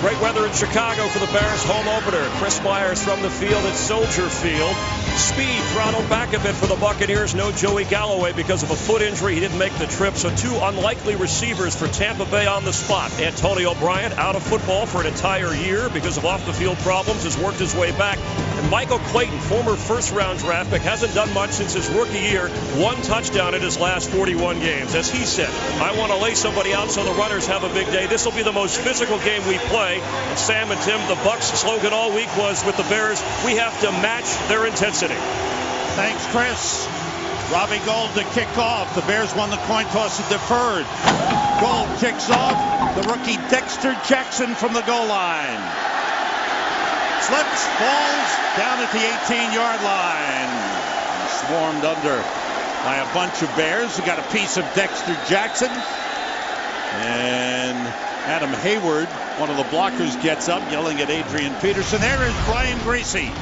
Great weather in Chicago for the Bears home opener. Chris Myers from the field at Soldier Field. Speed throttled back a bit for the Buccaneers. No Joey Galloway because of a foot injury. He didn't make the trip. So two unlikely receivers for Tampa Bay on the spot. Antonio Bryant out of football for an entire year because of off-the-field problems, has worked his way back. And Michael Clayton, former first-round draft pick, hasn't done much since his rookie year. One touchdown in his last 41 games. As he said, I want to lay somebody out so the runners have a big day. This will be the most physical game we play. And Sam and Tim, the Bucs slogan all week was with the Bears, we have to match their intensity. Thanks, Chris. Robbie Gould to kick off. The Bears won the coin toss and deferred. Gould kicks off. The rookie Dexter Jackson from the goal line. Slips, falls down at the 18-yard line. Swarmed under by a bunch of Bears. We got a piece of Dexter Jackson. And Adam Hayward, one of the blockers, gets up yelling at Adrian Peterson. There is Brian Griese,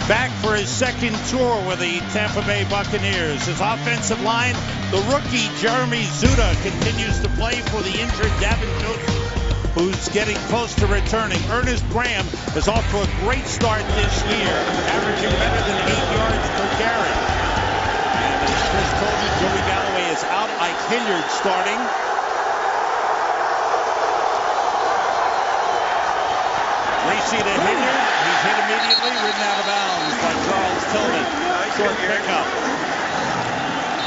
back for his second tour with the Tampa Bay Buccaneers. His offensive line, the rookie Jeremy Zuta continues to play for the injured Davin Jones, who's getting close to returning. Ernest Graham is off to a great start this year, averaging better than 8 yards per carry. And as Chris told me, Joey Galloway is out. Ike Hilliard starting. Griese to Hilliard. He's hit immediately, ridden out of bounds by Charles Tillman. Short pickup.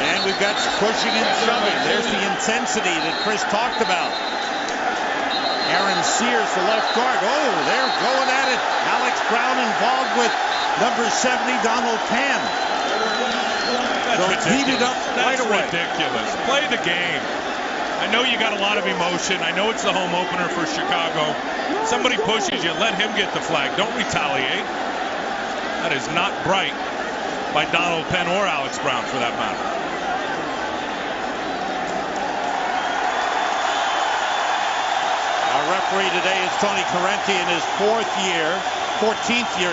And we've got pushing and shoving. There's the intensity that Chris talked about. Aaron Sears, the left guard. Oh, they're going at it. Alex Brown involved with number 70, Donald Penn. So heated up right away. That's ridiculous. Play the game. I know you got a lot of emotion. I know it's the home opener for Chicago. Somebody pushes you, let him get the flag. Don't retaliate. That is not bright by Donald Penn or Alex Brown, for that matter. Our referee today is Tony Correnti in his 14th year,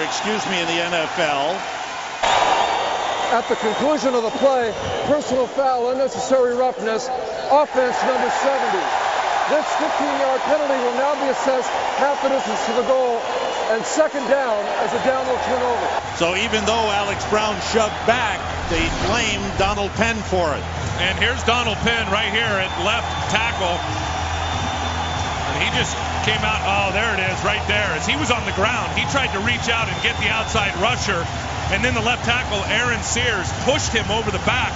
in the NFL. At the conclusion of the play, personal foul, unnecessary roughness, offense number 70. This 15-yard penalty will now be assessed half the distance to the goal and second down as a down will turn over. So even though Alex Brown shoved back, they blame Donald Penn for it. And here's Donald Penn right here at left tackle. And he just came out, oh, there it is, right there. As he was on the ground, he tried to reach out and get the outside rusher. And then the left tackle, Aaron Sears, pushed him over the back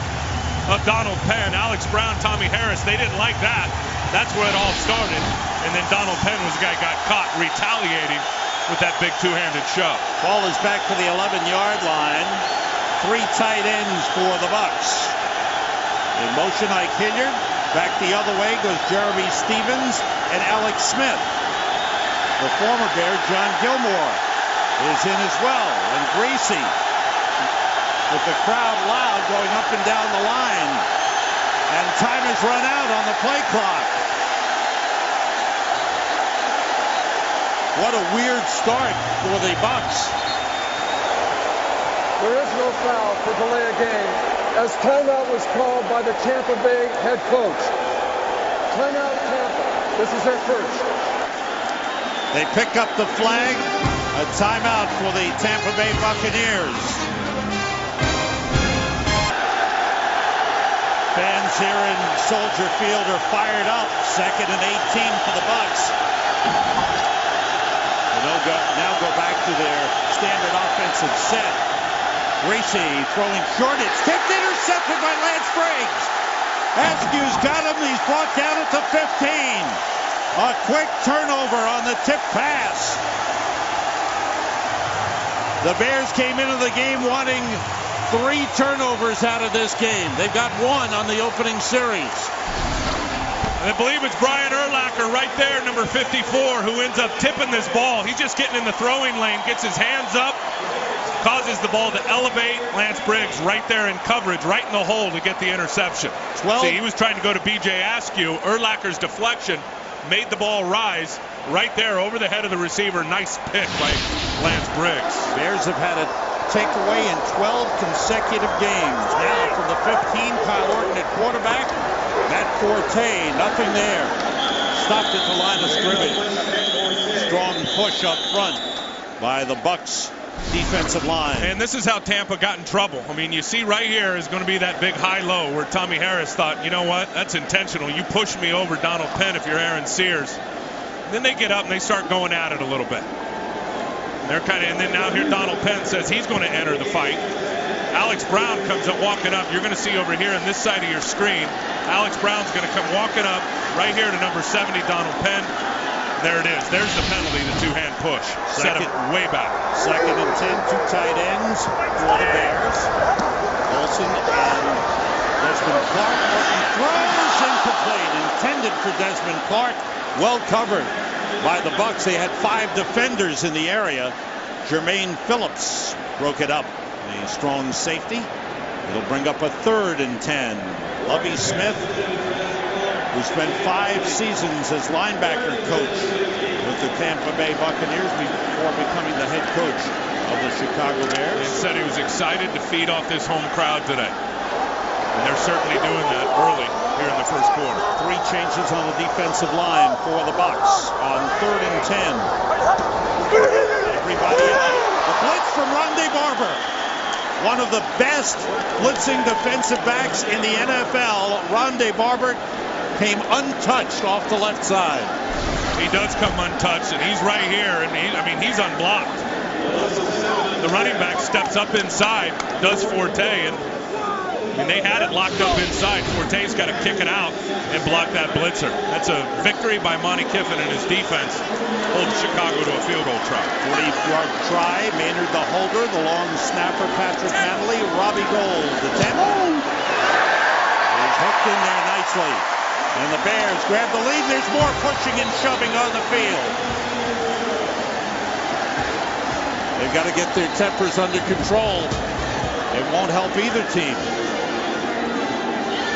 of Donald Penn. Alex Brown, Tommy Harris, they didn't like that. That's where it all started. And then Donald Penn was the guy who got caught retaliating with that big two-handed shove. Ball is back to the 11-yard line. Three tight ends for the Bucs. In motion, Ike Hilliard. Back the other way goes Jeremy Stevens and Alex Smith. The former Bear, John Gilmore, is in as well. And Griese, with the crowd loud, going up and down the line. And time has run out on the play clock. What a weird start for the Bucs. There is no foul for delay of game, as timeout was called by the Tampa Bay head coach. Timeout Tampa. This is their first. They pick up the flag. A timeout for the Tampa Bay Buccaneers. Fans here in Soldier Field are fired up. 2nd and 18 for the Bucs. They'll now go back to their standard offensive set. Griese throwing short. It's tipped, intercepted by Lance Briggs. Askew's got him. He's brought down at the 15. A quick turnover on the tip pass. The Bears came into the game wanting 3 turnovers out of this game. They've got 1 on the opening series. And I believe it's Brian Urlacher right there, number 54, who ends up tipping this ball. He's just getting in the throwing lane, gets his hands up, causes the ball to elevate. Lance Briggs right there in coverage, right in the hole to get the interception. See, he was trying to go to B.J. Askew. Urlacher's deflection made the ball rise right there over the head of the receiver. Nice pick by Lance Briggs. Bears have had a takeaway in 12 consecutive games. Now from the 15, Kyle Orton at quarterback. Matt Forte, nothing there. Stopped at the line of scrimmage. Strong push up front by the Bucs defensive line. And this is how Tampa got in trouble. I mean, you see right here is going to be that big high-low where Tommy Harris thought, you know what, that's intentional. You push me over Donald Penn if you're Aaron Sears. Then they get up and they start going at it a little bit. And then now here Donald Penn says he's going to enter the fight. Alex Brown comes up walking up. You're going to see over here on this side of your screen, Alex Brown's going to come walking up right here to number 70, Donald Penn. There it is. There's the penalty, the two-hand push. Set him way back. 2nd and 10, 2 tight ends for the Bears. Olsen and Desmond Clark. Orton throws incomplete. Intended for Desmond Clark. Well covered by the Bucs. They had 5 defenders in the area. Jermaine Phillips broke it up. A strong safety. It'll bring up a 3rd and 10. Lovie Smith, who spent 5 seasons as linebacker coach with the Tampa Bay Buccaneers before becoming the head coach of the Chicago Bears. And said he was excited to feed off this home crowd today. And they're certainly doing that early here in the first quarter. 3 changes on the defensive line for the Bucs on 3rd and 10. Everybody out. The blitz from Rondé Barber. One of the best blitzing defensive backs in the NFL. Rondé Barber came untouched off the left side. He does come untouched, and he's right here, and he's unblocked. The running back steps up inside, does Forte, and they had it locked up inside. Forte's got to kick it out and block that blitzer. That's a victory by Monty Kiffin and his defense. Holds Chicago to a field goal try. 40-yard try. Maynard the holder. The long snapper, Patrick Manley. Robbie Gould, the 10. He's hooked in there nicely. And the Bears grab the lead. There's more pushing and shoving on the field. They've got to get their tempers under control. It won't help either team.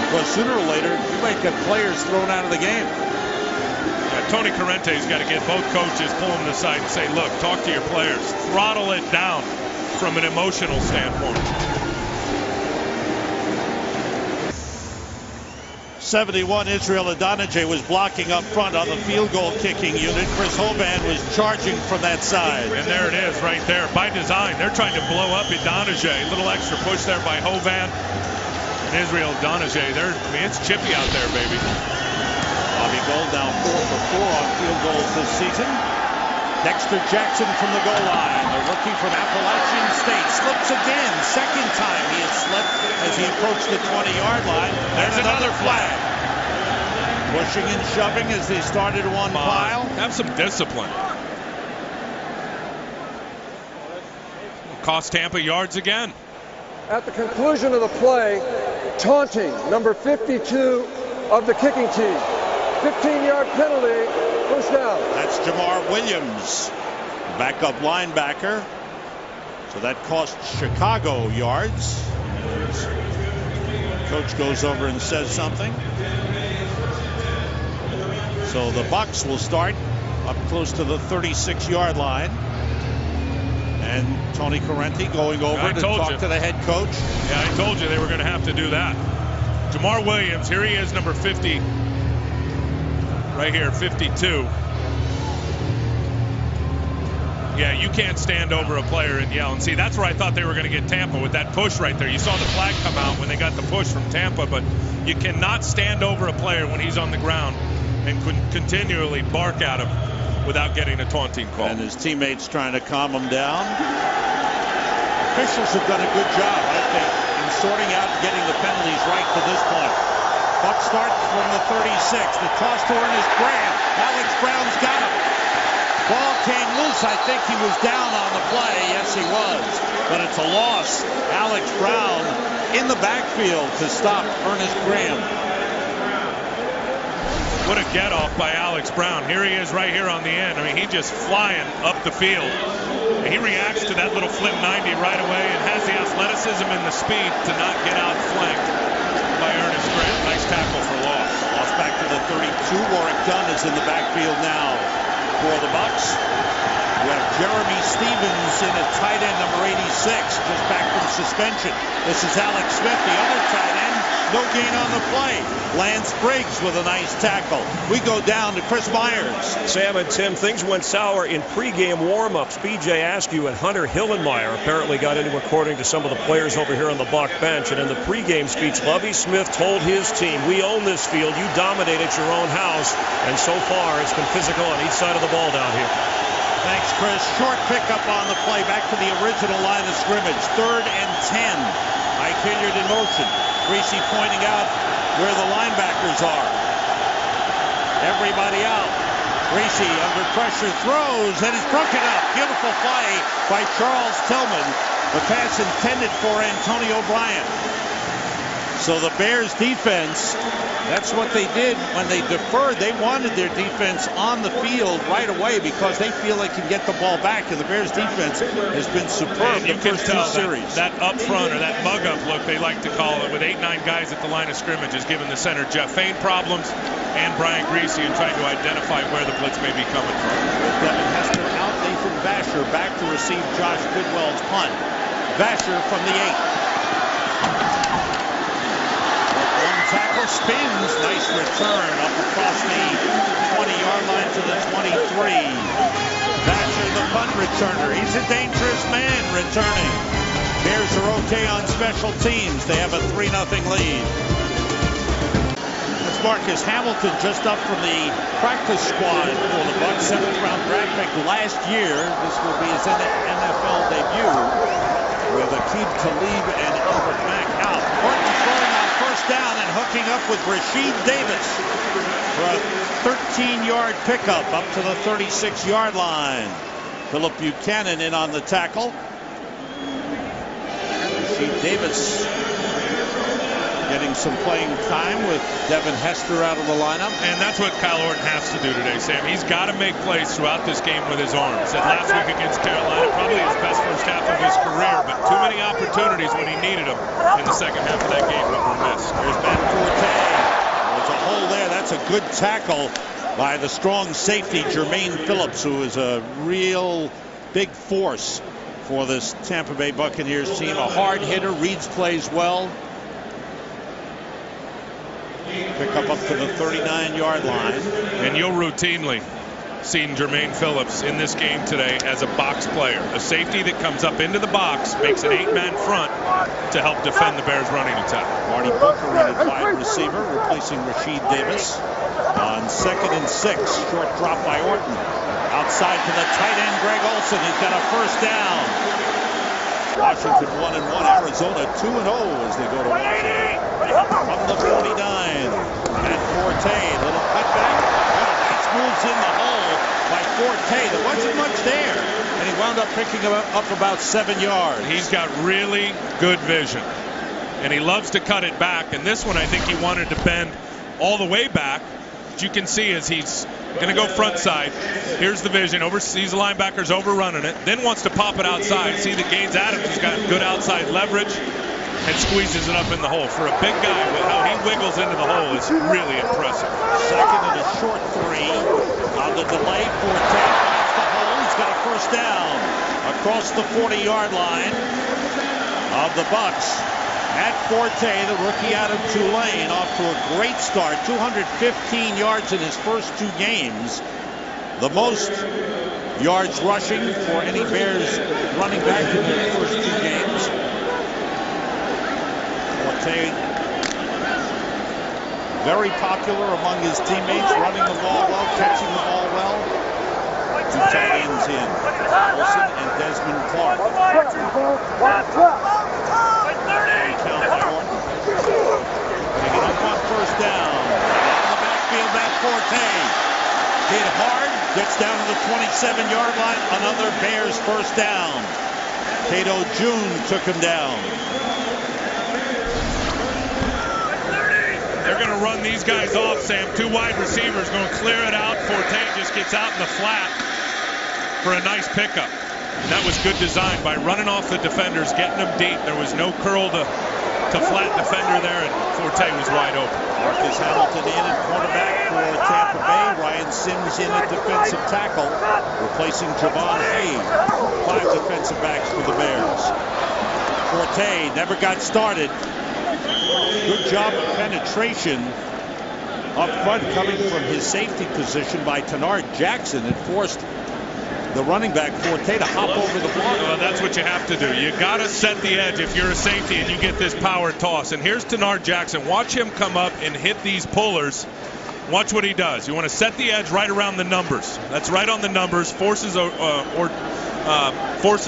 Because sooner or later, you might get players thrown out of the game. Yeah, Tony Corrente's got to get both coaches, pull them aside and say, look, talk to your players. Throttle it down from an emotional standpoint. 71, Israel Adonijah was blocking up front on the field goal kicking unit. Chris Hovan was charging from that side. And there it is right there. By design, they're trying to blow up Adonijah. A little extra push there by Hovan. And Israel Adonijah, it's chippy out there, baby. Bobby Gould now 4 for 4 on field goals this season. Dexter Jackson from the goal line. They're looking from Appalachian State. Slips again. Second time he has slipped as he approached the 20-yard line. There's another flag. Pushing and shoving as they started one pile. Have some discipline. Cost Tampa yards again. At the conclusion of the play, taunting number 52 of the kicking team. 15-yard penalty, first down. That's Jamar Williams, backup linebacker. So that cost Chicago yards. Coach goes over and says something. So the Bucs will start up close to the 36-yard line. And Tony Corrente going over to talk to the head coach. Yeah, I told you they were going to have to do that. Jamar Williams, here he is, number 50. Right here, 52. Yeah, you can't stand over a player and yell. And see, that's where I thought they were going to get Tampa with that push right there. You saw the flag come out when they got the push from Tampa, but you cannot stand over a player when he's on the ground and continually bark at him without getting a taunting call. And his teammates trying to calm him down. Officials have done a good job, I think, in sorting out and getting the penalties right to this point. Bucs start from the 36. The toss to Ernest Graham. Alex Brown's got him. Ball came loose. I think he was down on the play. Yes, he was. But it's a loss. Alex Brown in the backfield to stop Ernest Graham. What a get-off by Alex Brown. Here he is right here on the end. I mean, he's just flying up the field. And he reacts to that little flip 90 right away and has the athleticism and the speed to not get outflanked by Ernest Graham. Nice tackle for loss. Loss back to the 32. Warwick Dunn is in the backfield now for the Bucs. We have Jeremy Stevens in at tight end number 86, just back from suspension. This is Alex Smith, the other tight end. No gain on the play. Lance Briggs with a nice tackle. We go down to Chris Myers. Sam and Tim, things went sour in pregame warm-ups. BJ Askew and Hunter Hillenmeyer apparently got into, according to some of the players over here on the Buck bench. And in the pregame speech, Lovie Smith told his team, "We own this field. You dominate at your own house." And so far, it's been physical on each side of the ball down here. Thanks, Chris. Short pickup on the play. Back to the original line of scrimmage. 3rd and 10. Mike Hilliard in motion. Greasy pointing out where the linebackers are. Everybody out. Greasy under pressure throws and is broken up. Beautiful play by Charles Tillman. The pass intended for Antonio Bryant. So the Bears defense, that's what they did when they deferred. They wanted their defense on the field right away because they feel they can get the ball back. And the Bears defense has been superb the first two series. That up front, or that mug up look they like to call it, with 8-9 guys at the line of scrimmage, is giving the center Jeff Fain problems and Brian Greasy in trying to identify where the blitz may be coming from. With Devin Hester out, Nathan Vasher back to receive Josh Bidwell's punt. Vasher from the 8. Tackle spins, nice return up across the 20-yard line to the 23. Thatcher, the punt returner. He's a dangerous man returning. Bears are okay on special teams. They have a 3-0 lead. That's Marcus Hamilton, just up from the practice squad for the Bucs. 7th-round draft pick last year. This will be his NFL debut with Aqib Talib and Albert Mack out. Horton throwing on first down and hooking up with Rasheed Davis for a 13-yard pickup up to the 36-yard line. Philip Buchanan in on the tackle. Rasheed Davis getting some playing time with Devin Hester out of the lineup. And that's what Kyle Orton has to do today, Sam. He's got to make plays throughout this game with his arms. Said last week against Carolina, probably his best first half of his career, but too many opportunities when he needed them in the second half of that game that were missed. Here's Matt Forte. There's a hole there. That's a good tackle by the strong safety, Jermaine Phillips, who is a real big force for this Tampa Bay Buccaneers team. A hard hitter, reads plays well. Pick up to the 39-yard line. And you'll routinely see Jermaine Phillips in this game today as a box player. A safety that comes up into the box, makes an 8-man front to help defend the Bears' running attack. Marty Booker in at wide receiver, replacing Rasheed Davis. On 2nd and 6, short drop by Orton. Outside to the tight end, Greg Olsen. He's got a first down. Washington 1-1, Arizona 2-0 as they go to Washington. From the 49, Matt Forte, little cutback. Nice moves in the hole by Forte. There wasn't much there, and he wound up picking up about 7 yards. He's got really good vision, and he loves to cut it back. And this one, I think he wanted to bend all the way back. But you can see as he's going to go front side. Here's the vision. Sees the linebackers overrunning it. Then wants to pop it outside. See that Gaines Adams has got good outside leverage and squeezes it up in the hole. For a big guy, with how he wiggles into the hole is really impressive. 2nd and a short 3 on the delay. Forte finds the hole. He's got a first down across the 40-yard line of the Bucs. Matt Forte, the rookie out of Tulane, off to a great start. 215 yards in his first 2 games. The most yards rushing for any Bears running back in their first 2 games. Forte, very popular among his teammates, running the ball well, catching the ball well. 2 tight ends in, Olsen and Desmond Clark. Picking up on first down. In the backfield, Matt Forte. Hit hard, gets down to the 27-yard line. Another Bears first down. Cato June took him down. They're going to run these guys off, Sam. 2 wide receivers going to clear it out. Forte just gets out in the flat for a nice pickup. And that was good design by running off the defenders, getting them deep. There was no curl to flat defender there, and Forte was wide open. Marcus Hamilton in at quarterback for Tampa Bay. Ryan Sims in at defensive tackle, replacing Javon Hayes. 5 defensive backs for the Bears. Forte never got started. Good job of penetration up front coming from his safety position by Tanard Jackson. It forced the running back Forte to hop over the block. Well, that's what you have to do. You got to set the edge if you're a safety and you get this power toss. And here's Tanard Jackson. Watch him come up and hit these pullers. Watch what he does. You want to set the edge right around the numbers. That's right on the numbers. Forces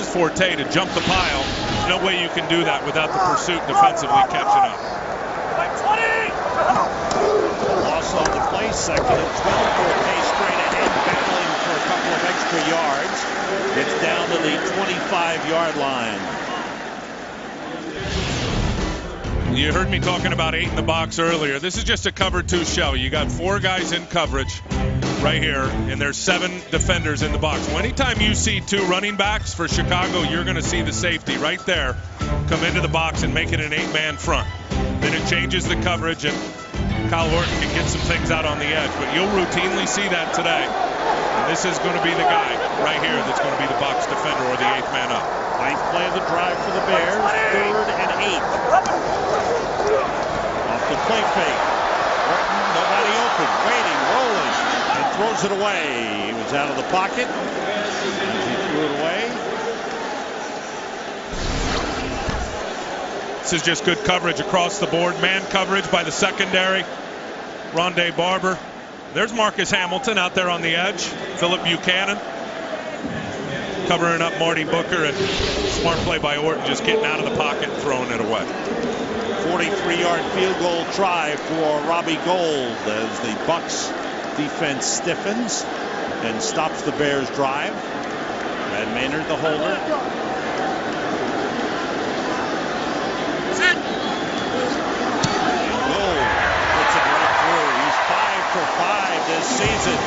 Forte to jump the pile. There's no way you can do that without the pursuit defensively catching up. Loss on the play, 2nd and 12. Forte straight ahead, battling for a couple of extra yards. It's down to the 25-yard line. You heard me talking about 8 in the box earlier. This is just a cover 2 shell. You got 4 guys in coverage right here, and there's 7 defenders in the box. Well, anytime you see 2 running backs for Chicago, you're going to see the safety right there come into the box and make it an 8-man front. Then it changes the coverage, and Kyle Orton can get some things out on the edge. But you'll routinely see that today. And this is going to be the guy right here that's going to be the box defender or the 8th man up. 9th play of the drive for the Bears. 3rd and 8. Off the play fake. Orton, nobody open. Waiting, rolling, and throws it away. He was out of the pocket. He threw it away. This is just good coverage across the board. Man coverage by the secondary. Rondé Barber. There's Marcus Hamilton out there on the edge. Philip Buchanan covering up Marty Booker, and smart play by Orton, just getting out of the pocket and throwing it away. 43-yard field goal try for Robbie Gould as the Bucs defense stiffens and stops the Bears drive. Brad Maynard, the holder. This season.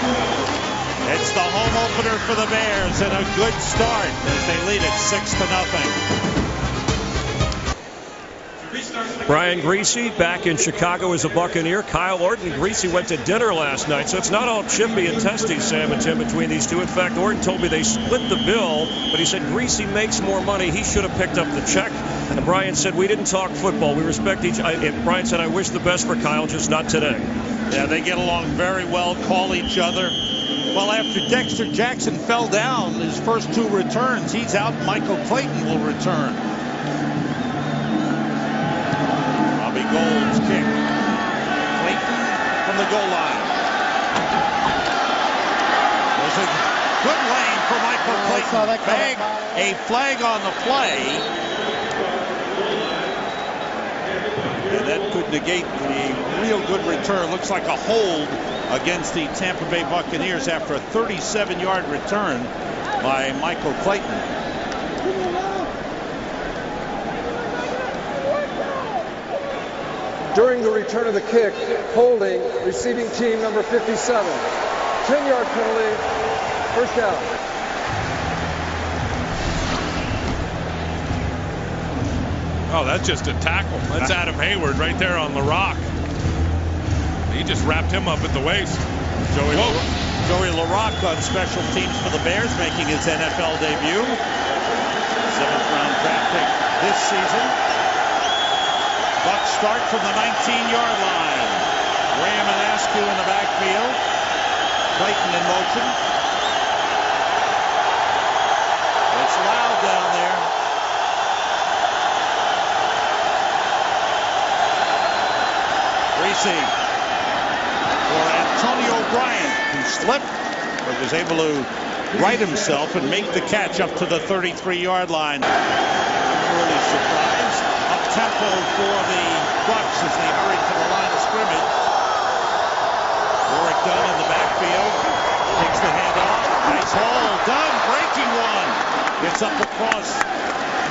It's the home opener for the Bears, and a good start as they lead it 6-0. Brian Griese back in Chicago as a Buccaneer. Kyle Orton and Griese went to dinner last night, so it's not all chippy and testy, Sam and Tim, between these two. In fact, Orton told me they split the bill, but he said Griese makes more money. He should have picked up the check. And Brian said, we didn't talk football. We respect each other. Brian said, I wish the best for Kyle, just not today. Yeah, they get along very well, call each other. Well, after Dexter Jackson fell down his first 2 returns, he's out. Michael Clayton will return. Robbie Gould's kick. Clayton from the goal line. There's a good lane for Michael Clayton. A flag on the play. And that could negate the real good return. Looks like a hold against the Tampa Bay Buccaneers after a 37-yard return by Michael Clayton. During the return of the kick, holding receiving team number 57. 10-yard penalty, first down. Oh, that's just a tackle. That's Adam Hayward right there on the rock. He just wrapped him up at the waist. Joey LaRocque on special teams for the Bears, making his NFL debut. 7th round draft pick this season. Bucs start from the 19-yard line. Graham and Askew in the backfield. Clayton in motion. It's loud down there. Griese for Antonio Bryant, who slipped but was able to right himself and make the catch up to the 33-yard line. Early surprise. Up tempo for the Bucs as they hurry to the line of scrimmage. Warwick Dunn in the backfield. Takes the handoff. Nice haul. Dunn breaking one. Gets up across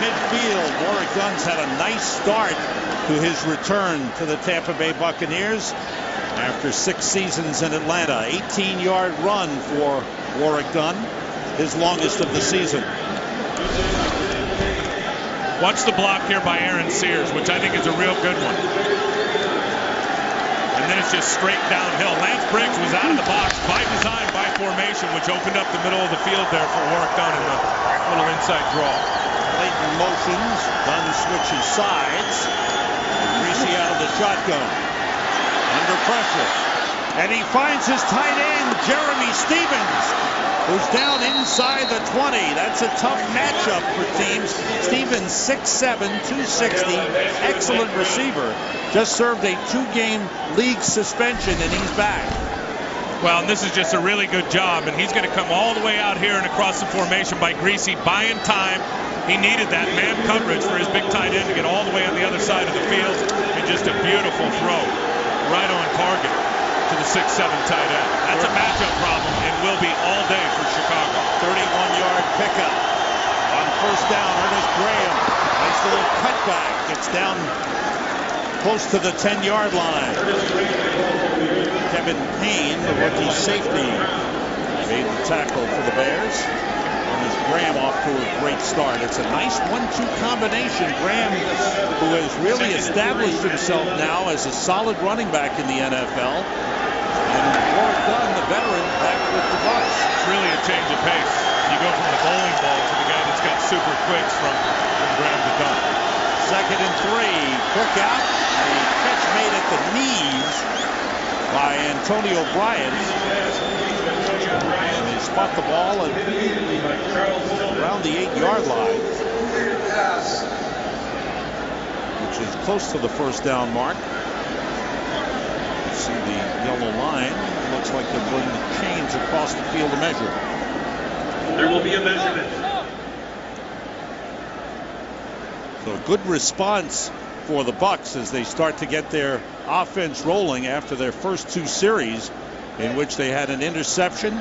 midfield. Warwick Dunn's had a nice start to his return to the Tampa Bay Buccaneers after 6 seasons in Atlanta. 18-yard run for Warwick Dunn, his longest of the season. Watch the block here by Aaron Sears, which I think is a real good one. And then it's just straight downhill. Lance Briggs was out of the box by design, by formation, which opened up the middle of the field there for Warwick Dunn in the little inside draw. Clayton motions. Dunn switches sides. Greasy out of the shotgun. Under pressure. And he finds his tight end, Jeremy Stevens, who's down inside the 20. That's a tough matchup for teams. Stevens, 6'7", 260, excellent receiver. Just served a 2-game league suspension, and he's back. Well, and this is just a really good job, and he's going to come all the way out here and across the formation by Greasy, buying time. He needed that man coverage for his big tight end to get all the way on the other side of the field, and just a beautiful throw right on target to the 6'7" tight end. That's a matchup problem and will be all day for Chicago. 31-yard pickup on first down. Ernest Graham, nice little cutback, gets down close to the 10-yard line. Kevin Payne, the rookie safety, made the tackle for the Bears. Ernest Graham off to a great start. It's a nice 1-2 combination. Graham, who has really established himself now as a solid running back in the NFL. And Warwick Dunn, the veteran, back with the Bucs. It's really a change of pace. You go from the bowling ball to the guy that's got super quicks from Graham to Dunn. 2nd and 3. Cook out. A catch made at the knees by Antonio Bryant. And they spot the ball at around the 8-yard line, which is close to the first down mark. You see the yellow line. Looks like they're putting the chains across the field to measure. There will be a measurement. So a good response for the Bucs as they start to get their offense rolling after their first 2 series in which they had an interception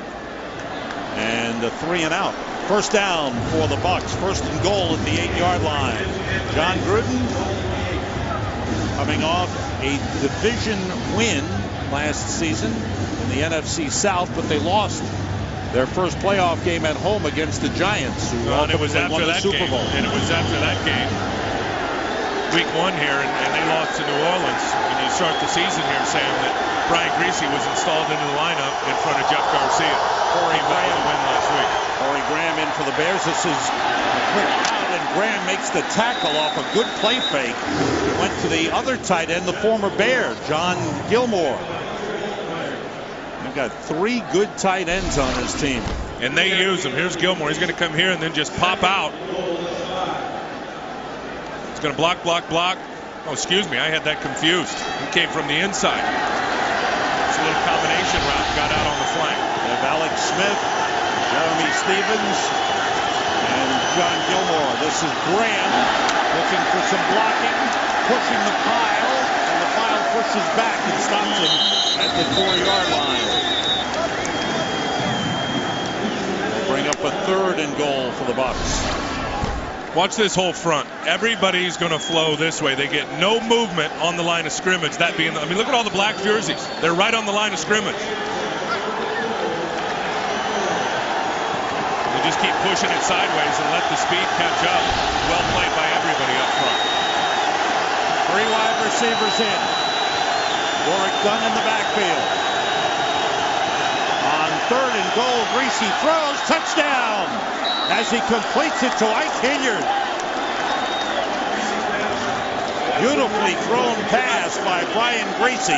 and a 3-and-out. First down for the Bucs. 1st and goal at the 8-yard line. John Gruden coming off a division win last season in the NFC South, but they lost their first playoff game at home against the Giants, who ultimately won the Super Bowl. And it was after that game, week 1 here, and they lost to New Orleans. And you start the season here, Sam, that Brian Greasy was installed into the lineup in front of Jeff Garcia. Corey Graham win last week. Corey Graham in for the Bears. This is a quick out, and Graham makes the tackle off a good play fake. He went to the other tight end, the former Bear, John Gilmore. They've got 3 good tight ends on his team. And they use him. Here's Gilmore. He's going to come here and then just pop out. He's going to block. Oh, excuse me. I had that confused. He came from the inside. It's a little combination route. Got out on the flank. They have Alex Smith, Jeremy Stevens, and John Gilmore. This is Graham looking for some blocking, pushing the pile, and the pile pushes back and stops him at the 4-yard line. We'll bring up a 3rd and goal for the Bucs. Watch this whole front. Everybody's going to flow this way. They get no movement on the line of scrimmage. That being, I mean, look at all the black jerseys. They're right on the line of scrimmage. They just keep pushing it sideways and let the speed catch up. Well played by everybody up front. 3 wide receivers in. Warwick Dunn in the backfield. On 3rd and goal, Greasy throws, touchdown, as he completes it to Ike Hilliard. Beautifully thrown pass by Brian Greasy.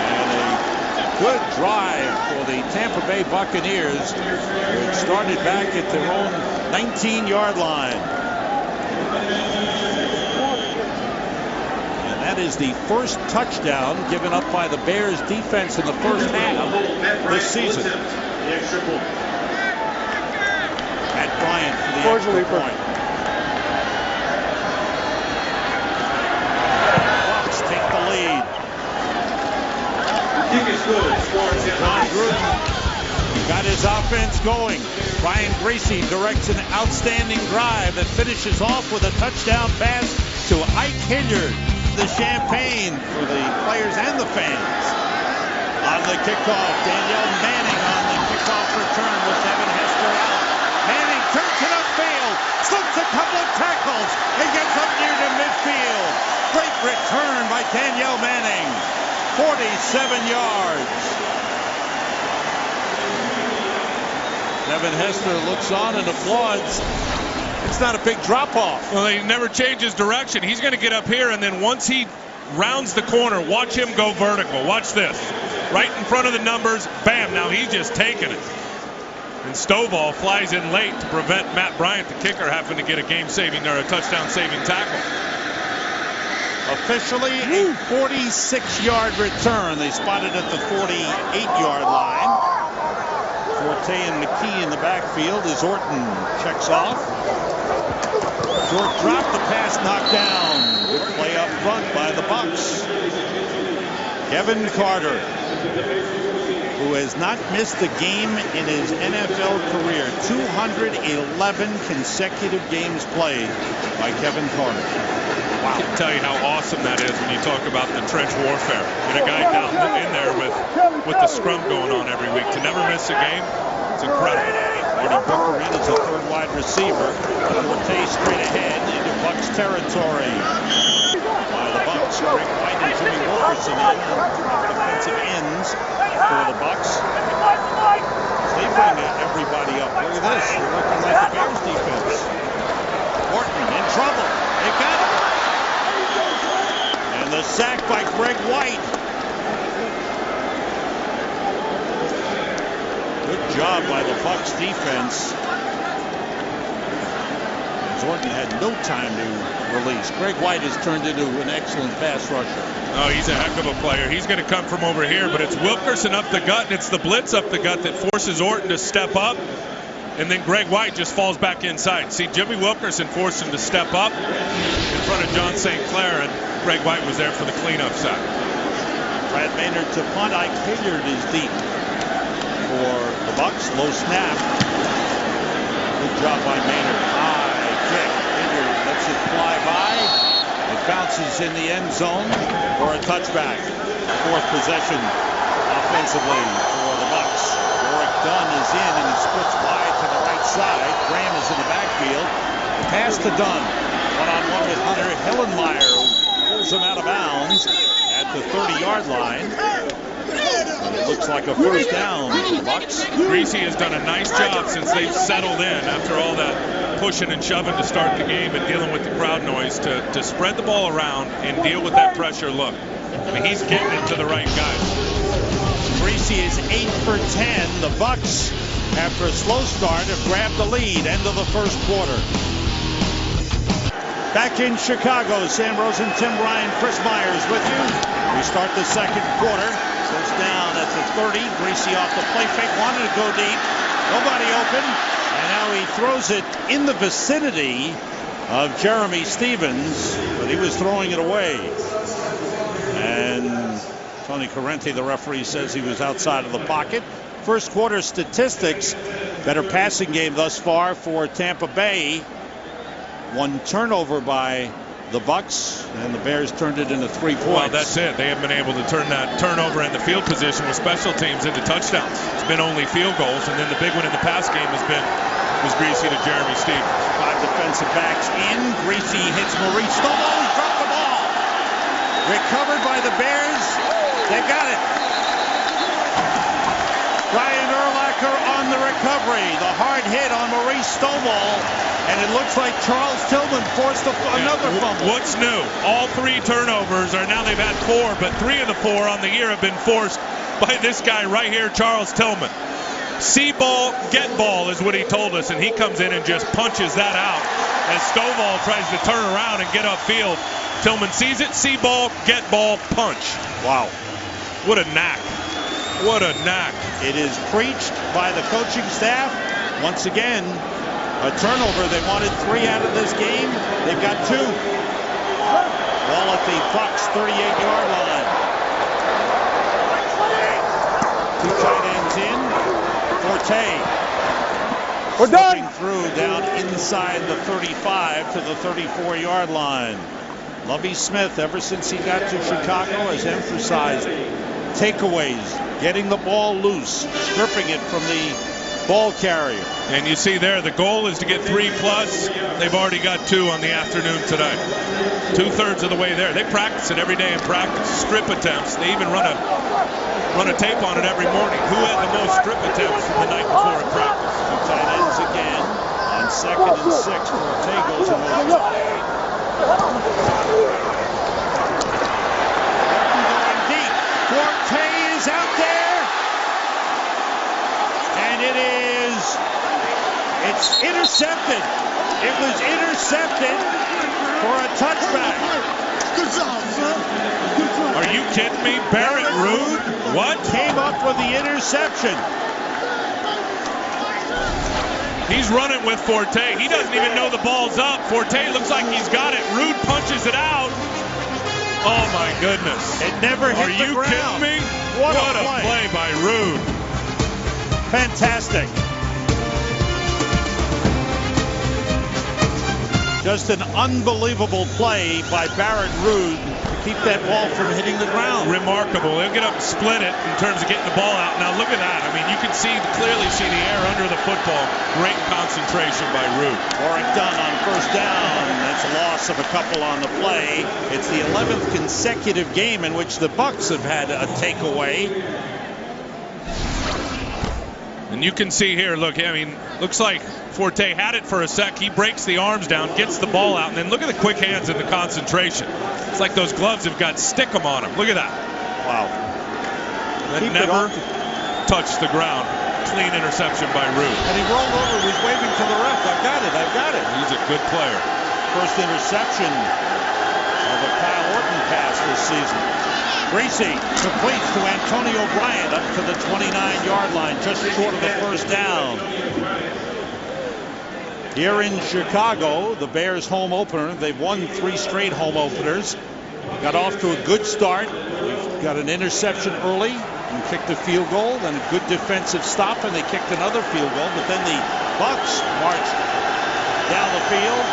And a good drive for the Tampa Bay Buccaneers, which started back at their own 19-yard line. That is the first touchdown given up by the Bears defense in the first half this season. Matt Bryant for the extra point. Bucs take the lead. John Gruden got his offense going. Brian Greasy directs an outstanding drive that finishes off with a touchdown pass to Ike Hilliard. The champagne for the players and the fans. On the kickoff, Danielle Manning on the kickoff return with Evan Hester out. Manning turns it upfield, slips a couple of tackles, and gets up near to midfield. Great return by Danielle Manning. 47 yards. Evan Hester looks on and applauds It's not a big drop-off. Well, he never changes direction. He's going to get up here, and then once he rounds the corner, watch him go vertical. Watch this. Right in front of the numbers, bam, now he's just taking it. And Stovall flies in late to prevent Matt Bryant, the kicker, having to get a game-saving or a touchdown-saving tackle. Officially a 46-yard return. They spotted at the 48-yard line. Forte and McKee in the backfield as Orton checks off. Short drop, the pass knocked down. Good play up front by the Bucs. Kevin Carter, who has not missed a game in his NFL career. 211 consecutive games played by Kevin Carter. Wow. I can tell you how awesome that is when you talk about the trench warfare. And a guy down in there with the scrum going on every week. To never miss a game, it's incredible. Marty Booker in as a third wide receiver. Forte straight ahead into Bucs territory. By the Bucs, Greg White and Jimmy Wilkerson in defensive ends for the Bucs. They bring everybody up. Look at this. They're looking like the Bears defense. Orton in trouble. They got him. And the sack by Greg White. Good job by the Bucs defense. Orton had no time to release. Greg White has turned into an excellent pass rusher. Oh, he's a heck of a player. He's going to come from over here, but it's Wilkerson up the gut, and it's the blitz up the gut that forces Orton to step up, and then Greg White just falls back inside. See, Jimmy Wilkerson forced him to step up in front of John St. Clair, and Greg White was there for the cleanup sack. Brad Maynard to punt. Ike Hilliard is deep for the Bucs. Low snap. Good job by Maynard. High kick. Hilliard lets it fly by. It bounces in the end zone for a touchback. Fourth possession offensively for the Bucs. Warwick Dunn is in and he splits wide to the right side. Graham is in the backfield. The pass to Dunn. One-on-one with Hunter Hillenmeyer, who pulls him out of bounds at the 30-yard line. And it looks like a first down for the Bucs. Greasy has done a nice job since they've settled in after all that pushing and shoving to start the game and dealing with the crowd noise to spread the ball around and deal with that pressure look. I mean, he's getting it to the right guys. Greasy is 8 for 10. The Bucs, after a slow start, have grabbed the lead. End of the first quarter. Back in Chicago, Sam Rosen, Tim Ryan, Chris Myers with you. We start the second quarter. First down at the 30. Greasy off the play fake. Wanted to go deep. Nobody open. And now he throws it in the vicinity of Jeremy Stevens. But he was throwing it away. And Tony Corrente, the referee, says he was outside of the pocket. First quarter statistics. Better passing game thus far for Tampa Bay. One turnover by the Bucs, and the Bears turned it into 3 points. Well, that's it. They have been able to turn that turnover in the field position with special teams into touchdowns. It's been only field goals, and then the big one in the pass game was Greasy to Jeremy Stevens. 5 defensive backs in. Greasy hits Maurice Stovall. He dropped the ball. Recovered by the Bears. They got it. Brian Urlacher on the recovery. The hard hit on Maurice Stovall. And it looks like Charles Tillman forced another fumble. What's new? All 3 turnovers are now they've had 4, but 3 of the 4 on the year have been forced by this guy right here, Charles Tillman. See ball, get ball is what he told us, and he comes in and just punches that out as Stovall tries to turn around and get upfield. Tillman sees it, see ball, get ball, punch. Wow. What a knack. What a knack. It is preached by the coaching staff. Once again, a turnover. They wanted 3 out of this game. They've got 2. Ball at the Bucs 38-yard line. 2 tight ends in. Forte. We're done. Slipping through down inside the 35 to the 34-yard line. Lovie Smith, ever since he got to Chicago, has emphasized takeaways, getting the ball loose, stripping it from the ball carrier. And you see there, the goal is to get 3+. They've already got 2 on the afternoon today. 2/3 of the way there. They practice it every day in practice. Strip attempts. They even run a tape on it every morning. Who had the most strip attempts from the night before in practice? 2 tight ends again on 2nd and 6 for it's intercepted. It was intercepted for a touchback. Are you kidding me? Barrett Ruud? What? Came up with the interception. He's running with Forte. He doesn't even know the ball's up. Forte looks like he's got it. Ruud punches it out. Oh my goodness. It never hit the ground. Are you kidding me? What a a play by Ruud. Fantastic. Just an unbelievable play by Barrett Ruud to keep that ball from hitting the ground. Remarkable. He'll get up and split it in terms of getting the ball out. Now look at that. I mean, you can clearly see the air under the football. Great concentration by Ruud. Warwick Dunn on first down. That's a loss of a couple on the play. It's the 11th consecutive game in which the Bucs have had a takeaway. And you can see here, look, I mean, looks like Forte had it for a sec. He breaks the arms down, gets the ball out, and then look at the quick hands and the concentration. It's like those gloves have got stickum on them. Look at that. Wow. That never touched the ground. Clean interception by Ruud. And he rolled over. He was waving to the ref. I've got it. He's a good player. First interception of a Kyle Orton pass this season. Gracie completes to Antonio Bryant up to the 29-yard line, just short of the first down. Here in Chicago, the Bears home opener. They've won 3 straight home openers. Got off to a good start. We've got an interception early and kicked a field goal, then a good defensive stop, and they kicked another field goal. But then the Bucs marched down the field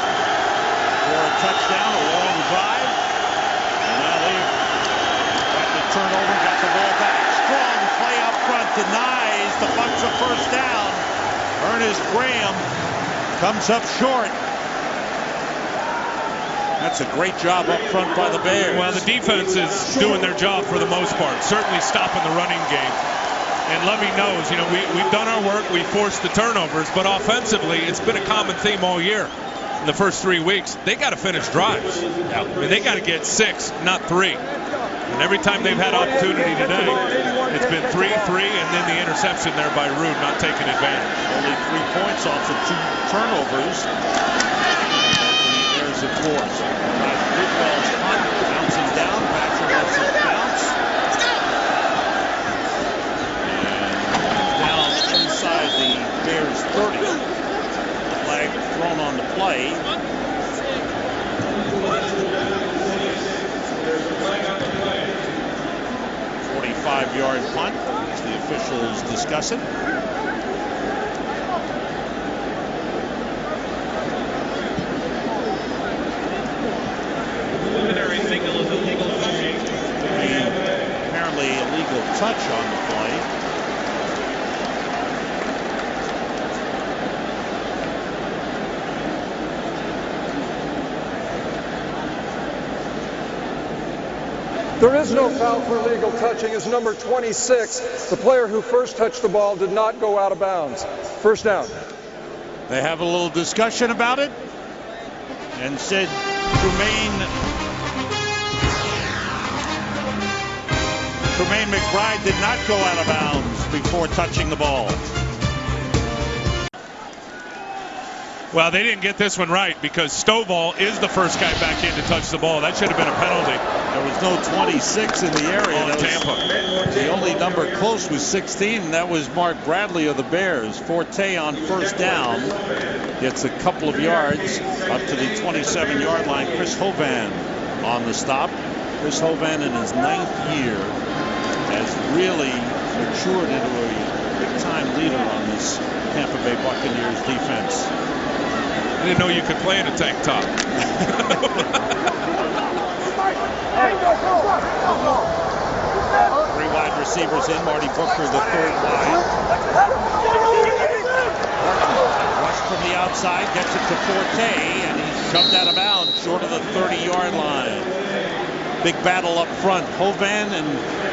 for a touchdown, a long drive. And now they've got the turnover, got the ball back. Strong play up front, denies the Bucs a first down. Ernest Graham comes up short. That's a great job up front by the Bears. Well, the defense is doing their job for the most part, certainly stopping the running game. And Lovey knows, you know, we've done our work, we forced the turnovers, but offensively, it's been a common theme all year. In the first 3 weeks, they got to finish drives. I mean, they got to get 6, not 3. And every time they've had opportunity today, it's been 3-3, and then the interception there by Ruud, not taking advantage. Only 3 points off the 2 turnovers. There's the force. Bidwell's punt, bouncing down. Patrick lets it bounce. And down inside the Bears 30. Flag thrown on the play. 45-yard punt, which the officials discussing. Apparently illegal touch on the play. There is no foul for illegal touching as number 26, the player who first touched the ball, did not go out of bounds. First down. They have a little discussion about it and said Tremaine McBride did not go out of bounds before touching the ball. Well, they didn't get this one right because Stovall is the first guy back in to touch the ball. That should have been a penalty. There was no 26 in the area. On Tampa. The only number close was 16, and that was Mark Bradley of the Bears. Forte on first down gets a couple of yards up to the 27-yard line. Chris Hovan on the stop. Chris Hovan in his 9th year has really matured into a big-time leader on this Tampa Bay Buccaneers defense. I didn't know you could play in a tank top. 3 wide receivers in. Marty Booker, the 3rd wide. Rush from the outside, gets it to Forte, and he's shoved out of bounds short of the 30-yard line. Big battle up front. Hovan and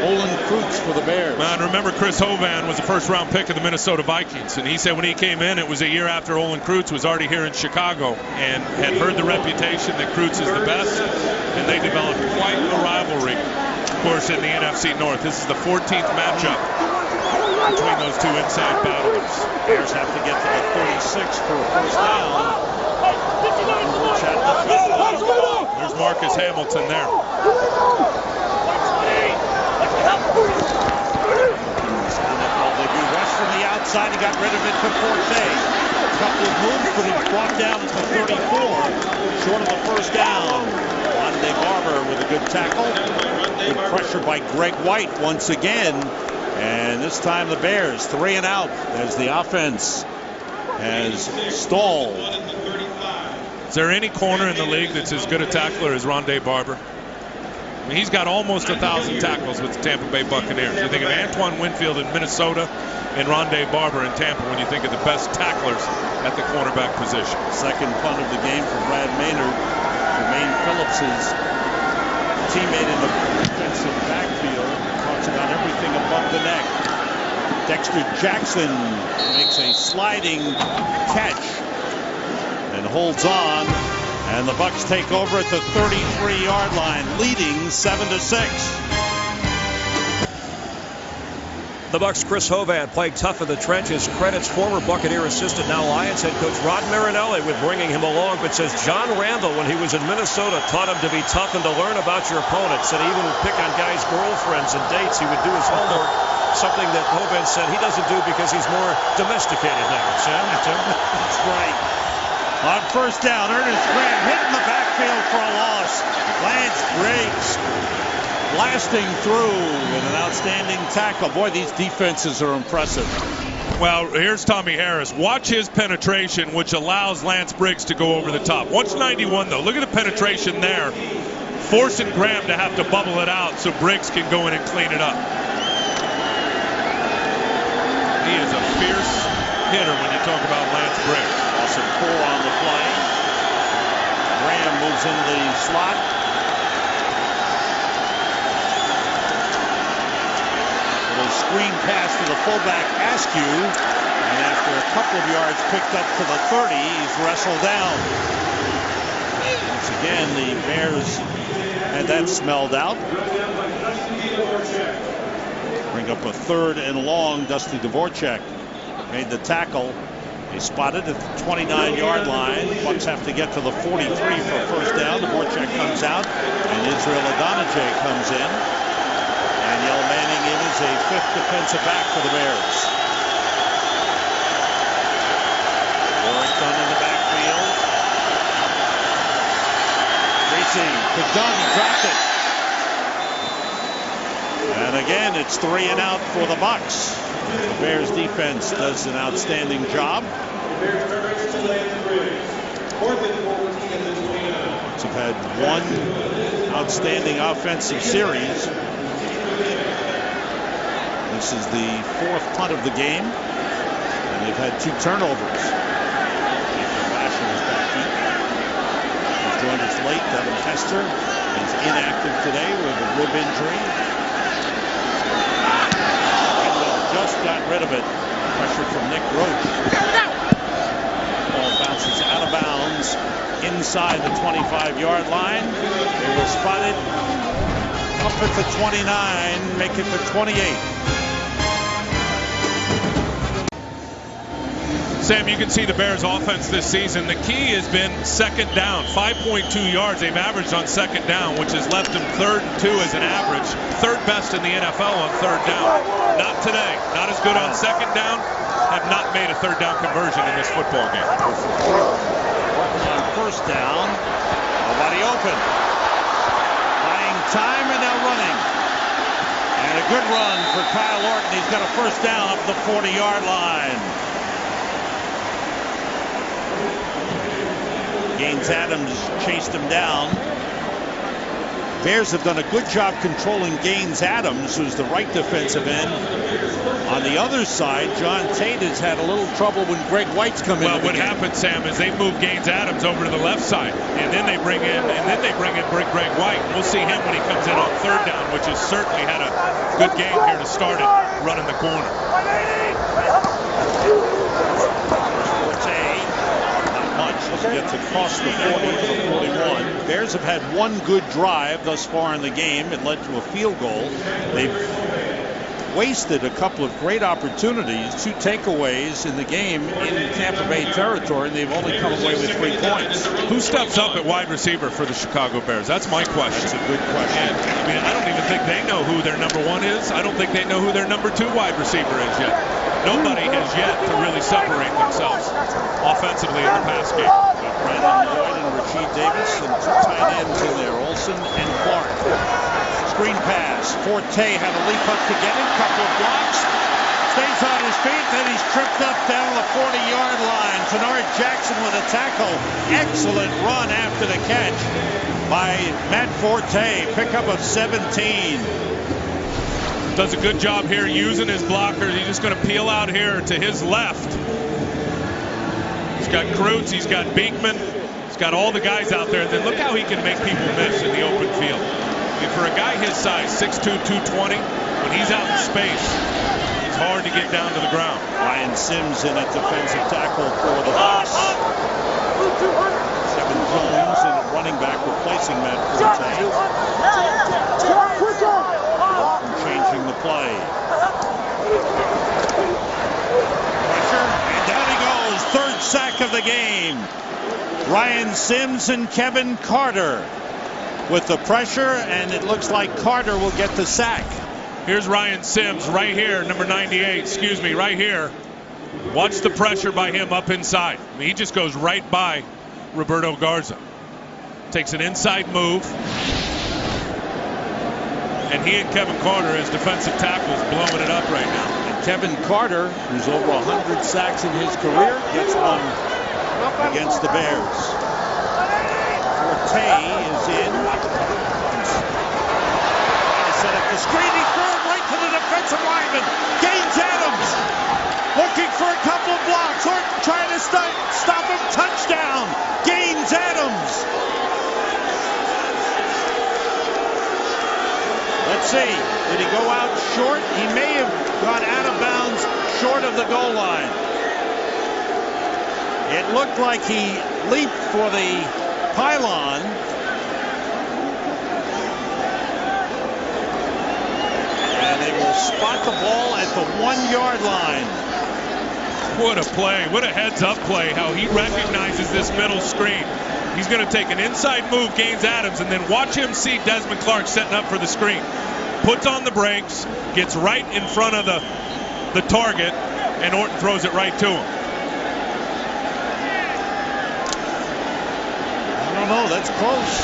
Olin Kreutz for the Bears. Man, remember Chris Hovan was a first-round pick of the Minnesota Vikings, and he said when he came in, it was a year after Olin Kreutz was already here in Chicago and had heard the reputation that Kreutz is the best, and they developed quite a rivalry, of course, in the NFC North. This is the 14th matchup between those two inside battlers. Bears have to get to the 36 for a first down. Which at the 50. There's Marcus Hamilton there. Rush from the outside. He got rid of it to Forte. A couple of moves, but he's brought down at the 34. Short of the first down. Rondé Barber with a good tackle. Good pressure by Greg White once again. And this time the Bears 3 and out as the offense has stalled. Is there any corner in the league that's as good a tackler as Rondé Barber? I mean, he's got almost 1,000 tackles with the Tampa Bay Buccaneers. You think of Antoine Winfield in Minnesota and Rondé Barber in Tampa when you think of the best tacklers at the cornerback position. Second punt of the game for Brad Maynard. Jermaine Phillips' teammate in the defensive backfield talks about everything above the neck. Dexter Jackson makes a sliding catch and holds on, and the Bucs take over at the 33-yard line, leading 7-6. The Bucs' Chris Hovan playing tough in the trenches. Credits former Buccaneer assistant, now Lions head coach Rod Marinelli with bringing him along, but says John Randall, when he was in Minnesota, taught him to be tough and to learn about your opponent. Said he even would pick on guys' girlfriends and dates. He would do his homework, something that Hovan said he doesn't do because he's more domesticated now. Sam? That's right. On first down, Ernest Graham hit in the backfield for a loss. Lance Briggs blasting through with an outstanding tackle. Boy, these defenses are impressive. Well, here's Tommy Harris. Watch his penetration, which allows Lance Briggs to go over the top. 191, though. Look at the penetration there. Forcing Graham to have to bubble it out so Briggs can go in and clean it up. He is a fierce hitter when you talk about Lance Briggs. Awesome pull on the play. Graham moves into the slot. Screen pass to the fullback Askew, and after a couple of yards picked up to the 30, he's wrestled down. Once again, the Bears had that smelled out. Bring up a 3rd and long. Dusty Dvorak made the tackle. They spotted at the 29-yard line. Bucs have to get to the 43 for a first down. Dvorak comes out, and Israel Adonijah comes in. And Yell Manning in as a 5th defensive back for the Bears. Warrington in the backfield. Tracy to Dunn, dropped it. And again, it's 3 and out for the Bucs. The Bears defense does an outstanding job. Bucs have had one outstanding offensive series. This is the 4th punt of the game, and they've had 2 turnovers. He's joined us late. Devin Hester is inactive today with a rib injury. Kendall just got rid of it. Pressure from Nick Roach. Ball bounces out of bounds inside the 25-yard line. They were spotted up at the 29, make it the 28. Sam, you can see the Bears offense this season. The key has been second down. 5.2 yards they've averaged on second down, which has left them 3rd and 2 as an average. 3rd best in the NFL on 3rd down. Not today. Not as good on second down. Have not made a 3rd down conversion in this football game. On first down, nobody open. Buying time and now running. And a good run for Kyle Orton. He's got a first down up the 40-yard line. Gaines Adams chased him down. Bears have done a good job controlling Gaines Adams, who's the right defensive end. On the other side, John Tate has had a little trouble when Greg White's come in. Well, what happened, Sam, is they move Gaines Adams over to the left side, and then they bring in Greg White. We'll see him when he comes in on 3rd down, which has certainly had a good game here to start it, running the corner. Gets across the 40 to the 41. Bears have had one good drive thus far in the game. It led to a field goal. They've wasted a couple of great opportunities, 2 takeaways in the game in Tampa Bay territory. They've only come away with 3 points. Who steps up at wide receiver for the Chicago Bears? That's my question. That's a good question. And, I mean, I don't even think they know who their number 1 is. I don't think they know who their number 2 wide receiver is yet. Nobody has yet to really separate themselves offensively in the pass game. Brandon Lloyd and Rasheed Davis and 2 tight ends in there, Olsen and Clark. Screen pass. Forte had a leap up to get it. Couple of blocks. Stays on his feet. Then he's tripped up down the 40-yard line. Tenard Jackson with a tackle. Excellent run after the catch by Matt Forte. Pickup of 17. Does a good job here using his blockers. He's just going to peel out here to his left. He's got Kreutz. He's got Beekman. He's got all the guys out there. And then look how he can make people miss in the open field. I mean, for a guy his size, 6'2", 220, when he's out in space, it's hard to get down to the ground. Ryan Sims in at defensive tackle for the Bucs. Kevin Jones in at running back replacing Matt Forte. Changing the play. Pressure, and down he goes. 3rd sack of the game. Ryan Sims and Kevin Carter with the pressure, and it looks like Carter will get the sack. Here's Ryan Sims right here, number 98, excuse me, right here. Watch the pressure by him up inside. I mean, he just goes right by Roberto Garza. Takes an inside move. And he and Kevin Carter as defensive tackles blowing it up right now. And Kevin Carter, who's over 100 sacks in his career, gets one against the Bears. Forte is in. Set up the screen. He threw it right to the defensive lineman. Gaines Adams looking for a couple of blocks. Orton trying to stop him. Touchdown. Gaines Adams. Let's see. Did he go out short? He may have gone out of bounds short of the goal line. It looked like he leaped for the pylon. And they will spot the ball at the 1-yard line. What a play. What a heads-up play. How he recognizes this middle screen. He's going to take an inside move, Gaines Adams, and then watch him see Desmond Clark setting up for the screen. Puts on the brakes, gets right in front of the target, and Orton throws it right to him. I don't know. That's close.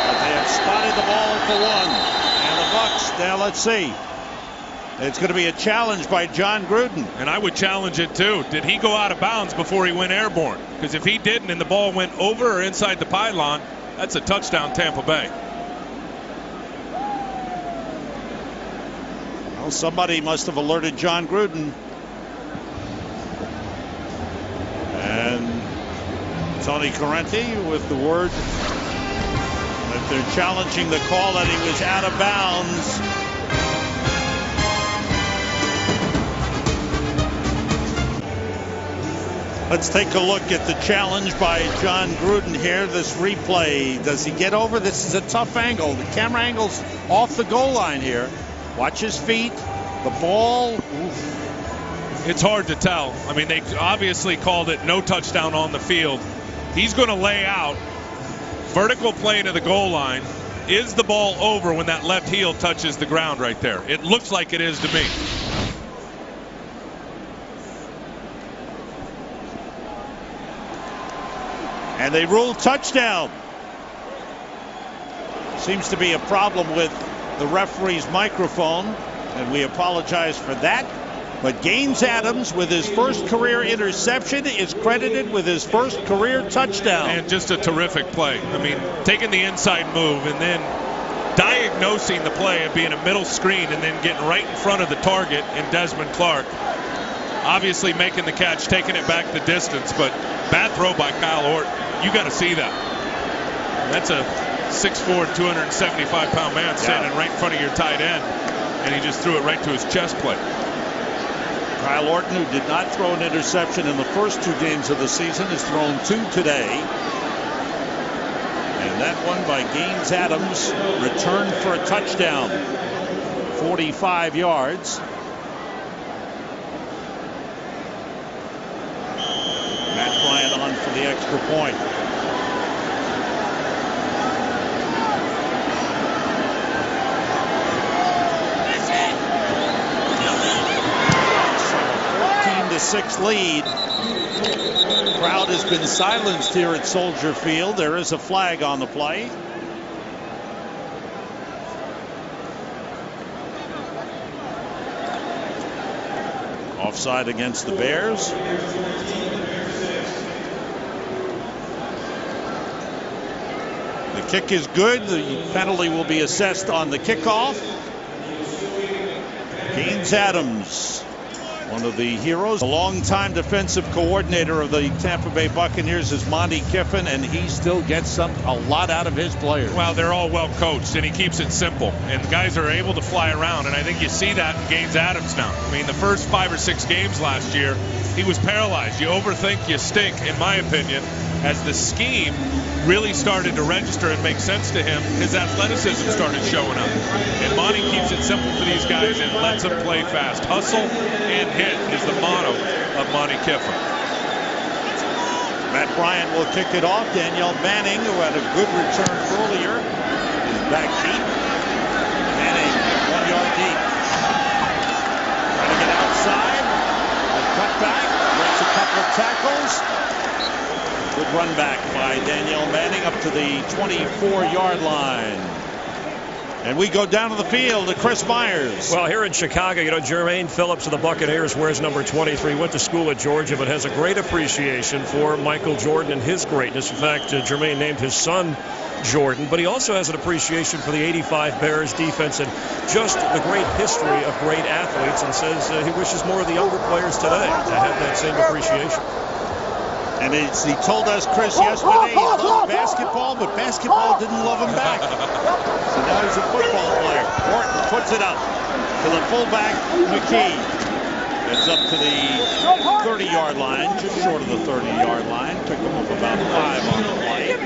But they have spotted the ball for 1. And the Bucs, now let's see. It's going to be a challenge by John Gruden. And I would challenge it too. Did he go out of bounds before he went airborne? Because if he didn't and the ball went over or inside the pylon, that's a touchdown, Tampa Bay. Well, somebody must have alerted John Gruden. And Tony Corrente with the word that they're challenging the call that he was out of bounds. Let's take a look at the challenge by John Gruden here. This replay. Does he get over? This is a tough angle. The camera angle's off the goal line here. Watch his feet. The ball. Oof. It's hard to tell. I mean, they obviously called it no touchdown on the field. He's going to lay out. Vertical play to the goal line. Is the ball over when that left heel touches the ground right there? It looks like it is to me. And they rule touchdown. Seems to be a problem with the referee's microphone, and we apologize for that. But Gaines Adams, with his first career interception, is credited with his first career touchdown. And just a terrific play. I mean, taking the inside move and then diagnosing the play of being a middle screen and then getting right in front of the target in Desmond Clark. Obviously making the catch, taking it back the distance, but bad throw by Kyle Orton. You got to see that. That's a 6'4", 275-pound man standing right in front of your tight end, and he just threw it right to his chest plate. Kyle Orton, who did not throw an interception in the first 2 games of the season, has thrown 2 today. And And that one by Gaines Adams, returned for a touchdown. 45 yards. Matt Bryant on for the extra point. So a 14-6 lead. Crowd has been silenced here at Soldier Field. There is a flag on the play. Offside against the Bears. The kick is good. The penalty will be assessed on the kickoff. Gaines Adams, one of the heroes. The longtime defensive coordinator of the Tampa Bay Buccaneers is Monty Kiffin, and he still gets a lot out of his players. Well, they're all well coached, and he keeps it simple. And guys are able to fly around, and I think you see that in Gaines Adams now. I mean, the first 5 or 6 games last year, he was paralyzed. You overthink, you stink, in my opinion. As the scheme really started to register and make sense to him, his athleticism started showing up. And Monty keeps it simple for these guys and lets them play fast. Hustle and hit is the motto of Monty Kiffin. Matt Bryant will kick it off. Danielle Manning, who had a good return earlier, is back deep. Manning, 1 yard deep. Trying to get outside. Cut back. Breaks a couple of tackles. Good run back by Danielle Manning up to the 24-yard line. And we go down to the field to Chris Myers. Well, here in Chicago, Jermaine Phillips of the Buccaneers wears number 23, went to school at Georgia, but has a great appreciation for Michael Jordan and his greatness. In fact, Jermaine named his son Jordan, but he also has an appreciation for the 85 Bears defense and just the great history of great athletes, and says he wishes more of the younger players today to have that same appreciation. And as he told us, Chris, yesterday, he loved basketball, but basketball didn't love him back. So now he's a football player. Orton puts it up to the fullback, McKee. It's up to the 30-yard line, just short of the 30-yard line. Took him up about 5 on the play.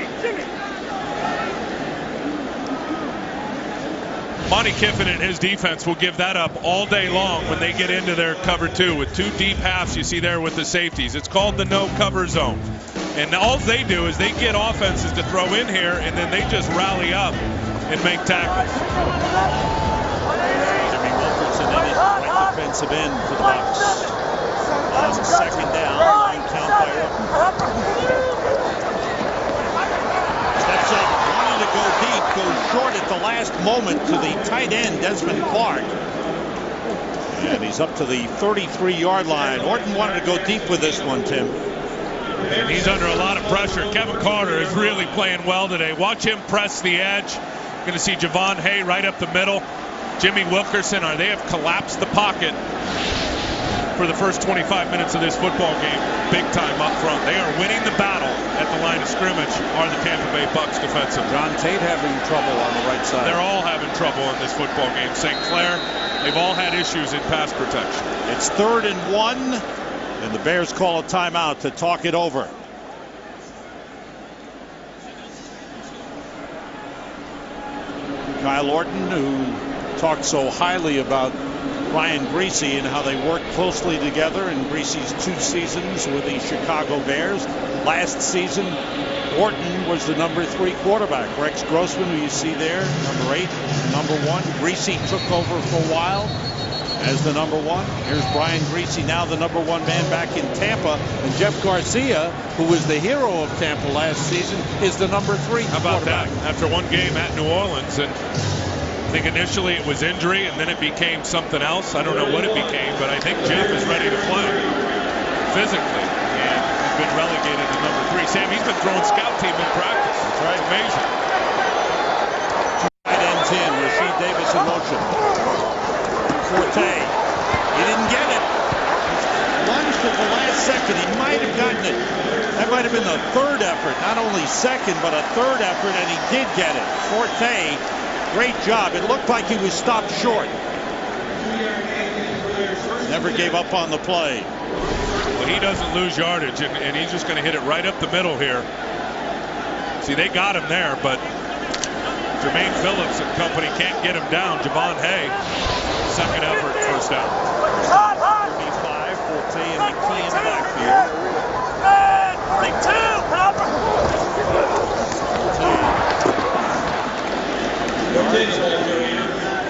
Monty Kiffin and his defense will give that up all day long when they get into their cover 2 with 2 deep halves you see there with the safeties. It's called the no cover zone. And all they do is they get offenses to throw in here, and then they just rally up and make tackles. Jimmy Wilkerson in it, right defensive end for the Bucs. On second down, line count by steps up. To go deep, goes short at the last moment to the tight end, Desmond Clark. And he's up to the 33-yard line. Orton wanted to go deep with this one, Tim. And he's under a lot of pressure. Kevin Carter is really playing well today. Watch him press the edge. Going to see Javon Hay right up the middle. Jimmy Wilkerson, they have collapsed the pocket for the first 25 minutes of this football game, big time up front. They are winning the battle at the line of scrimmage, are the Tampa Bay Bucs defensive. John Tate having trouble on the right side. They're all having trouble in this football game. St. Clair, they've all had issues in pass protection. It's 3rd and 1, and the Bears call a timeout to talk it over. Kyle Orton, who talked so highly about Brian Griese and how they work closely together in Griese's 2 seasons with the Chicago Bears. Last season, Orton was the number 3 quarterback. Rex Grossman, who you see there, number 8, number 1. Griese took over for a while as the number 1. Here's Brian Griese, now the number 1 man back in Tampa. And Jeff Garcia, who was the hero of Tampa last season, is the number 3 How about that? After one game at New Orleans, and I think initially it was injury, and then it became something else. I don't know what it became, but I think Jeff is ready to play physically, and he's been relegated to number 3. Sam, he's been throwing scout team in practice. That's right. Amazing. Tight ends in. Rasheed Davis in motion. Forte. He didn't get it. Lunged at the last second. He might have gotten it. That might have been the 3rd effort. Not only second, but a 3rd effort, and he did get it. Forte. Great job. It looked like he was stopped short. Never gave up on the play. Well, he doesn't lose yardage, and he's just going to hit it right up the middle here. See, they got him there, but Jermaine Phillips and company can't get him down. Javon Hay, second effort, first down. 35, Forte and McKee in the backfield.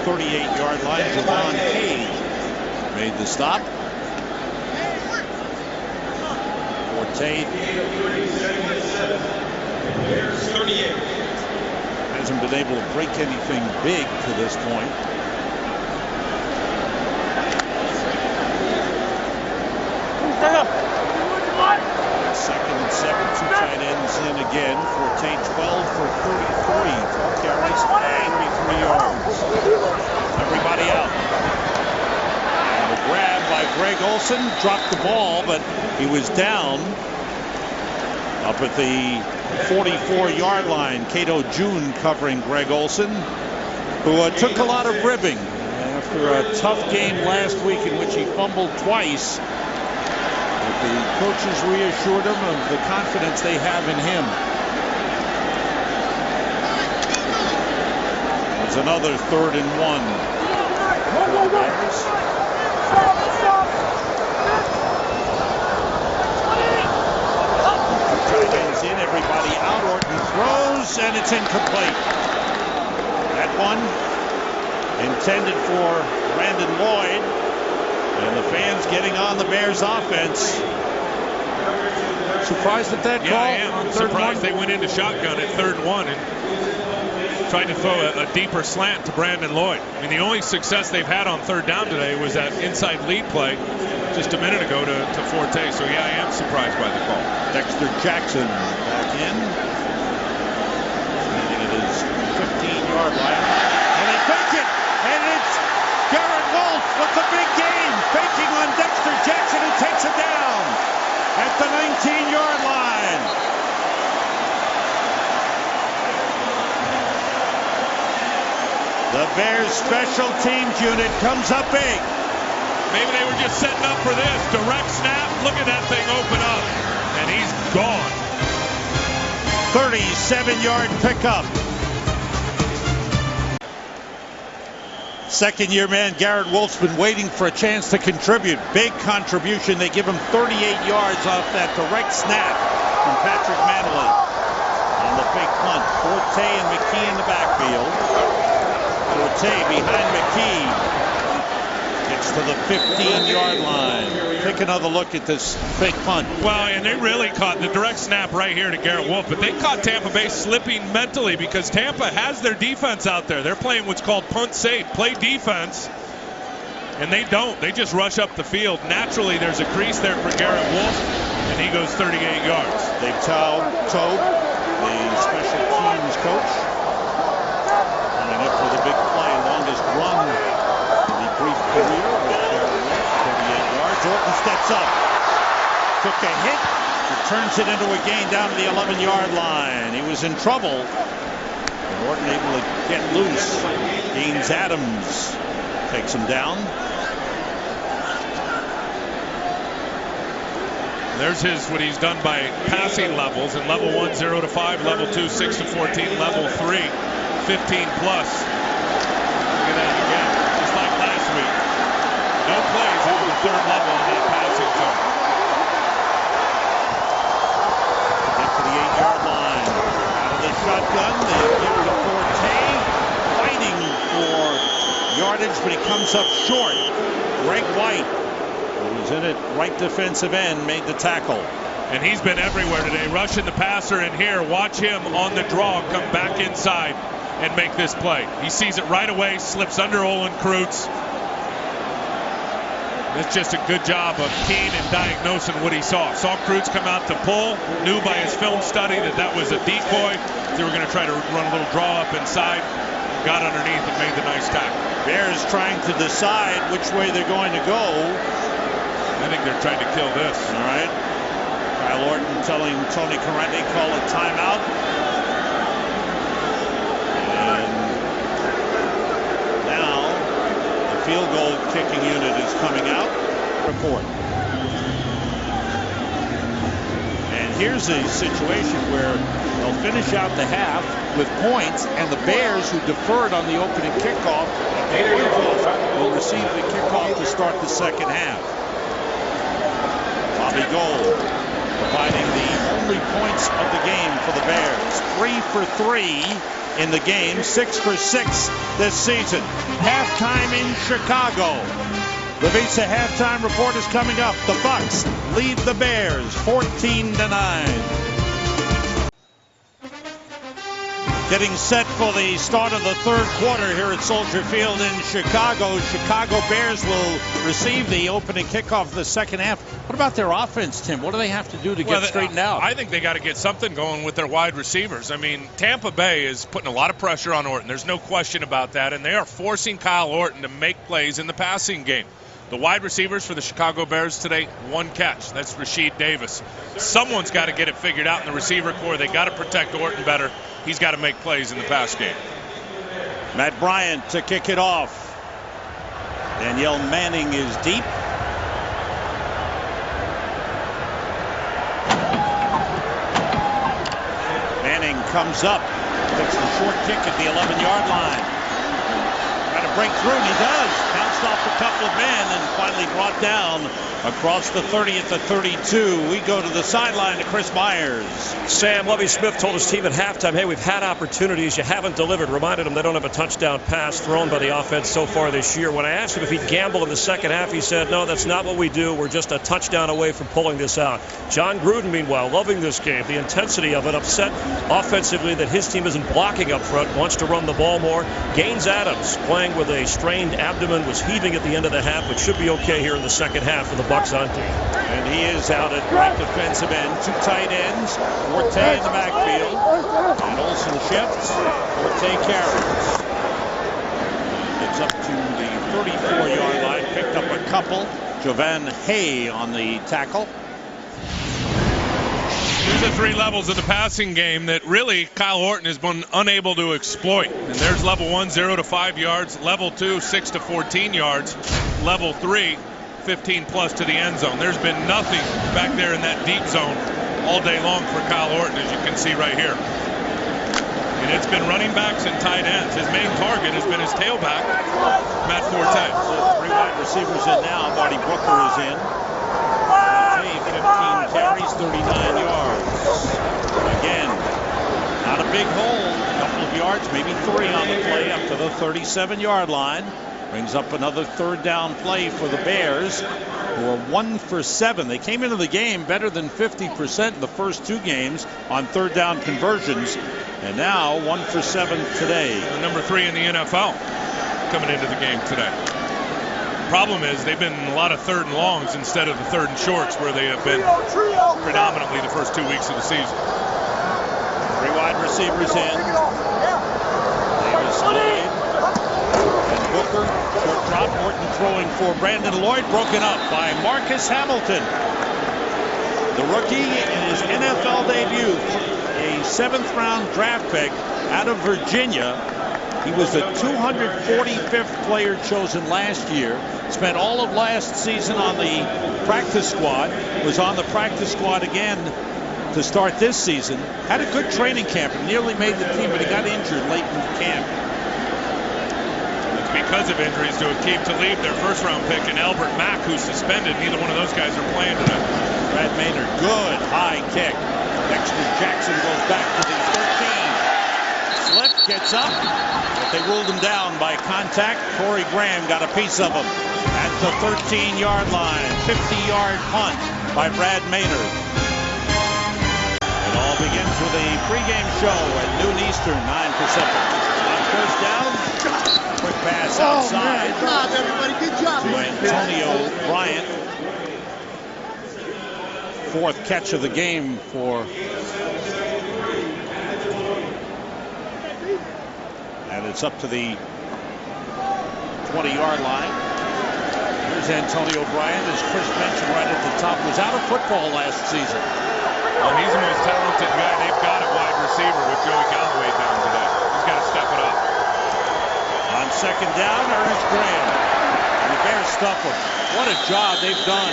38-yard line, Javon Hay made the stop. Forte 38. hasn't been able to break anything big to this point. Second and 7, 2 tight ends in again. Forte 12 for 33, 12 carries, 33 yards. Everybody out. And a grab by Greg Olsen, dropped the ball, but he was down up at the 44-yard line. Cato June covering Greg Olsen, who took a lot of ribbing after a tough game last week in which he fumbled twice. The coaches reassured him of the confidence they have in him. There's another 3rd and 1. Tight ends in, everybody out. Orton throws, and it's incomplete. That one intended for Brandon Lloyd. And the fans getting on the Bears offense. Surprised at that call? Yeah, I am. I'm surprised they went into shotgun at 3rd and 1 and tried to throw a deeper slant to Brandon Lloyd. I mean, the only success they've had on 3rd down today was that inside lead play just a minute ago to Forte. So, yeah, I am surprised by the call. Dexter Jackson back in. Standing at his 15-yard line. And they fake it! And it's Garrett Wolf with the big game, faking on Dexter Jackson, who takes it down at the 19-yard line. The Bears special teams unit comes up big. Maybe they were just setting up for this. Direct snap. Look at that thing open up. And he's gone. 37-yard pickup. Second-year man Garrett Wolf's been waiting for a chance to contribute. Big contribution. They give him 38 yards off that direct snap from Patrick Manley. On the fake punt, Forte and McKee in the backfield. Forte behind McKee. Gets to the 15-yard line. Take another look at this fake punt. Well, and they really caught the direct snap right here to Garrett Wolf, but they caught Tampa Bay slipping mentally because Tampa has their defense out there. They're playing what's called punt safe, play defense, and they don't. They just rush up the field. Naturally, there's a crease there for Garrett Wolf, and he goes 38 yards. Dave Tobe, the special teams coach, coming up with a big play, longest run in the brief career with Garrett Wolf, 38 yards. Orton steps up, took a hit, and turns it into a gain down to the 11-yard line. He was in trouble, and Orton able to get loose. Gaines Adams takes him down. There's what he's done by passing levels. In level 1, 0 to 5, level 2, 6 to 14, level 3, 15 plus. Look at that again, just like last week. No plays over the 3rd level in that passing zone. Get to the 8-yard line. Out of the shotgun, they give to Forte, fighting for yardage, but he comes up short. Greg White, who's in at right defensive end, made the tackle. And he's been everywhere today, rushing the passer in here. Watch him on the draw come back inside and make this play. He sees it right away, slips under Olin Kreutz. It's just a good job of keen and diagnosing what he saw. Saw Kreutz come out to pull, knew by his film study that was a decoy. They were going to try to run a little draw up inside. Got underneath and made the nice tackle. Bears trying to decide which way they're going to go. I think they're trying to kill this. All right. Kyle Orton telling Tony Corrente call a timeout. And now the field goal kicking unit is coming out. Report. And here's a situation where they'll finish out the half with points, and the Bears, who deferred on the opening kickoff, will receive the kickoff to start the second half. Bobby Gold providing the only points of the game for the Bears. 3 for 3 in the game, 6 for 6 this season. Halftime in Chicago. The Visa halftime report is coming up. The Bucs lead the Bears 14-9. Getting set for the start of the third quarter here at Soldier Field in Chicago. Chicago Bears will receive the opening kickoff of the second half. What about their offense, Tim? What do they have to do to get straightened out? I think they got to get something going with their wide receivers. I mean, Tampa Bay is putting a lot of pressure on Orton. There's no question about that. And they are forcing Kyle Orton to make plays in the passing game. The wide receivers for the Chicago Bears today, 1 catch. That's Rashid Davis. Someone's got to get it figured out in the receiver core. They got to protect Orton better. He's got to make plays in the pass game. Matt Bryant to kick it off. Danielle Manning is deep. Manning comes up. Takes the short kick at the 11-yard line. Trying to break through, and he does. Bounced off a couple of men and finally brought down across the 30 at the 32. We go to the sideline to Chris Myers. Sam, Lovie Smith told his team at halftime, hey, we've had opportunities, you haven't delivered. Reminded them they don't have a touchdown pass thrown by the offense so far this year. When I asked him if he'd gamble in the second half, he said, no, that's not what we do. We're just a touchdown away from pulling this out. John Gruden, meanwhile, loving this game, the intensity of it, upset offensively that his team isn't blocking up front, wants to run the ball more. Gaines Adams, playing with a strained abdomen, was heaving at the end of the half, but should be okay here in the second half for the Bucs on team. And he is out at right defensive end. 2 tight ends. Forte in the backfield. And Olsen shifts. Forte carries. Gets up to the 34-yard line. Picked up a couple. Jovan Hay on the tackle. These are 3 levels of the passing game that really Kyle Orton has been unable to exploit. And there's level 1, 0 to 5 yards. Level 2, 6 to 14 yards. Level 3, 15 plus to the end zone. There's been nothing back there in that deep zone all day long for Kyle Orton, as you can see right here. And it's been running backs and tight ends. His main target has been his tailback, Matt Forte. 3 wide receivers in now. Marty Booker is in. 15 carries, 39 yards. Again, not a big hole. A couple of yards, maybe 3 on the play up to the 37-yard line. Brings up another third down play for the Bears, who are 1 for 7. They came into the game better than 50% in the first 2 games on third down conversions, and now 1 for 7 today. Number 3 in the NFL coming into the game today. Problem is they've been a lot of third and longs instead of the third and shorts, where they have been predominantly the first 2 weeks of the season. 3 wide receivers in. Davis, Lloyd, and Booker. Short drop. Orton throwing for Brandon Lloyd. Broken up by Marcus Hamilton. The rookie in his NFL debut. A 7th-round draft pick out of Virginia. He was the 245th player chosen last year. Spent all of last season on the practice squad. Was on the practice squad again to start this season. Had a good training camp and nearly made the team, but he got injured late in the camp. It's because of injuries to Aqib Talib, their first-round pick, and Albert Mack, who's suspended. Neither one of those guys are playing tonight. Brad Maynard, good high kick. Dexter Jackson goes back to the 13. Slip, gets up, but they ruled him down by contact. Corey Graham got a piece of him at the 13-yard line. 50-yard punt by Brad Maynard. It all begins with a pregame show at noon Eastern, 9 Pacific. On first down, quick pass outside. Good job, everybody. Good job. To Antonio Bryant. 4th catch of the game for. And it's up to the 20-yard line. Here's Antonio Bryant, as Chris mentioned right at the top, was out of football last season. Well, he's the most talented guy they've got at wide receiver with Joey Galloway down today. He's got to step it up. On second down, Ernest Graham. And the Bears stuff him. What a job they've done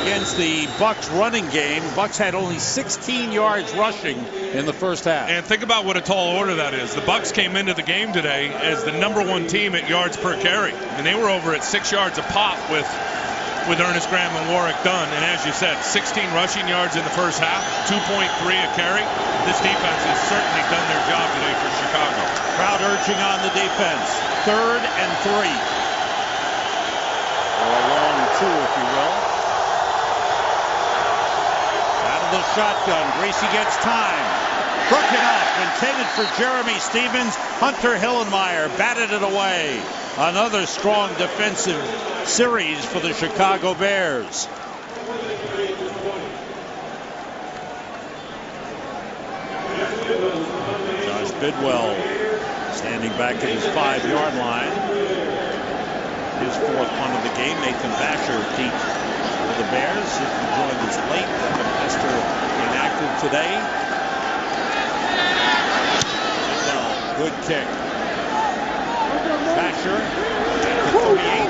against the Bucs running game. Bucs had only 16 yards rushing in the first half. And think about what a tall order that is. The Bucs came into the game today as the #1 team at yards per carry, and they were over at 6 yards a pop with Ernest Graham and Warwick Dunn. And as you said, 16 rushing yards in the first half, 2.3 a carry. This defense has certainly done their job today for Chicago. Crowd urging on the defense. 3rd and 3. Or a long 2, if you will. Out of the shotgun, Greasy gets time. Broken off, intended for Jeremy Stevens. Hunter Hillenmeyer batted it away. Another strong defensive series for the Chicago Bears. Josh Bidwell standing back at his 5-yard line. His 4th punt of the game. Nathan Basher deep for the Bears. He joined us late. Kevin Hester inactive today. Good kick. Basher at the 38.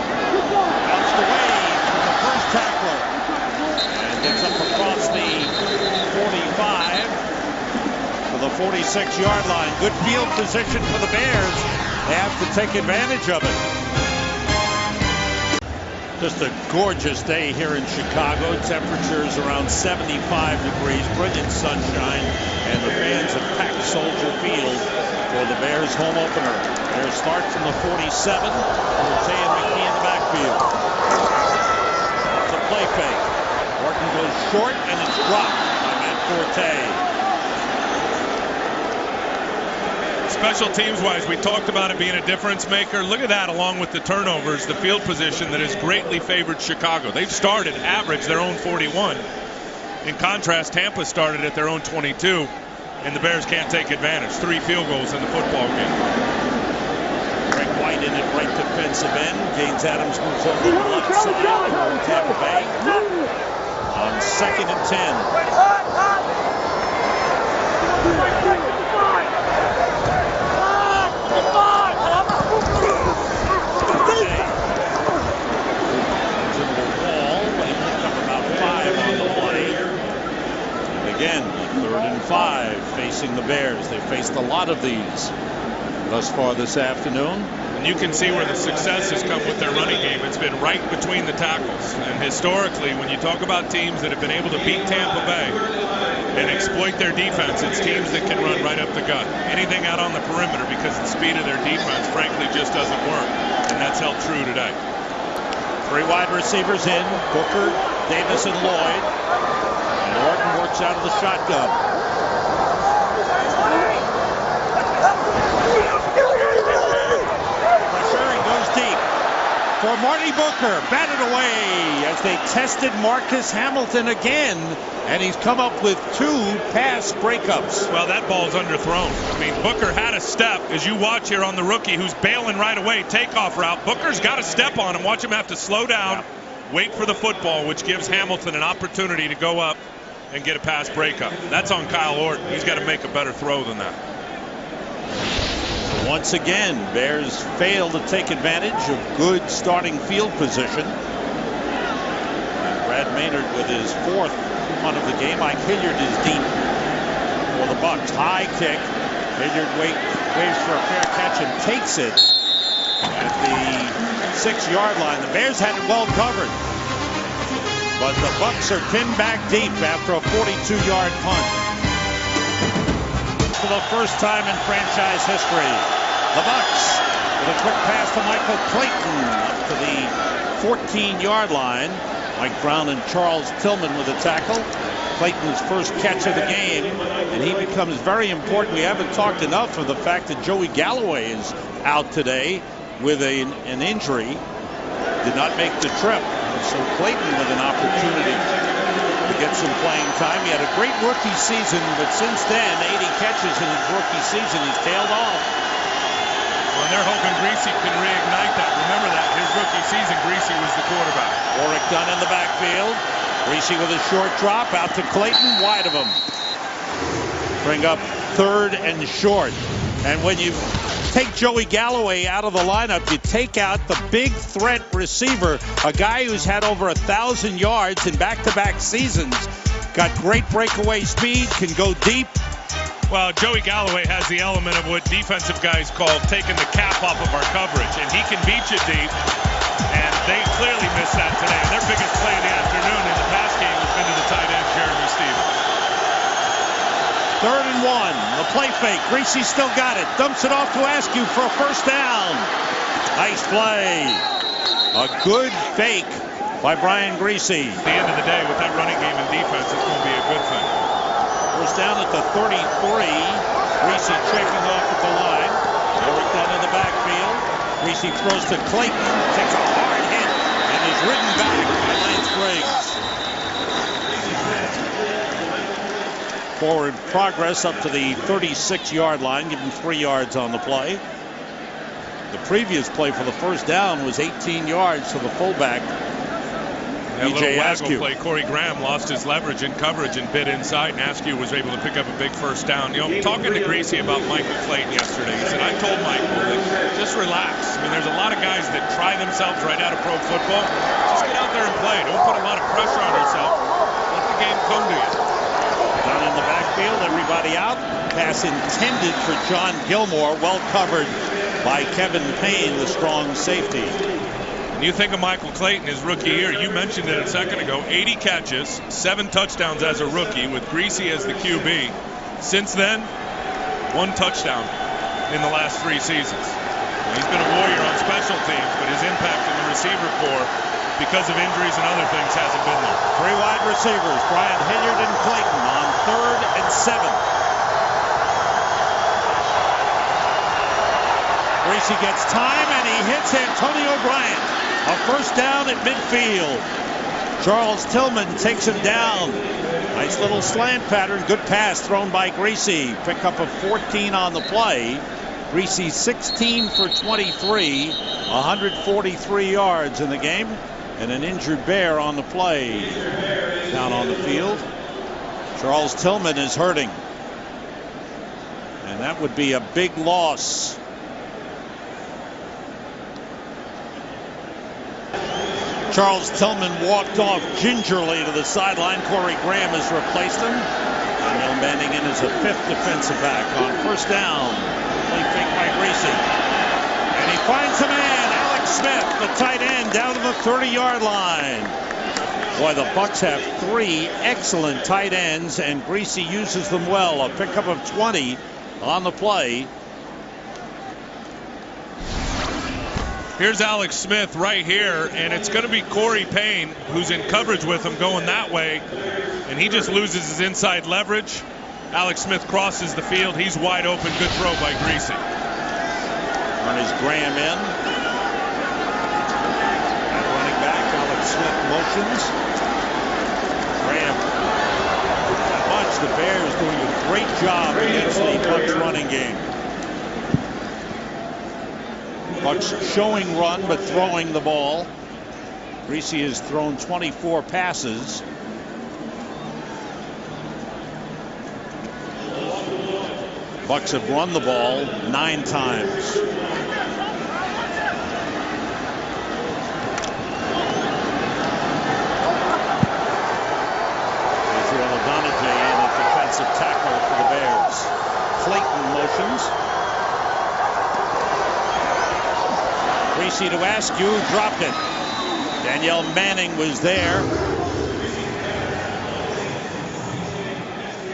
Bounced away from the first tackler. And gets up across the 45 to the 46-yard line. Good field position for the Bears. They have to take advantage of it. Just a gorgeous day here in Chicago. Temperatures around 75 degrees, brilliant sunshine, and the fans have packed Soldier Field for the Bears home opener. Bears start from the 47. Forte and McKee in the backfield. It's a play fake. Orton goes short, and it's dropped by Matt Forte. Special teams-wise, we talked about it being a difference maker. Look at that, along with the turnovers, the field position that has greatly favored Chicago. They've started average their own 41. In contrast, Tampa started at their own 22, and the Bears can't take advantage. 3 field goals in the football game. Greg White in at right defensive end. Gaines Adams moves over to the left side for Tampa Bay. On 2nd and 10. Again, 3rd and 5 facing the Bears. They've faced a lot of these thus far this afternoon. And you can see where the success has come with their running game. It's been right between the tackles. And historically, when you talk about teams that have been able to beat Tampa Bay and exploit their defense, it's teams that can run right up the gut. Anything out on the perimeter, because the speed of their defense, frankly, just doesn't work. And that's held true today. 3 wide receivers in. Booker, Davis, and Lloyd. Orton works out of the shotgun. Pressure and goes deep for Marty Booker. Batted away as they tested Marcus Hamilton again. And he's come up with 2 pass breakups. Well, that ball's underthrown. I mean, Booker had a step. As you watch here on the rookie who's bailing right away, takeoff route. Booker's got a step on him. Watch him have to slow down, wait for the football, which gives Hamilton an opportunity to go up and get a pass breakup. That's on Kyle Orton. He's got to make a better throw than that. Once again, Bears fail to take advantage of good starting field position. And Brad Maynard with his 4th punt of the game. Mike Hilliard is deep for the Bucs. High kick. Hilliard waits for a fair catch and takes it at the 6-yard line. The Bears had it well covered. But the Bucs are pinned back deep after a 42-yard punt. For the first time in franchise history, the Bucs with a quick pass to Michael Clayton up to the 14-yard line. Mike Brown and Charles Tillman with a tackle. Clayton's first catch of the game, and he becomes very important. We haven't talked enough of the fact that Joey Galloway is out today with an injury. Did not make the trip. So Clayton with an opportunity to get some playing time. He had a great rookie season, but since then, 80 catches in his rookie season. He's tailed off. Well, they're hoping Greasy can reignite that. Remember that, his rookie season, Greasy was the quarterback. Warwick Dunn in the backfield. Greasy with a short drop out to Clayton, wide of him. Bring up 3rd and short. And when you take Joey Galloway out of the lineup, you take out the big threat receiver, a guy who's had over 1,000 yards in back-to-back seasons, got great breakaway speed, can go deep. Well, Joey Galloway has the element of what defensive guys call taking the cap off of our coverage, and he can beat you deep, and they clearly missed that today. And their biggest play of the afternoon in the pass game has been to the tight end, Jeremy Stevens. 3rd and 1. The play fake. Greasy still got it. Dumps it off to Askew for a first down. Nice play. A good fake by Brian Greasy. At the end of the day, with that running game and defense, it's going to be a good thing. First down at the 33. Greasy checking off at the line. Eric down in the backfield. Greasy throws to Clayton. Takes a hard hit and is ridden back by Lance Briggs. Forward progress up to the 36-yard line. Give him 3 yards on the play. The previous play for the first down was 18 yards to the fullback. That little E.J. waggle Askew. play, Corey Graham lost his leverage in coverage and bit inside, and Askew was able to pick up a big first down. You know, talking to Greasy about Michael Clayton yesterday, he said, I told Michael that just relax. I mean, there's a lot of guys that try themselves right out of pro football. Just get out there and play. Don't put a lot of pressure on yourself. Let the game come to you. Down in the backfield, everybody out. Pass intended for John Gilmore, well covered by Kevin Payne, the strong safety. You think of Michael Clayton, his rookie year, you mentioned it a second ago, 80 catches, 7 touchdowns as a rookie with Greasy as the QB. Since then, 1 touchdown in the last 3 seasons. He's been a warrior on special teams, but his impact in the receiver corps, because of injuries and other things, hasn't been there. 3 wide receivers, Brian Hilliard and Clayton on 3rd and 7. Greasy gets time and he hits Antonio Bryant. A first down at midfield. Charles Tillman takes him down. Nice little slant pattern. Good pass thrown by Greasy. Pickup of 14 on the play. Greasy 16 for 23. 143 yards in the game. And an injured Bear on the play. Down on the field. Charles Tillman is hurting. And that would be a big loss. Charles Tillman walked off gingerly to the sideline. Corey Graham has replaced him. Daniel Manning in as a 5th defensive back on first down. Play fake by Greasy. And he finds a man, Alex Smith, the tight end, down to the 30-yard line. Boy, the Bucs have 3 excellent tight ends, and Greasy uses them well. A pickup of 20 on the play. Here's Alex Smith right here, and it's going to be Corey Payne who's in coverage with him going that way, and he just loses his inside leverage. Alex Smith crosses the field. He's wide open. Good throw by Greasy. Ernest Graham in. At running back, Alex Smith motions. Graham. That much. The Bears doing a great job against the Bucs running game. Bucs showing run, but throwing the ball. Greasy has thrown 24 passes. Bucs have run the ball 9 times. Israel Adonijah in at defensive tackle for the Bears. Clayton motions. Greasy to Askew, dropped it. Danielle Manning was there.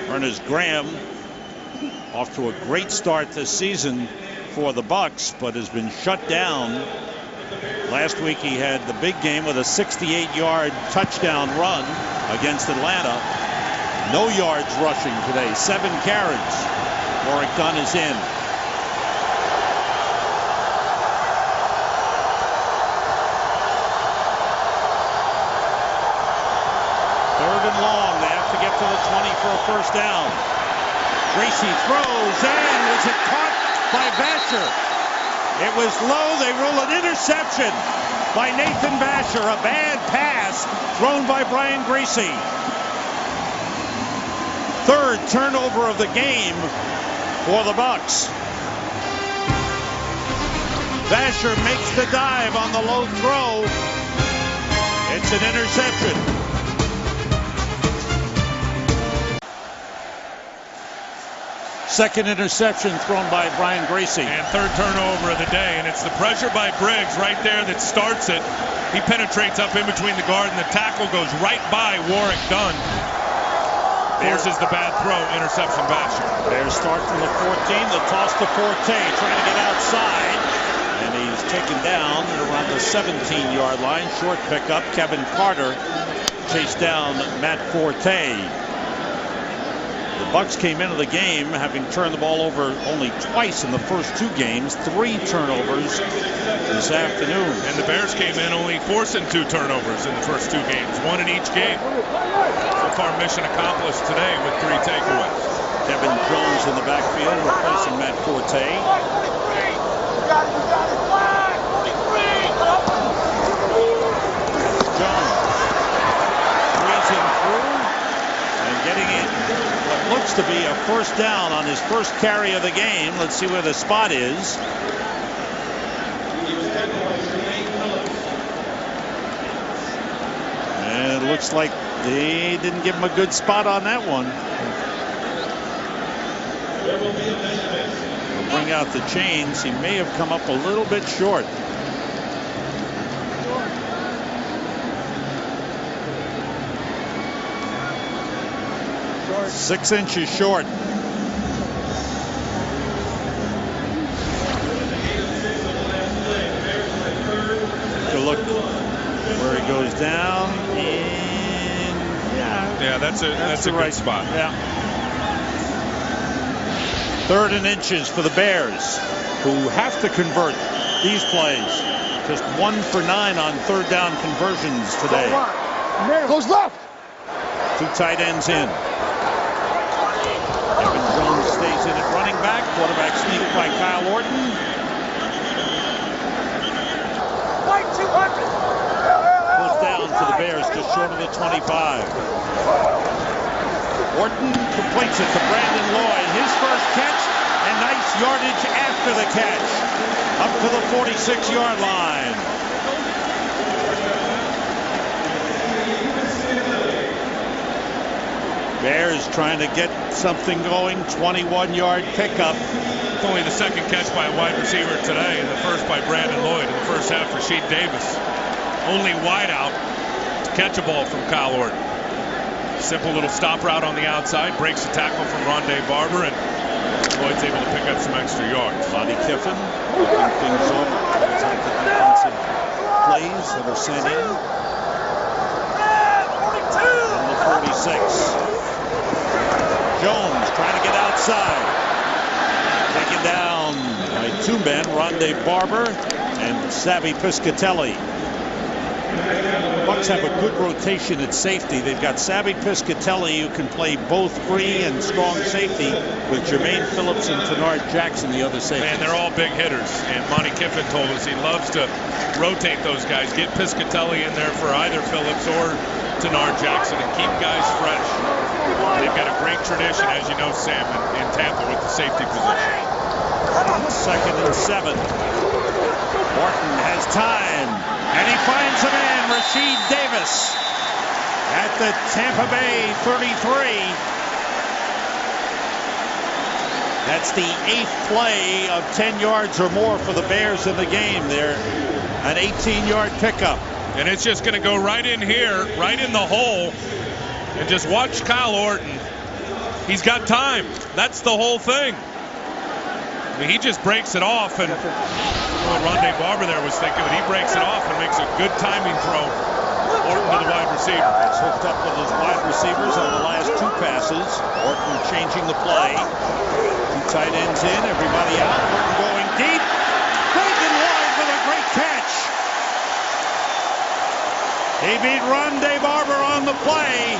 Ernest Graham off to a great start this season for the Bucs, but has been shut down. Last week he had the big game with a 68-yard touchdown run against Atlanta. No yards rushing today, 7 carries. Warrick Dunn is in. Long. They have to get to the 20 for a first down. Greasy throws and was it caught by Basher? It was low. They rule an interception by Nathan Basher. A bad pass thrown by Brian Greasy. 3rd turnover of the game for the Bucs. Vasher makes the dive on the low throw. It's an interception. Second interception thrown by Brian Gracie. And third turnover of the day, and it's the pressure by Briggs right there that starts it. He penetrates up in between the guard, and the tackle goes right by Warwick Dunn. Forces the bad throw, interception Vasher. Bears start from the 14, the toss to Forte, trying to get outside. And he's taken down around the 17-yard line. Short pickup, Kevin Carter chased down Matt Forte. The Bucs came into the game having turned the ball over only twice in the first two games, 3 turnovers this afternoon. And the Bears came in only forcing 2 turnovers in the first 2 games, 1 in each game. So far, mission accomplished today with 3 takeaways. Kevin Jones in the backfield replacing Matt Forte. Jones breezing through and getting in what looks to be a first down on his first carry of the game. Let's see where the spot is. And it looks like they didn't give him a good spot on that one. We'll bring out the chains. He may have come up a little bit short. Short. 6 inches short. Take a look where he goes down. And yeah, that's a right good spot. Yeah. 3rd and inches for the Bears, who have to convert these plays. Just 1 for 9 on 3rd down conversions today. Goes left. 2 tight ends in. Kevin Jones stays in at running back. Quarterback sneak by Kyle Orton. First down for the Bears, just short of the 25. Orton completes it to Brandon Lloyd. His first catch, and nice yardage after the catch. Up to the 46-yard line. Bears trying to get something going. 21-yard pickup. It's only the 2nd catch by a wide receiver today, and the first by Brandon Lloyd in the first half. Rasheed Davis, only wide out to catch a ball from Kyle Orton. Simple little stop route on the outside, breaks the tackle from Rondé Barber, and Lloyd's able to pick up some extra yards. Monty Kiffin looking things over. Some of the defensive plays that are sent in. On the 46. Jones trying to get outside. Taken down by 2 men, Rondé Barber and Savvy Piscatelli. The Bucs have a good rotation at safety. They've got Savvy Piscatelli, who can play both free and strong safety, with Jermaine Phillips and Tenard Jackson, the other safety. Man, they're all big hitters, and Monty Kiffin told us he loves to rotate those guys. Get Piscatelli in there for either Phillips or Tenard Jackson and keep guys fresh. They've got a great tradition, as you know, Sam, in Tampa with the safety position. 2nd and 7. Morton has time, and he finds a man, Rasheed Davis, at the Tampa Bay 33. That's the 8th play of 10 yards or more for the Bears in the game. They're an 18-yard pickup. And it's just going to go right in here, right in the hole. And just watch Kyle Orton. He's got time. That's the whole thing. I mean, he just breaks it off, and Rondé Barber there was thinking, but he breaks it off and makes a good timing throw. Orton to the wide receiver. He's hooked up with his wide receivers on the last 2 passes. Orton changing the play. 2 tight ends in, everybody out. Orton going deep. Brandon Lloyd with a great catch. He beat Rondé Barber on the play.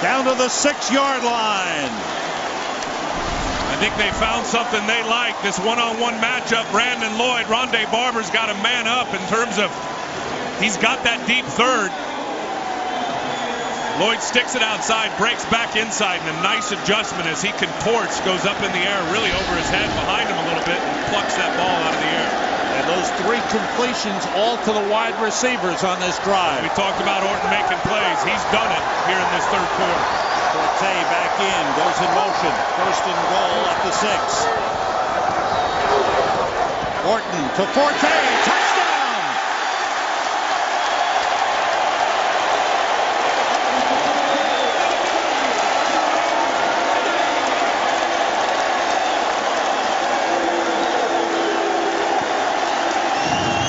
Down to the 6-yard line. I think they found something they like. This one-on-one matchup, Brandon Lloyd, Rondé Barber's got a man up in terms of he's got that deep third. Lloyd sticks it outside, breaks back inside, and a nice adjustment as he contorts, goes up in the air, really over his head, behind him a little bit, and plucks that ball out of the air. And those 3 completions all to the wide receivers on this drive. We talked about Orton making plays. He's done it here in this third quarter. Forte back in, goes in motion. First and goal at the 6. Orton to Forte, touchdown!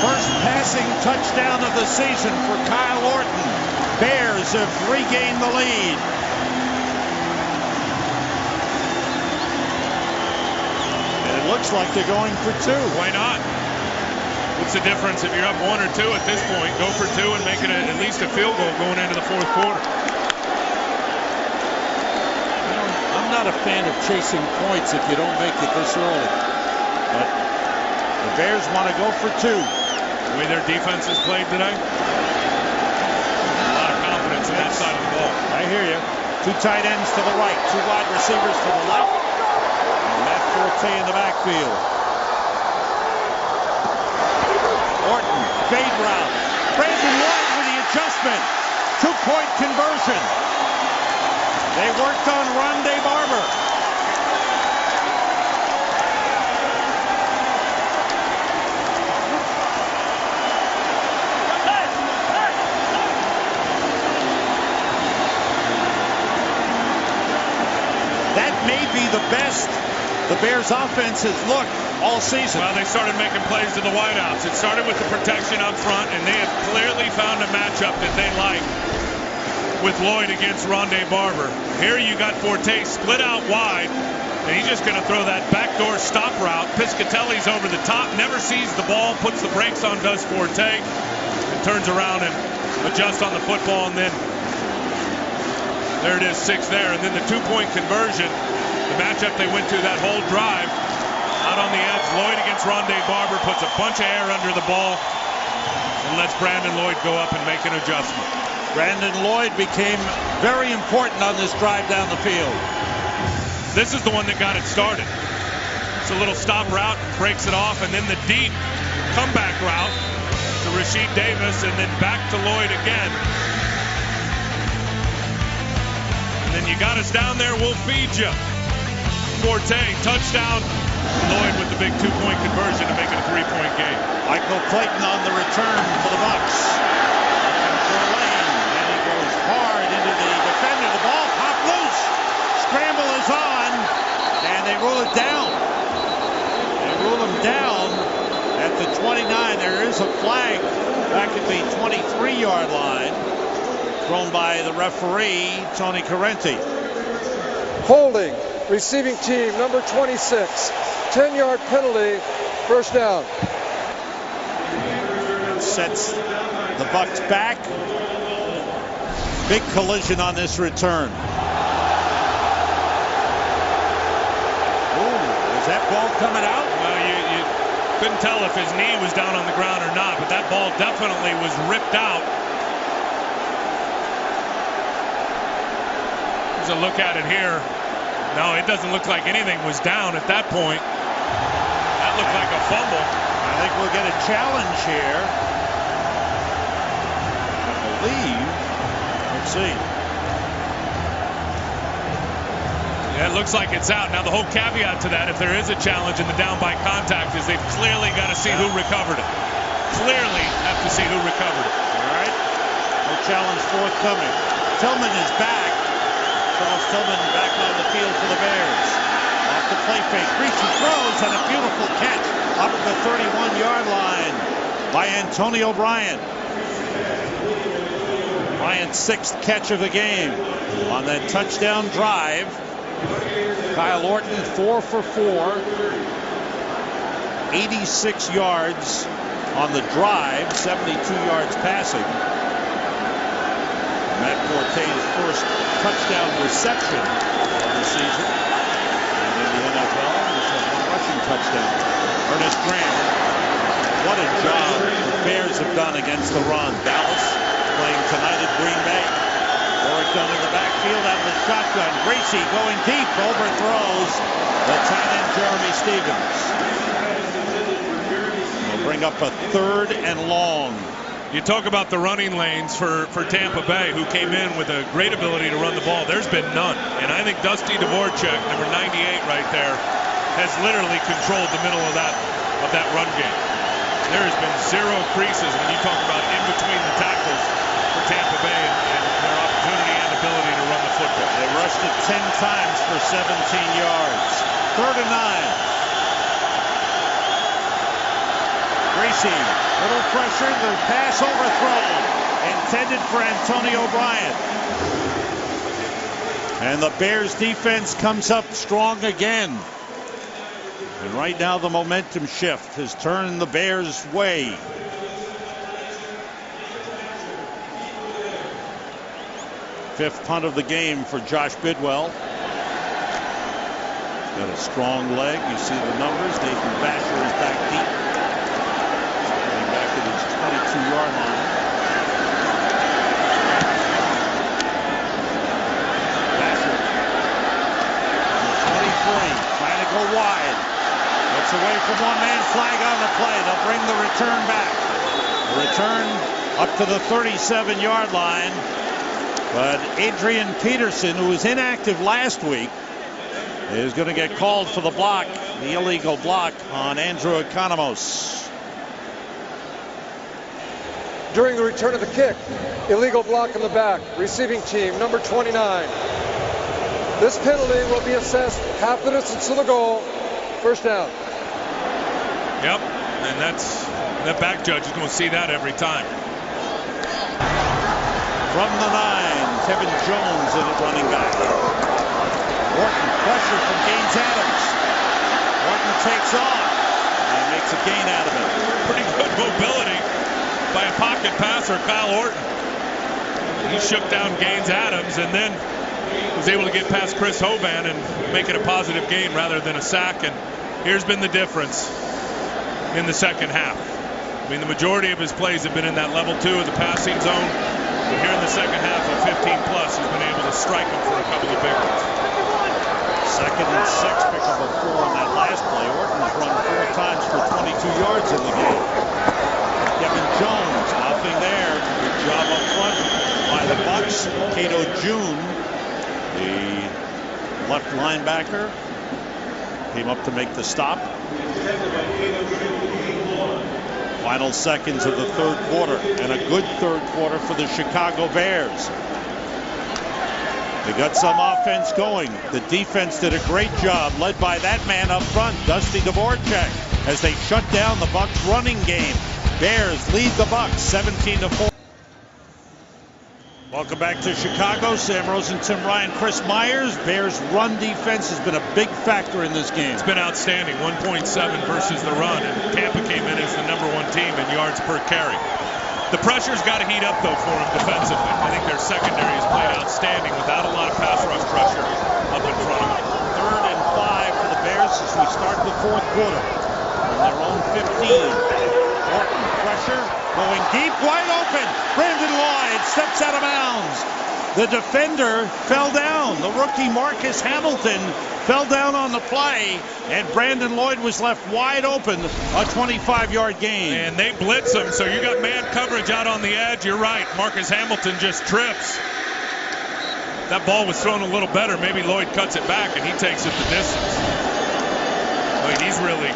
First passing touchdown of the season for Kyle Orton. Bears have regained the lead. And it looks like they're going for 2. Why not? What's the difference if you're up 1 or 2 at this point? Go for 2 and make it at least a field goal going into the fourth quarter. I'm not a fan of chasing points if you don't make it this early. But the Bears want to go for 2. The way their defense has played today, a lot of confidence in that side of the ball. I hear you. 2 tight ends to the right, 2 wide receivers to the left, and Matt Forte in the backfield. Orton, fade route. Brandon Lloyd with the adjustment. 2-point conversion. They worked on Rondé Barber. That may be the best the Bears offense has looked all season. Well, they started making plays to the wideouts. It started with the protection up front, and they have clearly found a matchup that they like with Lloyd against Rondé Barber. Here you got Forte split out wide, and he's just going to throw that backdoor stop route. Piscatelli's over the top, never sees the ball, puts the brakes on, does Forte, and turns around and adjusts on the football, and then there it is, 6 there. And then the 2-point conversion, the matchup they went to that whole drive. Out on the edge, Lloyd against Rondé Barber, puts a bunch of air under the ball and lets Brandon Lloyd go up and make an adjustment. Brandon Lloyd became very important on this drive down the field. This is the one that got it started. It's a little stop route, breaks it off, and then the deep comeback route to Rasheed Davis, and then back to Lloyd again. And then you got us down there, we'll feed you. Forte, touchdown. Lloyd with the big 2-point conversion to make it a 3-point game. Michael Clayton on the return for the Bucs. For a lane, and he goes hard into the defender. The ball popped loose. Scramble is on, and they rule it down. They rule him down at the 29. There is a flag back at the 23-yard line, thrown by the referee, Tony Correnti. Holding, receiving team, number 26. 10-yard penalty, first down. Sets the Bucs back. Big collision on this return. Ooh, is that ball coming out? Well, you couldn't tell if his knee was down on the ground or not, but that ball definitely was ripped out. There's a look at it here. No, it doesn't look like anything was down at that point. That looked like a fumble. I think we'll get a challenge here. I believe. Let's see. Yeah, it looks like it's out. Now, the whole caveat to that, if there is a challenge in the down by contact, is they've clearly got to see who recovered it. Clearly have to see who recovered it. All right. No challenge forthcoming. Tillman is back. Charles Tillman back on the field for the Bears. Off the play fake, reaches, throws, and a beautiful catch up the 31-yard line by Antonio Bryant. Bryant's 6th catch of the game on that touchdown drive. Kyle Orton 4 for 4, 86 yards on the drive, 72 yards passing. Matt Forte's first touchdown reception of the season. And in the NFL, he's had 1 rushing touchdown. Ernest Graham, what a job the Bears have done against the run. Dallas playing tonight at Green Bay. Before it backfield out of the shotgun. Gracie going deep, overthrows the tight end Jeremy Stevens. We'll bring up a 3rd and long. You talk about the running lanes for Tampa Bay, who came in with a great ability to run the ball. There's been none. And I think Dusty Dvorak, number 98 right there, has literally controlled the middle of that run game. There has been 0 creases when you talk about in between the tackles for Tampa Bay and their opportunity and ability to run the football. They rushed it 10 times for 17 yards. 3rd and 9. Gracie, little pressure, the pass overthrown, intended for Antonio Bryant. And the Bears defense comes up strong again. And right now the momentum shift has turned the Bears' way. Fifth punt of the game for Josh Bidwell. Got a strong leg. You see the numbers. Nathan Basher is back deep. 22-yard line. Basher, 23, trying to go wide. Gets away from one man, flag on the play. They'll bring the return back. The return up to the 37-yard line. But Adrian Peterson, who was inactive last week, is going to get called for the block, the illegal block on Andrew Economos. During the return of the kick, illegal block in the back, receiving team number 29. This penalty will be assessed half the distance to the goal, first down. Yep, and that back judge is going to see that every time. From the 9, Kevin Jones in at running back. Orton, pressure from Gaines Adams. Orton takes off and makes a gain out of it. Pretty good mobility by a pocket passer, Kyle Orton. He shook down Gaines Adams and then was able to get past Chris Hovan and make it a positive gain rather than a sack. And here's been the difference in the second half. I mean, the majority of his plays have been in that level 2 of the passing zone. But here in the second half of 15+, he's been able to strike him for a couple of big ones. 2nd and 6, pick up a 4 on that last play. Orton's run 4 times for 22 yards in the game. Kevin Jones, nothing there. Good job up front by the Bucs. Cato June, the left linebacker, came up to make the stop. Final seconds of the 3rd quarter, and a good 3rd quarter for the Chicago Bears. They got some offense going. The defense did a great job, led by that man up front, Dusty Dvorak, as they shut down the Bucs running game. Bears lead the Bucs 17-4. Welcome back to Chicago. Sam Rosen, Tim Ryan, Chris Myers. Bears run defense has been a big factor in this game. It's been outstanding, 1.7 versus the run, and Tampa came in as the number 1 team in yards per carry. The pressure's got to heat up, though, for them defensively. I think their secondary has played outstanding without a lot of pass rush pressure up in front of them. 3rd and 5 for the Bears as we start the 4th quarter. On their own 15. Orton, pressure, going deep, wide open. Brandon Lloyd steps out of bounds. The defender fell down. The rookie Marcus Hamilton fell down on the play, and Brandon Lloyd was left wide open, a 25-yard gain. And they blitz him, so you got man coverage out on the edge. You're right. Marcus Hamilton just trips. That ball was thrown a little better. Maybe Lloyd cuts it back, and he takes it the distance. I mean, he's really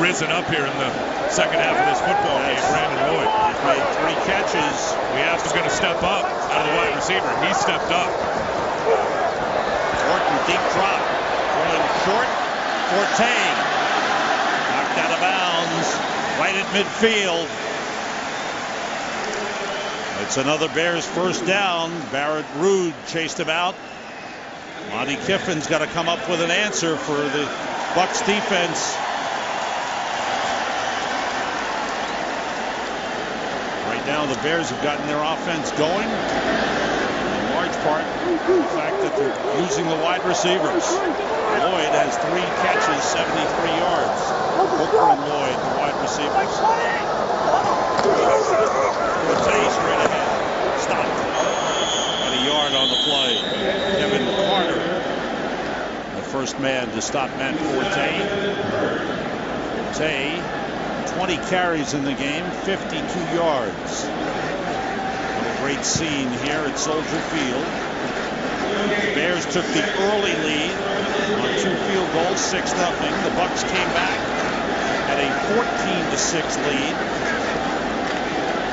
risen up here in the second half of this football game, Brandon Lloyd. He's made 3 catches. We asked who's going to step up out of the wide receiver. He stepped up. Orton, deep drop. Going short. Forte. Knocked out of bounds. Right at midfield. It's another Bears first down. Barrett Ruud chased him out. Monty Kiffin's got to come up with an answer for the Bucs defense. Right now the Bears have gotten their offense going. In large part, the fact that they're using the wide receivers. Lloyd has 3 catches, 73 yards. Hooker and Lloyd, the wide receivers. Forte straight ahead. Stopped. And a yard on the play. first man to stop Matt Forte. Forte, 20 carries in the game, 52 yards. What a great scene here at Soldier Field. The Bears took the early lead on 2 field goals, 6-0. The Bucs came back at a 14-6 lead.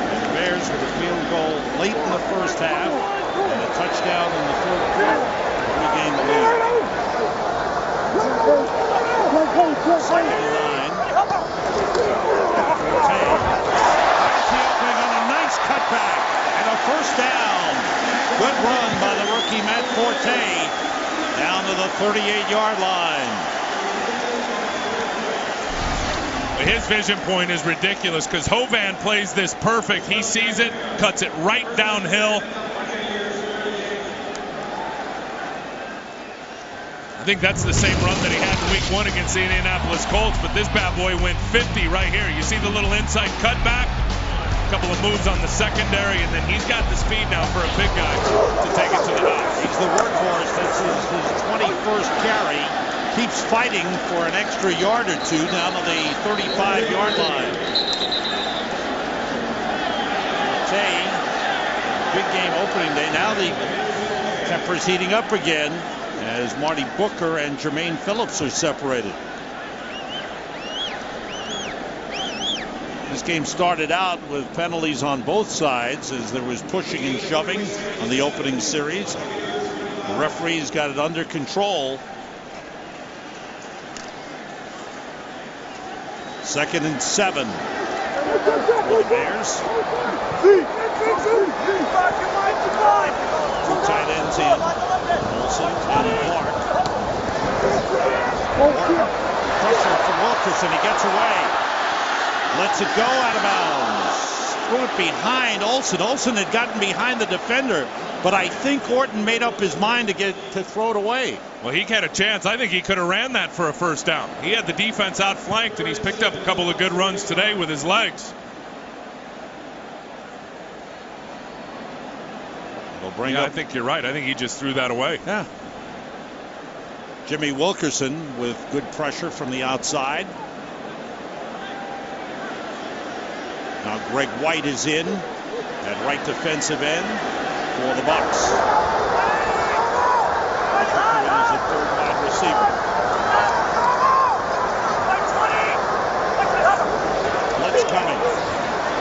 And the Bears with a field goal late in the first half and a touchdown in the third quarter to regain the lead. Second and 9. Forte. There's the opening on a nice cutback and a first down. Good run by the rookie Matt Forte down to the 38-yard line. His vision point is ridiculous because Hovan plays this perfect. He sees it, cuts it right downhill. I think that's the same run that he had in week 1 against the Indianapolis Colts, but this bad boy went 50 right here. You see the little inside cutback? A couple of moves on the secondary, and then he's got the speed now for a big guy to take it to the house. He's the workhorse. This is his 21st carry. Keeps fighting for an extra yard or two down to the 35-yard line. Tay, big game opening day. Now the temper's heating up again as Marty Booker and Jermaine Phillips are separated. This game started out with penalties on both sides as there was pushing and shoving on the opening series. The referees got it under control. 2nd and 7 for the Bears. 2 tight ends in. Olsen and Clark. Pressure from Wilkerson. He gets away. Lets it go out of bounds. Threw it behind Olsen. Olsen had gotten behind the defender, but I think Orton made up his mind to throw it away. Well, he had a chance. I think he could have ran that for a first down. He had the defense outflanked, and he's picked up a couple of good runs today with his legs. I think you're right. I think he just threw that away. Yeah. Jimmy Wilkerson with good pressure from the outside. Now Greg White is in at right defensive end for the Bucs. Is a third wide receiver. Blitz coming.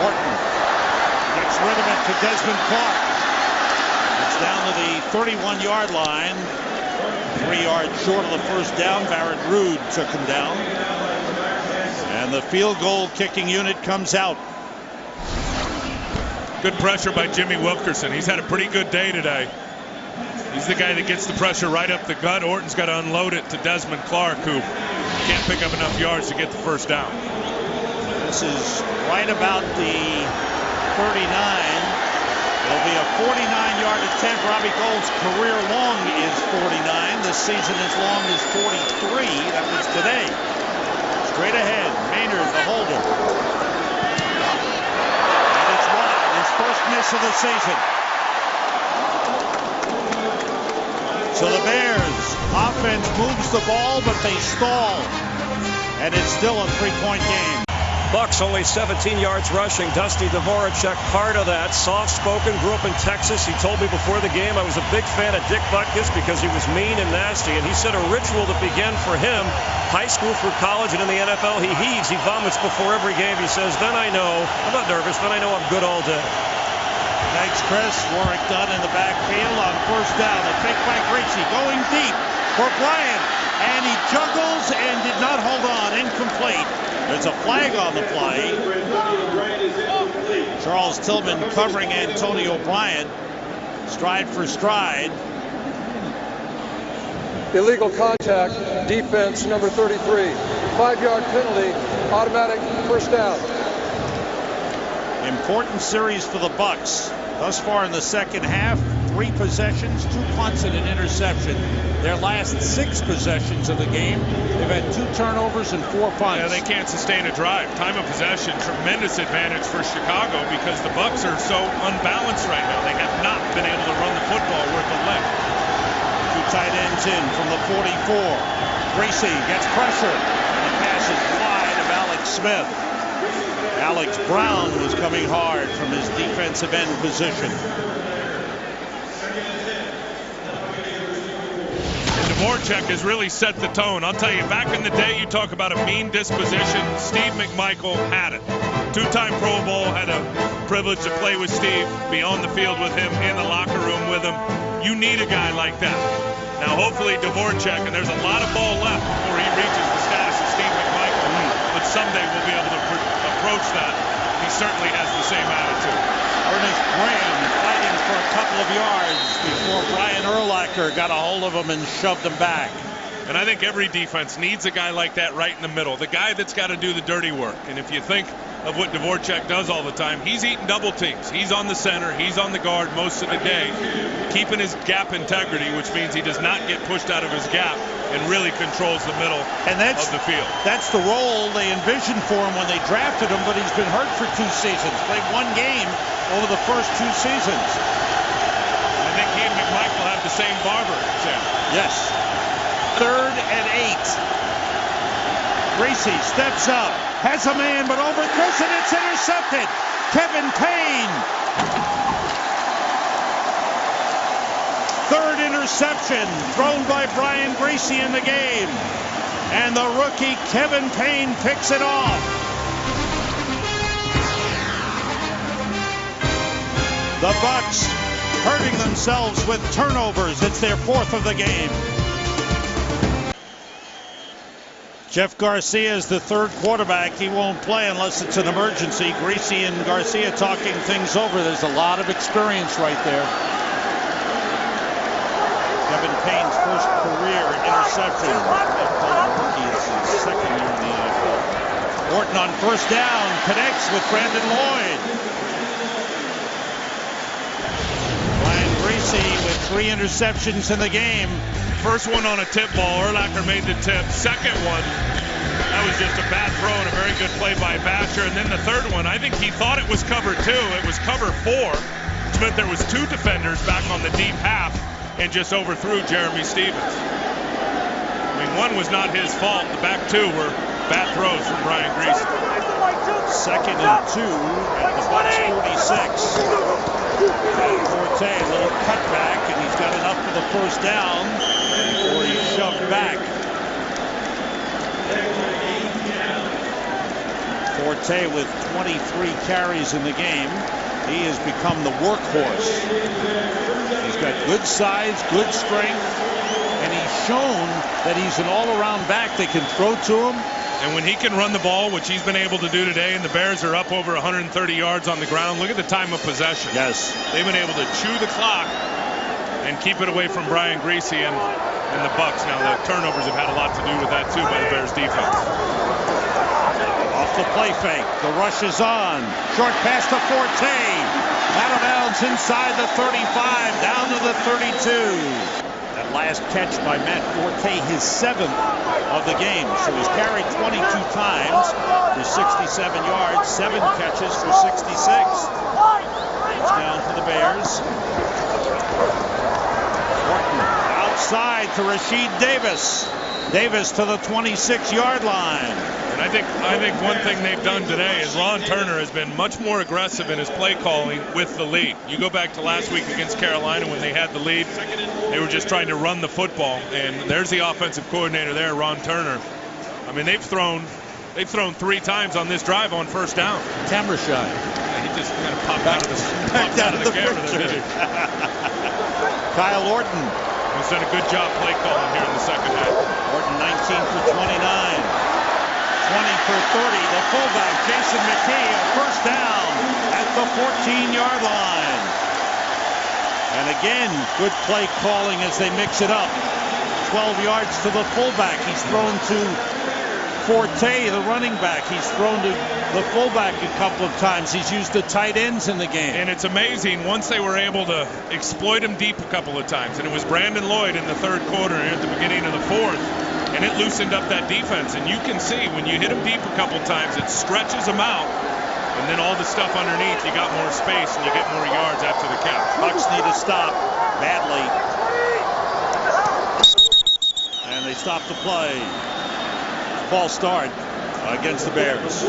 Orton gets rid of it to Desmond Clark. It's down to the 31-yard line. 3 yards short of the first down. Barrett Ruud took him down. And the field goal kicking unit comes out. Good pressure by Jimmy Wilkerson. He's had a pretty good day today. He's the guy that gets the pressure right up the gut. Orton's got to unload it to Desmond Clark, who can't pick up enough yards to get the first down. This is right about the 39. It'll be a 49-yard attempt. Robbie Gould's career long is 49. This season as long as 43. That was today. Straight ahead. Maynard, the holder. And it's wide. His first miss of the season. So the Bears offense moves the ball, but they stall. And it's still a 3-point game. Bucs only 17 yards rushing. Dusty Dvorak, part of that. Soft-spoken, grew up in Texas. He told me before the game I was a big fan of Dick Butkus because he was mean and nasty. And he said a ritual that began for him, high school through college and in the NFL, he heaves, he vomits before every game. He says, then I know, I'm not nervous, then I know I'm good all day. Thanks, Chris. Warwick Dunn in the backfield on first down. A fake by Gracie going deep for Bryant. And he juggles and did not hold on. Incomplete. There's a flag on the play. Charles Tillman covering Antonio Bryant. Stride for stride. Illegal contact, defense number 33. 5-yard penalty, automatic first down. Important series for the Bucs. Thus far in the second half, 3 possessions, 2 punts and an interception. Their last 6 possessions of the game, they've had 2 turnovers and 4 punts. Yeah, they can't sustain a drive. Time of possession, tremendous advantage for Chicago because the Bucs are so unbalanced right now. They have not been able to run the football worth a lick. 2 tight ends in from the 44. Gracie gets pressure. And the pass is wide of Alex Smith. Alex Brown was coming hard from his defensive end position. Dvorak has really set the tone. I'll tell you, back in the day, you talk about a mean disposition. Steve McMichael had it. Two-time Pro Bowl, had a privilege to play with Steve, be on the field with him, in the locker room with him. You need a guy like that. Now, hopefully, Dvorak, and there's a lot of ball left before he reaches the status of Steve McMichael, but someday we'll be able to approach that. He certainly has the same attitude. Ernest Graham fighting for a couple of yards before Brian Urlacher got a hold of him and shoved him back. And I think every defense needs a guy like that right in the middle, the guy that's got to do the dirty work. And if you think of what Dvorak does all the time, he's eating double teams. He's on the center, he's on the guard most of the day, keeping his gap integrity, which means he does not get pushed out of his gap and really controls the middle of the field. That's the role they envisioned for him when they drafted him, but he's been hurt for 2 seasons. Played 1 game over the first 2 seasons. I think he and McMichael have the same barber, Sam. Yes. 3rd and 8. Gracie steps up, has a man, but overthrows it. It's intercepted. Kevin Payne. 3rd interception thrown by Brian Gracie in the game. And the rookie Kevin Payne picks it off. The Bucs hurting themselves with turnovers. It's their 4th of the game. Jeff Garcia is the 3rd quarterback. He won't play unless it's an emergency. Gracie and Garcia talking things over. There's a lot of experience right there. Kevin Payne's first career interception. It's his 2nd year in the NFL. Orton on 1st down connects with Brandon Lloyd. Brian Gracie with 3 interceptions in the game. First one on a tip ball, Urlacher made the tip. Second one, that was just a bad throw and a very good play by Basher. And then the third one, I think he thought it was cover 2. It was cover 4, which meant there was 2 defenders back on the deep half and just overthrew Jeremy Stevens. I mean, one was not his fault. The back 2 were bad throws from Brian Gracie. 2nd and 2 at the Bucs 46. Forte, a little cutback, and he's got enough for the 1st down before he's shoved back. Forte with 23 carries in the game. He has become the workhorse. He's got good size, good strength, and he's shown that he's an all-around back. They can throw to him. And when he can run the ball, which he's been able to do today, and the Bears are up over 130 yards on the ground, look at the time of possession. Yes. They've been able to chew the clock and keep it away from Brian Gracie and the Bucs. Now, the turnovers have had a lot to do with that, too, by the Bears defense. Off the play fake. The rush is on. Short pass to Forte. Out of bounds inside the 35, down to the 32. That last catch by Matt Forte, his 7th of the game. So he's carried 22 times for 67 yards, 7 catches for 66. Touchdown for the Bears. Orton outside to Rasheed Davis. Davis to the 26-yard line. And I think one thing they've done today is Ron Turner has been much more aggressive in his play calling with the lead. You go back to last week against Carolina when they had the lead. They were just trying to run the football, and there's the offensive coordinator there, Ron Turner. I mean, they've thrown 3 times on this drive on 1st down. Camera shy. Yeah, he just kind of popped out of the camera there, didn't he? Kyle Orton. He's done a good job play calling here in the 2nd half. Orton 19 for 29. 20 for 30. The fullback, Jason McKee, a 1st down at the 14-yard line. And again, good play calling as they mix it up. 12 yards to the fullback. He's thrown to Forte, the running back. He's thrown to the fullback a couple of times. He's used the tight ends in the game. And it's amazing, once they were able to exploit him deep a couple of times, and it was Brandon Lloyd in the 3rd quarter and at the beginning of the 4th, and it loosened up that defense. And you can see when you hit him deep a couple times, it stretches them out, and then all the stuff underneath, you got more space and you get more yards after the catch. Bucs need to stop badly. stop the play. False start against the Bears.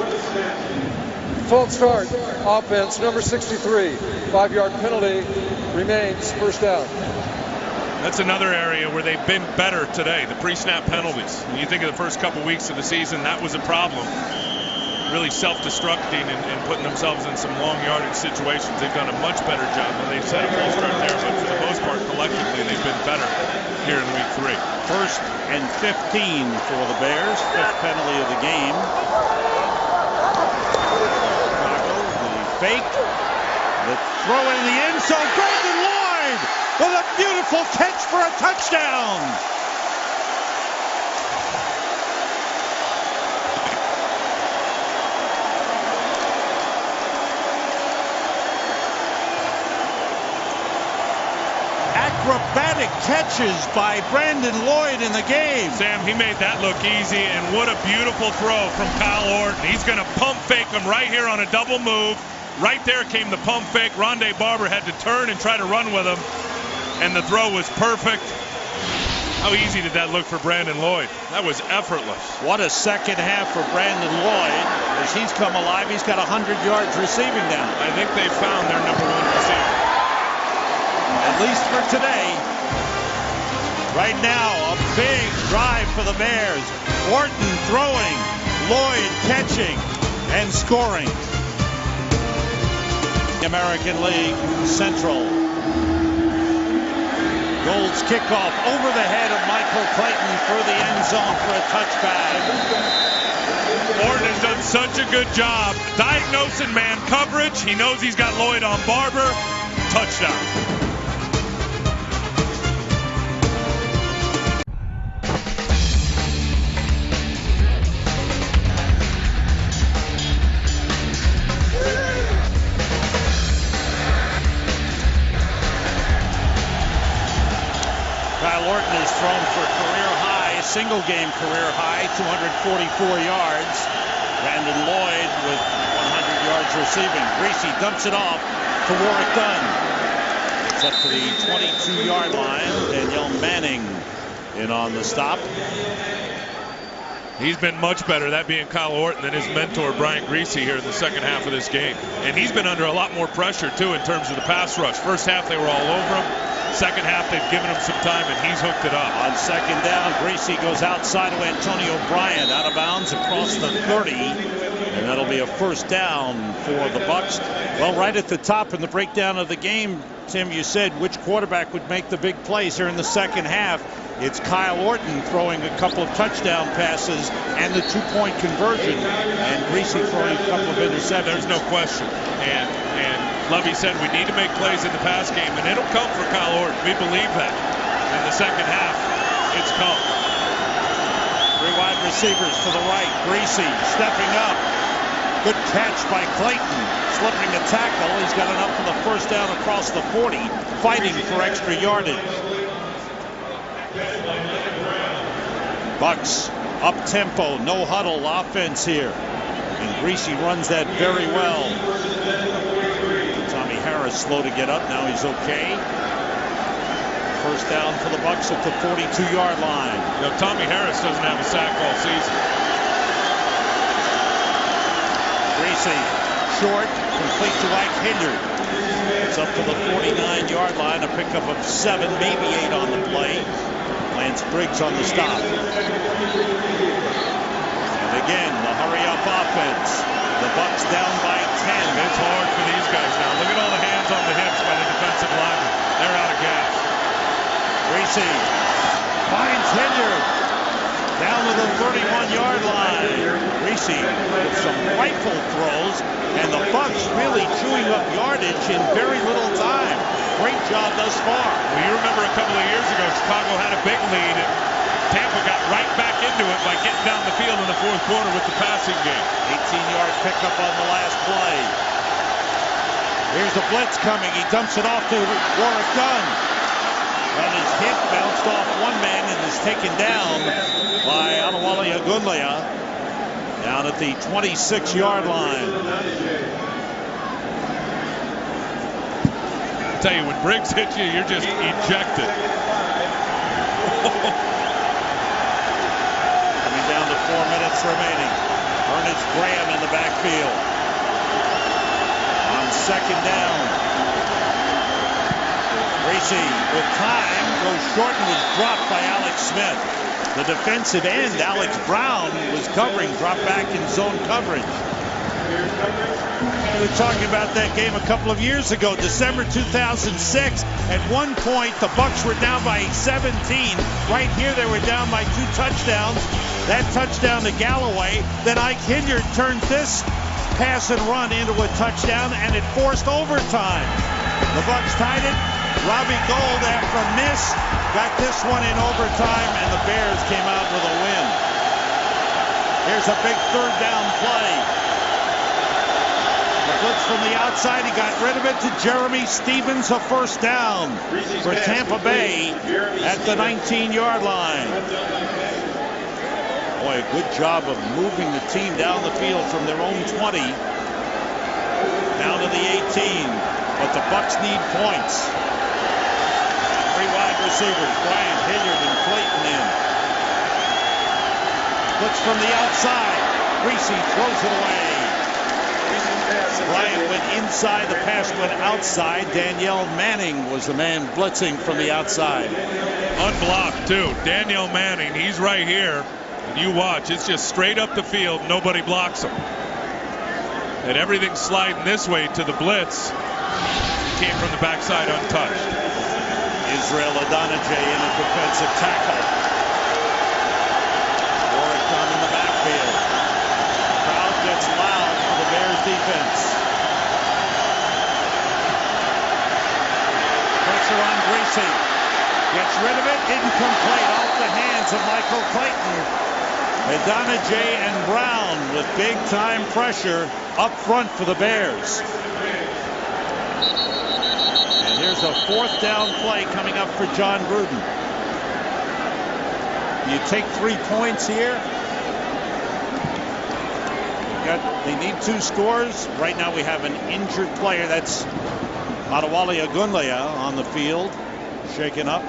False start, offense, number 63. 5-yard penalty remains first down. That's another area where they've been better today, the pre-snap penalties. When you think of the first couple weeks of the season, that was a problem. Really self-destructing and putting themselves in some long yardage situations. They've done a much better job when they set a false start there, but for the most part, collectively, they've been better here in week 3. 1st and 15 for the Bears. 5th penalty of the game. Chicago, the fake. The throw in the end zone. Brandon Lloyd with a beautiful catch for a touchdown. Acrobatic catches by Brandon Lloyd in the game. Sam, he made that look easy, and what a beautiful throw from Kyle Orton. He's going to pump fake him right here on a double move. Right there came the pump fake. Rondé Barber had to turn and try to run with him, and the throw was perfect. How easy did that look for Brandon Lloyd? That was effortless. What a second half for Brandon Lloyd. As he's come alive, he's got 100 yards receiving now. I think they found their number 1 receiver. At least for today. Right now, a big drive for the Bears. Orton throwing, Lloyd catching, and scoring. American League Central. Gold's kickoff over the head of Michael Clayton for the end zone for a touchback. Orton has done such a good job diagnosing man coverage. He knows he's got Lloyd on Barber. Touchdown. Kyle Orton has thrown for single game career high, 244 yards. Brandon Lloyd with 100 yards receiving. Greasy dumps it off to Warrick Dunn. It's up to the 22-yard line. Danielle Manning in on the stop. He's been much better, that being Kyle Orton, than his mentor, Brian Greasy, here in the second half of this game. And he's been under a lot more pressure, too, in terms of the pass rush. First half, they were all over him. Second half, they've given him some time, and he's hooked it up. On second down, Greasy goes outside of Antonio Bryant, out of bounds across the 30. And that'll be a first down for the Bucs. Well, right at the top in the breakdown of the game, Tim, you said which quarterback would make the big plays here in the second half. It's Kyle Orton throwing a couple of touchdown passes and the two-point conversion, and Greasy throwing a couple of interceptions. There's no question. And Lovey said we need to make plays in the pass game, and it'll come for Kyle Orton. We believe that. In the second half, it's come. 3 wide receivers to the right. Greasy stepping up. Good catch by Clayton. Slipping a tackle. He's got enough for the first down across the 40. Fighting for extra yardage. Bucs up-tempo, no huddle offense here. And Greasy runs that very well. Tommy Harris slow to get up. Now he's okay. First down for the Bucs at the 42-yard line. You know, Tommy Harris doesn't have a sack all season. Greasy short, complete to Ike Hilliard. It's up to the 49-yard line. A pickup of 7, maybe 8 on the play. Lance Briggs on the stop. And again, the hurry-up offense. The Bucs down by 10. It's hard for these guys now. Look at all the hands on the hips by the defensive linemen. They're out of gas. Greasy finds Hilliard down to the 31-yard line. Greasy with some rifle throws, and the Bucs really chewing up yardage in very little time. Great job thus far. Well, you remember a couple of years ago, Chicago had a big lead, and Tampa got right back into it by getting down the field in the fourth quarter with the passing game. 18-yard pickup on the last play. Here's the blitz coming. He dumps it off to Warrick Dunn. And his hit bounced off one man and is taken down by Adewale Ogunleye down at the 26-yard line. I tell you, when Briggs hits you, you're just ejected. minutes remaining. Ernest Graham in the backfield. On second down. Gracie with time goes short and was dropped by Alex Smith. The defensive end, Alex Brown, was covering, dropped back in zone coverage. We were talking about that game a couple of years ago, December 2006. At one point, the Bucs were down by 17. Right here, they were down by 2 touchdowns. That touchdown to Galloway. Then Ike Hilliard turned this pass and run into a touchdown, and it forced overtime. The Bucs tied it. Robbie Gould, after a miss, got this one in overtime, and the Bears came out with a win. Here's a big third down play. The blitz from the outside, he got rid of it to Jeremy Stevens, a first down for Tampa Bay at the 19-yard line. Boy, a good job of moving the team down the field from their own 20 down to the 18. But the Bucs need points. 3 wide receivers, Bryant, Hilliard, and Clayton in. Blitz from the outside. Greasy throws it away. Bryant went inside, the pass went outside. Danielle Manning was the man blitzing from the outside. Unblocked, too. Danielle Manning, he's right here. And you watch, it's just straight up the field. Nobody blocks him. And everything's sliding this way to the blitz. He came from the backside untouched. Israel Adonijah in a defensive tackle. Warwick down in the backfield. Crowd gets loud for the Bears defense. Pressure on Greasy. Gets rid of it. Incomplete. Off the hands of Michael Clayton. Adonijah and Brown with big time pressure up front for the Bears. And here's a 4th down play coming up for John Gruden. You take 3 points here. They need 2 scores. Right now we have an injured player. That's Matawali Agunlea on the field, shaken up.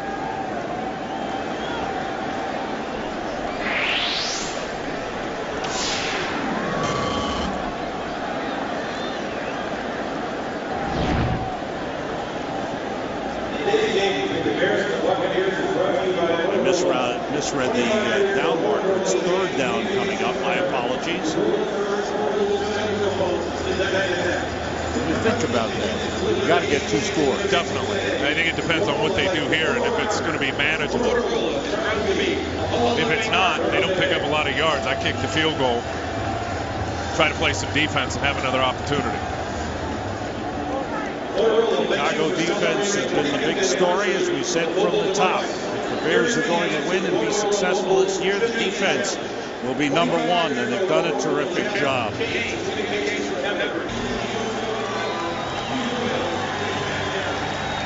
I misread the down marker. It's 3rd down coming up. My apologies. What do you think about that? You got to get 2 scores. Definitely. I think it depends on what they do here and if it's going to be manageable. If it's not, they don't pick up a lot of yards. I kick the field goal, try to play some defense and have another opportunity. Chicago defense has been the big story, as we said from the top. If the Bears are going to win and be successful this year, the defense will be number 1, and they've done a terrific job.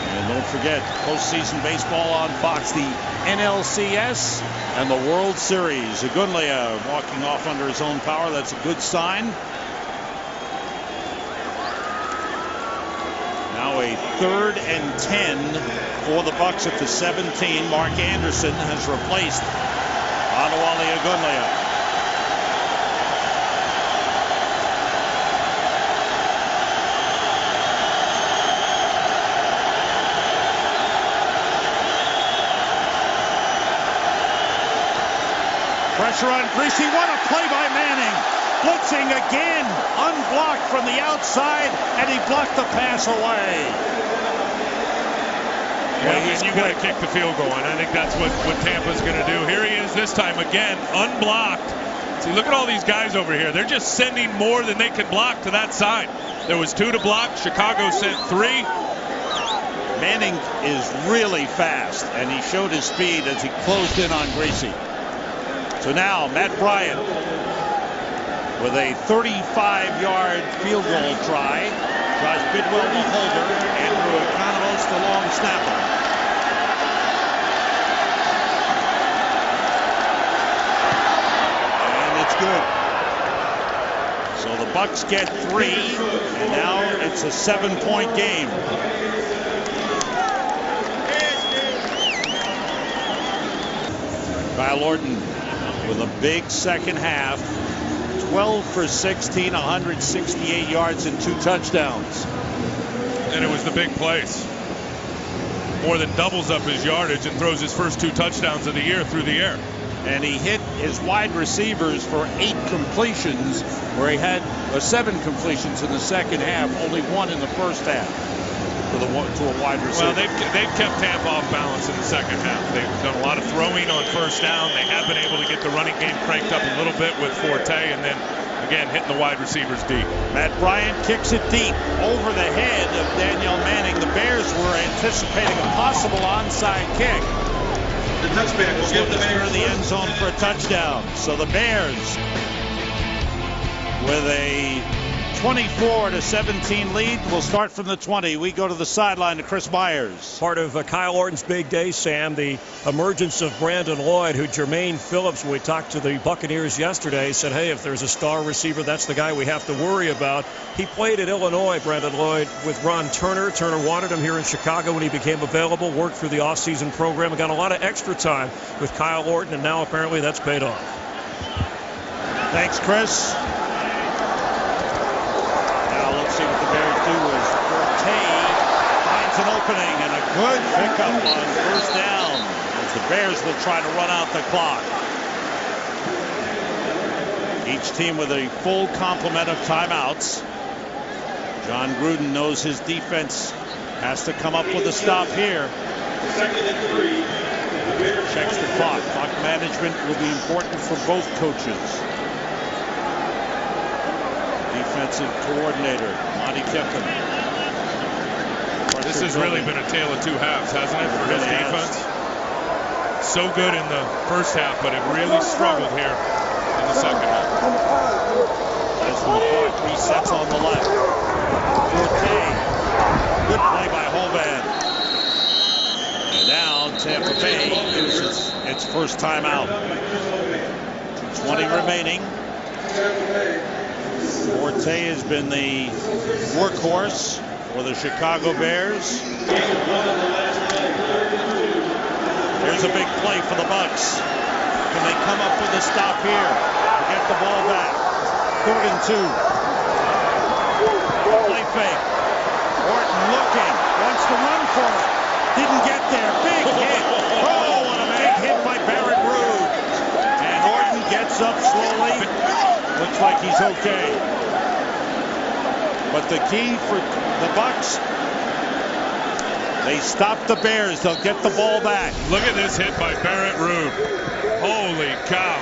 And don't forget, postseason baseball on Fox, the NLCS and the World Series. Agunlea walking off under his own power. That's a good sign. Now a 3rd and 10 for the Bucs at the 17. Mark Anderson has replaced Matawali Agunlea. Pressure on Greasy. What a play by Manning. Blitzing again. Unblocked from the outside, and he blocked the pass away. Yeah, you got to kick the field goal, and I think that's what Tampa's going to do. Here he is this time again, unblocked. See, look at all these guys over here. They're just sending more than they could block to that side. There was 2 to block. Chicago sent 3. Manning is really fast, and he showed his speed as he closed in on Greasy. So now Matt Bryant with a 35-yard field goal try. Josh Bidwell the holder. Andrew Economos the long snapper. And it's good. So the Bucs get 3, and now it's a 7-point game. Kyle Orton with a big second half. 12 for 16, 168 yards and 2 touchdowns. And it was the big plays. More than doubles up his yardage and throws his first 2 touchdowns of the year through the air. And he hit his wide receivers for 8 completions, where he had 7 completions in the second half, only 1 in the first half to a wide receiver. Well, they've kept Tampa off balance in the second half. They've done a lot of throwing on first down. They have been able to get the running game cranked up a little bit with Forte, and then again hitting the wide receivers deep. Matt Bryant kicks it deep over the head of Danielle Manning. The Bears were anticipating a possible onside kick. The touchback will give the Bears in the end zone for a touchdown. So the Bears with a 24-17 lead will start from the 20. We go to the sideline to Chris Myers. Part of Kyle Orton's big day, Sam, the emergence of Brandon Lloyd, who Jermaine Phillips, when we talked to the Buccaneers yesterday, said, hey, if there's a star receiver, that's the guy we have to worry about. He played at Illinois, Brandon Lloyd, with Ron Turner. Turner wanted him here in Chicago when he became available, worked through the offseason program, and got a lot of extra time with Kyle Orton, and now apparently that's paid off. Thanks, Chris. See what the Bears do is Forte finds an opening and a good pickup on first down as the Bears will try to run out the clock. Each team with a full complement of timeouts. John Gruden knows his defense has to come up with a stop here. Second and 3. Checks the clock. Clock management will be important for both coaches. Defensive coordinator, Monty Kiffin. This has really been a tale of 2 halves, hasn't it, for his defense? So good in the first half, but it really struggled here in the second half. As McCoy resets on the left. Forte. Good play by Hovan. And now Tampa Bay uses its first timeout. 20 remaining. Forte has been the workhorse for the Chicago Bears. Here's a big play for the Bucs. Can they come up with a stop here to get the ball back? 3rd and 2. Play fake. Orton looking, wants to run for it. Didn't get there. Big hit. Oh, what a big hit by Barrett Ruud. And Orton gets up slowly. Looks like he's okay. But the key for the Bucs, they stop the Bears. They'll get the ball back. Look at this hit by Barrett Ruud. Holy cow.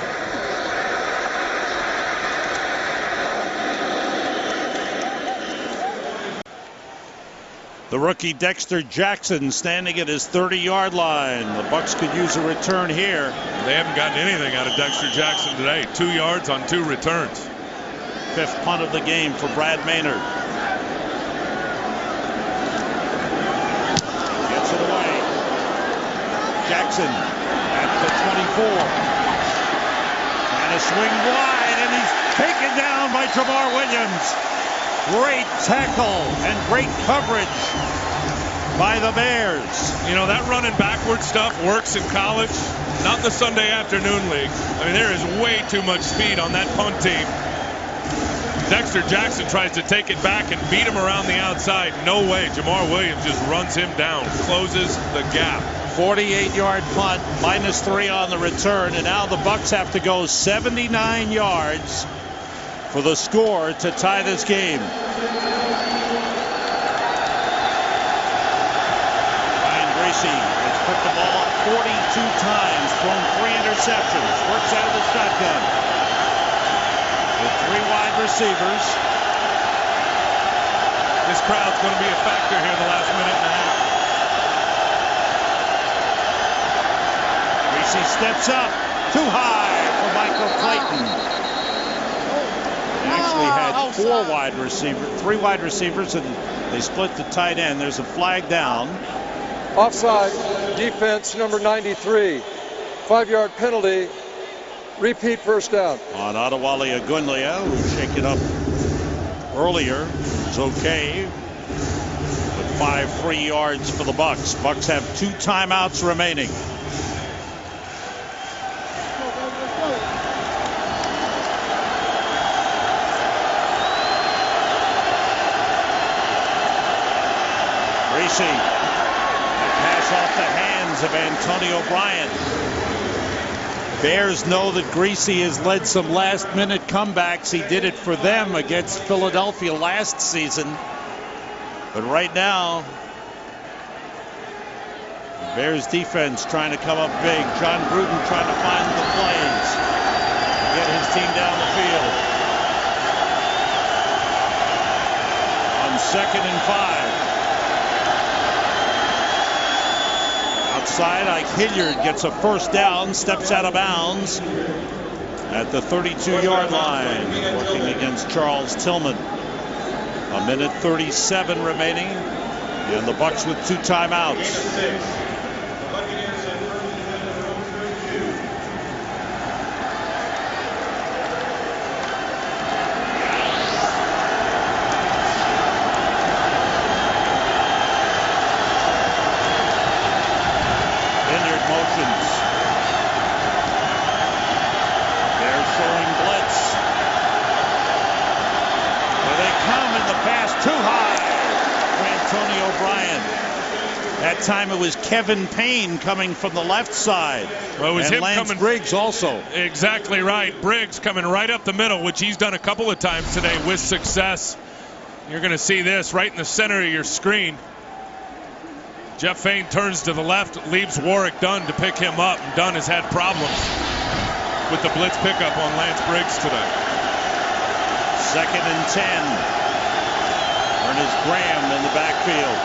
The rookie Dexter Jackson standing at his 30-yard line. The Bucs could use a return here. They haven't gotten anything out of Dexter Jackson today. 2 yards on 2 returns. 5th punt of the game for Brad Maynard. Gets it away. Jackson at the 24. Trying to swing wide, and he's taken down by Jamar Williams. Great tackle and great coverage by the Bears. You know, that running backward stuff works in college, not the Sunday afternoon league. I mean, there is way too much speed on that punt team. Dexter Jackson tries to take it back and beat him around the outside. No way. Jamar Williams just runs him down, closes the gap. 48-yard punt, -3 on the return, and now the Bucs have to go 79 yards for the score to tie this game. Ryan Gracie has put the ball up 42 times, thrown 3 interceptions, works out of the shotgun. With 3 wide receivers. This crowd's going to be a factor here the last minute and a half. Gracie steps up, too high for Michael Clayton. They actually had 3 wide receivers, and they split the tight end. There's a flag down. Offside, defense number 93. 5-yard penalty, repeat first down. On Adewale Agunlia, who was shaken up earlier. It's okay. With 5 free yards for the Bucs. Bucs have 2 timeouts remaining. Greasy. Pass off the hands of Antonio Bryant. Bears know that Greasy has led some last-minute comebacks. He did it for them against Philadelphia last season. But right now, the Bears defense trying to come up big. John Gruden trying to find the plays to get his team down the field. On 2nd and 5. Outside, Ike Hilliard gets a first down, steps out of bounds at the 32-yard line, working against Charles Tillman. 1:37 remaining, and the Bucs with 2 timeouts. That time it was Kevin Payne coming from the left side. Well, it was and him Lance coming. Briggs also. Exactly right. Briggs coming right up the middle, which he's done a couple of times today with success. You're going to see this right in the center of your screen. Jeff Fain turns to the left, leaves Warwick Dunn to pick him up. And Dunn has had problems with the blitz pickup on Lance Briggs today. 2nd and 10. Ernest Graham in the backfield.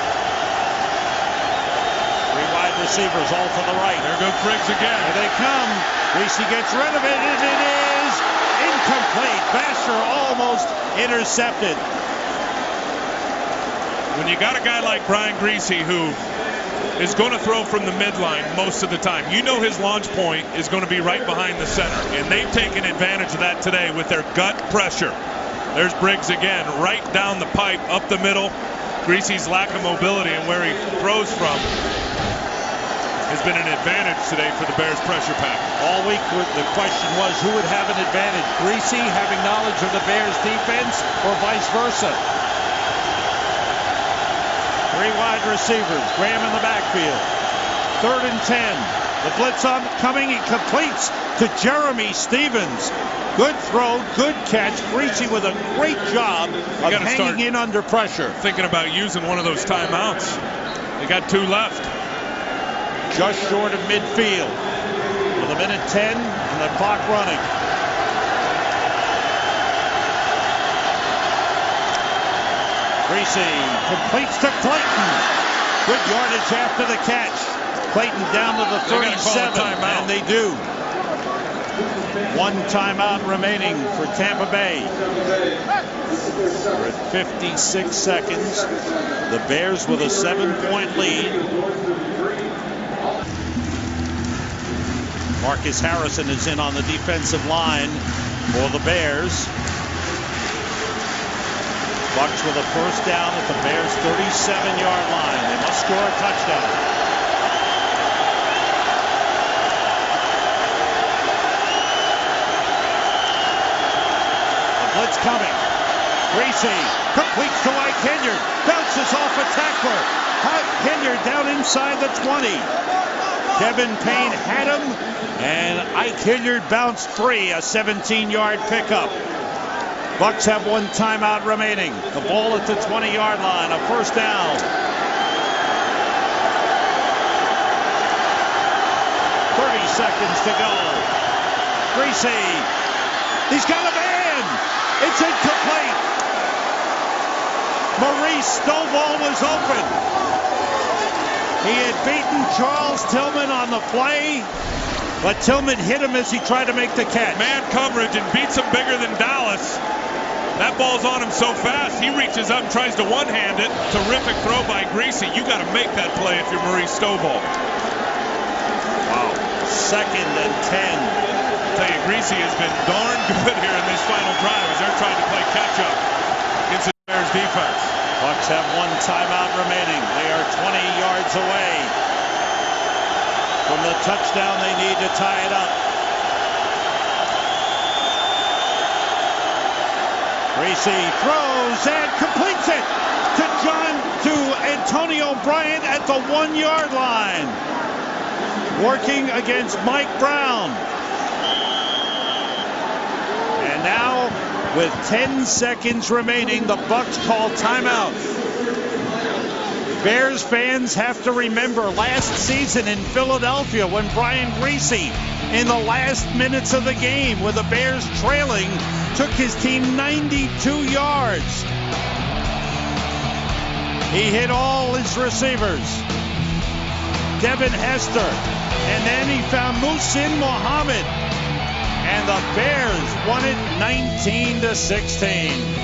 3 wide receivers all to the right. There goes Briggs again. Here they come. Greasy gets rid of it, and it is incomplete. Basher almost intercepted. When you got a guy like Brian Greasy who is going to throw from the midline most of the time, you know his launch point is going to be right behind the center, and they've taken advantage of that today with their gut pressure. There's Briggs again, right down the pipe, up the middle. Greasy's lack of mobility and where he throws from has been an advantage today for the Bears pressure pack. All week the question was who would have an advantage, Greasy having knowledge of the Bears defense or vice versa. 3 wide receivers, Graham in the backfield. 3rd and 10. The blitz on coming, he completes to Jeremy Stevens. Good throw, good catch. Greasy with a great job of hanging in under pressure. Thinking about using one of those timeouts. They got 2 left. Just short of midfield with 1:10 and the clock running. Greasy completes to Clayton. Good yardage after the catch. Clayton down to the 37, and they do. 1 timeout remaining for Tampa Bay. We're at 56 seconds. The Bears with a 7-point lead. Marcus Harrison is in on the defensive line for the Bears. Bucs with a first down at the Bears' 37-yard line. They must score a touchdown. The blitz coming. Greasy completes to Ike Hilliard. Bounces off a tackler. Hilliard down inside the 20. Kevin Payne had him, and Ike Hilliard bounced free. A 17-yard pickup. Bucs have 1 timeout remaining. The ball at the 20-yard line. A first down. 30 seconds to go. Greasy. He's got a man. It's incomplete. Maurice Stovall was open. He had beaten Charles Tillman on the play, but Tillman hit him as he tried to make the catch. Man coverage and beats him bigger than Dallas. That ball's on him so fast, he reaches up and tries to one-hand it. Terrific throw by Greasy. You got to make that play if you're Maurice Stovall. Wow. 2nd and 10. I'll tell you, Greasy has been darn good here in this final drive as they're trying to play catch-up against the Bears defense. Bucs have 1 timeout remaining. They are 20 yards away from the touchdown they need to tie it up. Greasy throws and completes it to Antonio Bryant at the 1-yard line, working against Mike Brown. And now, with 10 seconds remaining, the Bucs call timeout. Bears fans have to remember last season in Philadelphia when Brian Griese, in the last minutes of the game with the Bears trailing, took his team 92 yards. He hit all his receivers. Devin Hester. And then he found Muhsin Muhammad. And the Bears won it 19-16.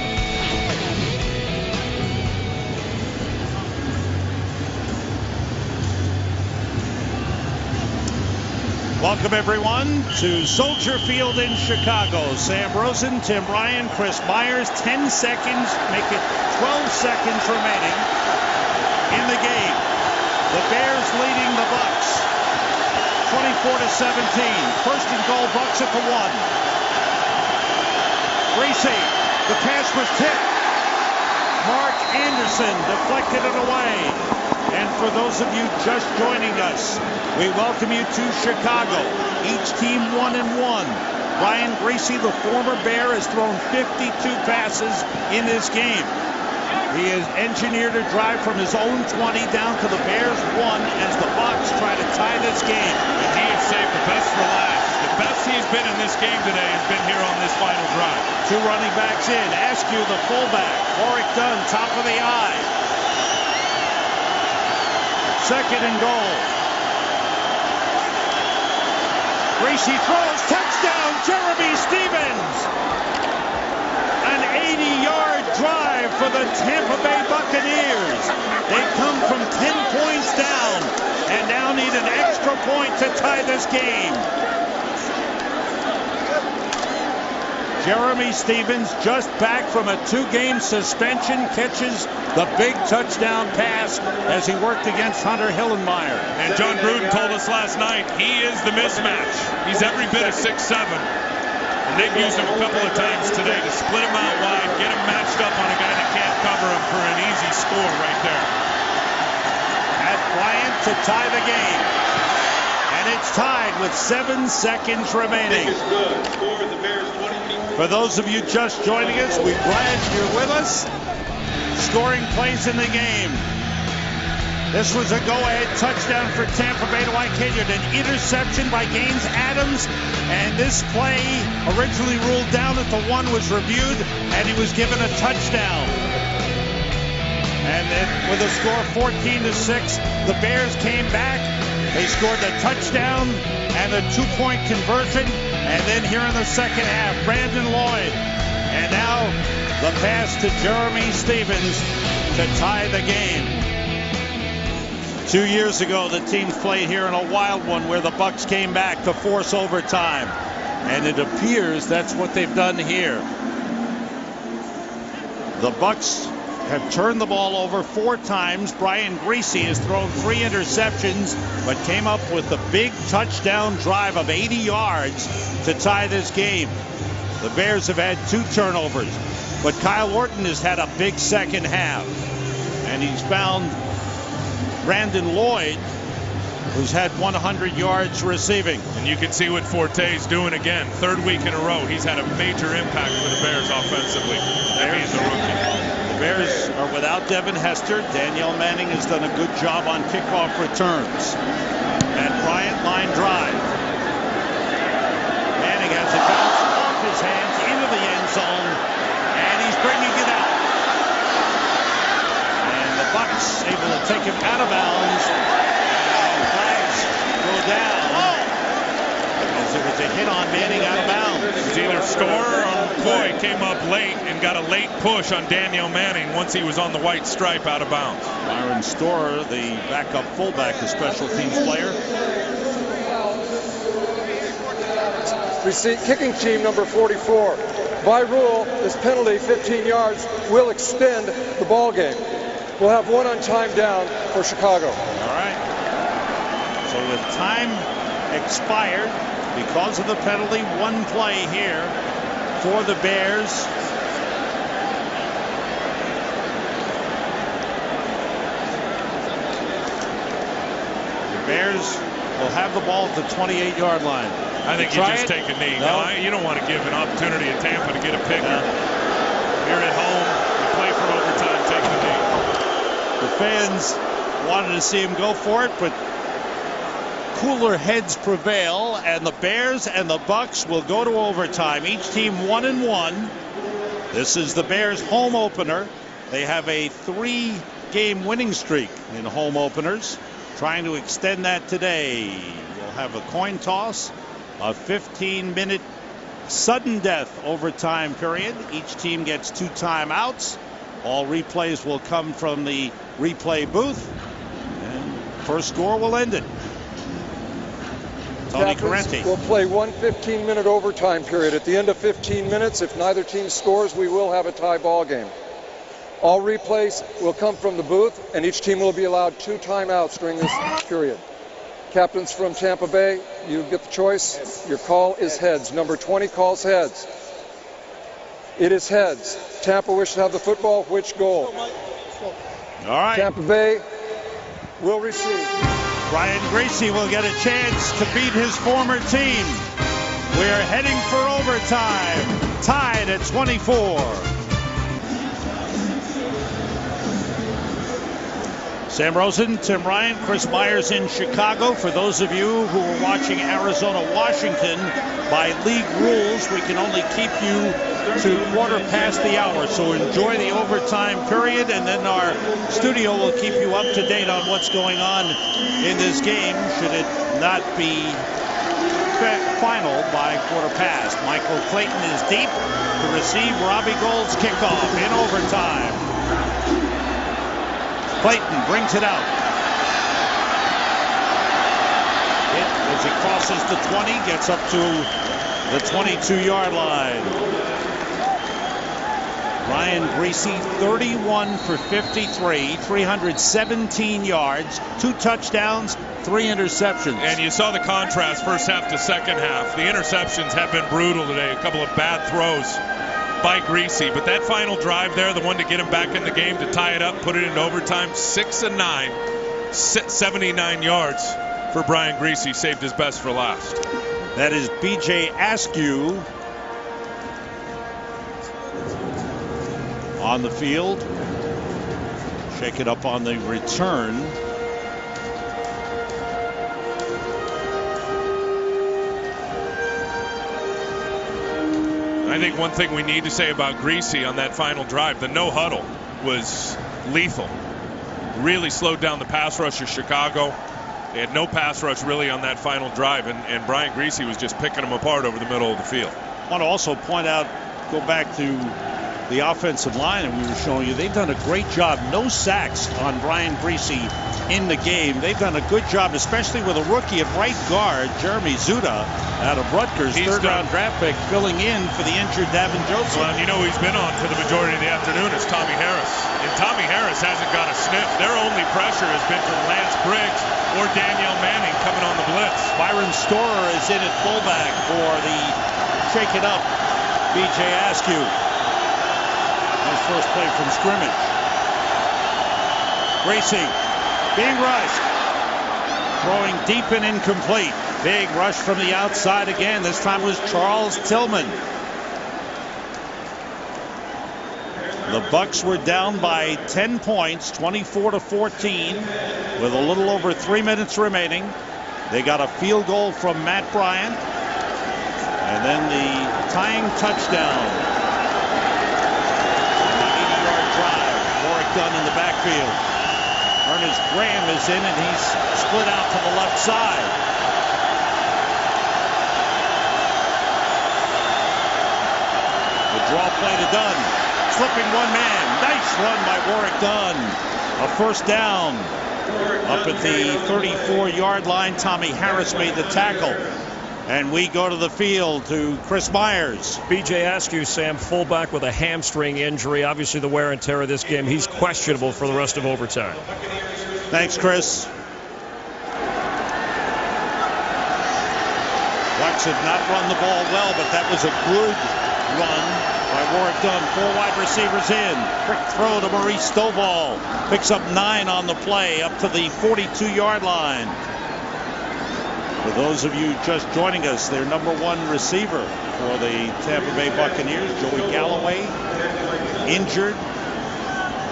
Welcome, everyone, to Soldier Field in Chicago. Sam Rosen, Tim Ryan, Chris Myers. 10 seconds, make it 12 seconds remaining in the game. The Bears leading the Bucs 24-17. First and goal, Bucs at the 1. Griese, the pass was tipped. Mark Anderson deflected it away. And for those of you just joining us, we welcome you to Chicago. Each team 1-1. Brian Griese, the former Bear, has thrown 52 passes in this game. He has engineered a drive from his own 20 down to the Bears' 1 as the Bucs try to tie this game. And he has saved the best for last. The best he's been in this game today has been here on this final drive. Two running backs in. Askew, the fullback. Warwick Dunn, top of the eye. Second and goal. Griese throws, touchdown, Jeremy Stevens. An 80-yard drive for the Tampa Bay Buccaneers. They come from 10 points down and now need an extra point to tie this game. Jeremy Stevens, just back from a 2-game suspension, catches the big touchdown pass as he worked against Hunter Hillenmeyer. And John Gruden told us last night, he is the mismatch. He's every bit of 6'7". And they've used him a couple of times today to split him out wide, get him matched up on a guy that can't cover him for an easy score right there. Matt Bryant to tie the game. And it's tied with 7 seconds remaining. For those of you just joining us, we're glad you're with us. Scoring plays in the game. This was a go-ahead touchdown for Tampa Bay to Ike Hilliard. An interception by Gaines Adams. And this play, originally ruled down at the 1, was reviewed, and he was given a touchdown. And then with a score of 14-6, the Bears came back. They scored the touchdown and a 2-point conversion. And then here in the second half, Brandon Lloyd. And now the pass to Jeremy Stevens to tie the game. 2 years ago, the teams played here in a wild one where the Bucs came back to force overtime. And it appears that's what they've done here. The Bucs have turned the ball over 4 times. Brian Griese has thrown 3 interceptions, but came up with a big touchdown drive of 80 yards to tie this game. The Bears have had 2 turnovers, but Kyle Orton has had a big second half. And he's found Brandon Lloyd, who's had 100 yards receiving. And you can see what Forte's doing again. 3rd week in a row, he's had a major impact for the Bears offensively. He's a rookie. The Bears are without Devin Hester. Danielle Manning has done a good job on kickoff returns. And Bryant line drive. Manning has it bounced off his hands into the end zone, and he's bringing it out. And the Bucs able to take him out of bounds. And flags go down. As it was a hit on Manning out of bounds. It was either Store or McCoy came up late and got a late push on Daniel Manning once he was on the white stripe out of bounds. Byron Storer, the backup fullback, a special teams player. Kicking team number 44. By rule, this penalty, 15 yards, will extend the ball game. We'll have 1 on time down for Chicago. All right. So with time expired, because of the penalty, 1 play here for the Bears. Bears will have the ball at the 28-yard line. I think you just take a knee. No, you don't want to give an opportunity at Tampa to get a pick. You're at home. You play for overtime. Take the knee. The fans wanted to see him go for it, but cooler heads prevail, and the Bears and the Bucs will go to overtime. Each team 1-1. This is the Bears' home opener. They have a 3-game winning streak in home openers, trying to extend that today. We'll have a coin toss, a 15-minute sudden death overtime period. Each team gets 2 timeouts. All replays will come from the replay booth, and first score will end it. Tony Correnti. We'll play one 15-minute overtime period. At the end of 15 minutes, if neither team scores, we will have a tie ball game. All replays will come from the booth, and each team will be allowed 2 timeouts during this period. Captains from Tampa Bay, you get the choice. Your call is heads. Number 20 calls heads. It is heads. Tampa wishes to have the football. Which goal? All right. Tampa Bay will receive. Brian Griese will get a chance to beat his former team. We're heading for overtime. Tied at 24. Sam Rosen, Tim Ryan, Chris Myers in Chicago. For those of you who are watching Arizona-Washington, by league rules, we can only keep you to quarter past the hour. So enjoy the overtime period, and then our studio will keep you up to date on what's going on in this game, should it not be final by quarter past. Michael Clayton is deep to receive Robbie Gould's kickoff in overtime. Clayton brings it out. As he crosses the 20, gets up to the 22-yard line. Brian Griese, 31 for 53, 317 yards, 2 touchdowns, 3 interceptions. And you saw the contrast first half to second half. The interceptions have been brutal today. A couple of bad throws by Griese, but that final drive there, the one to get him back in the game to tie it up, put it into overtime, 6 of 9, 79 yards for Brian Griese. Saved his best for last. That is B.J. Askew on the field. Shake it up on the return. I think one thing we need to say about Griese on that final drive, the no huddle was lethal. Really slowed down the pass rush of Chicago. They had no pass rush really on that final drive, and Brian Griese was just picking them apart over the middle of the field. I want to also point out, go back to the offensive line, and we were showing you, they've done a great job. No sacks on Brian Griese in the game. They've done a good job, especially with a rookie at right guard, Jeremy Zuda, out of Rutgers, third-round draft pick, filling in for the injured Davin Joseph. Well, and you know who he's been on for the majority of the afternoon is Tommy Harris. And Tommy Harris hasn't got a sniff. Their only pressure has been from Lance Briggs or Danielle Manning coming on the blitz. Byron Storer is in at fullback for the shake it up B.J. Askew. His first play from scrimmage. Griese being rushed. Throwing deep and incomplete. Big rush from the outside again. This time was Charles Tillman. The Bucs were down by 10 points, 24-14, with a little over 3 minutes remaining. They got a field goal from Matt Bryant, and then the tying touchdown. The 80-yard drive. Warwick Dunn in the backfield. Ernest Graham is in, and he's split out to the left side. The draw play to Dunn. Slipping one man. Nice run by Warwick Dunn. A first down. Up at the 34-yard line, Tommy Harris made the tackle. And we go to the field to Chris Myers. B.J. Askew, Sam, fullback with a hamstring injury. Obviously the wear and tear of this game. He's questionable for the rest of overtime. Thanks, Chris. Bucs have not run the ball well, but that was a good run by Warwick Dunn. 4 wide receivers in. Quick throw to Maurice Stovall. Picks up 9 on the play up to the 42-yard line. For those of you just joining us, their #1 receiver for the Tampa Bay Buccaneers, Joey Galloway, injured,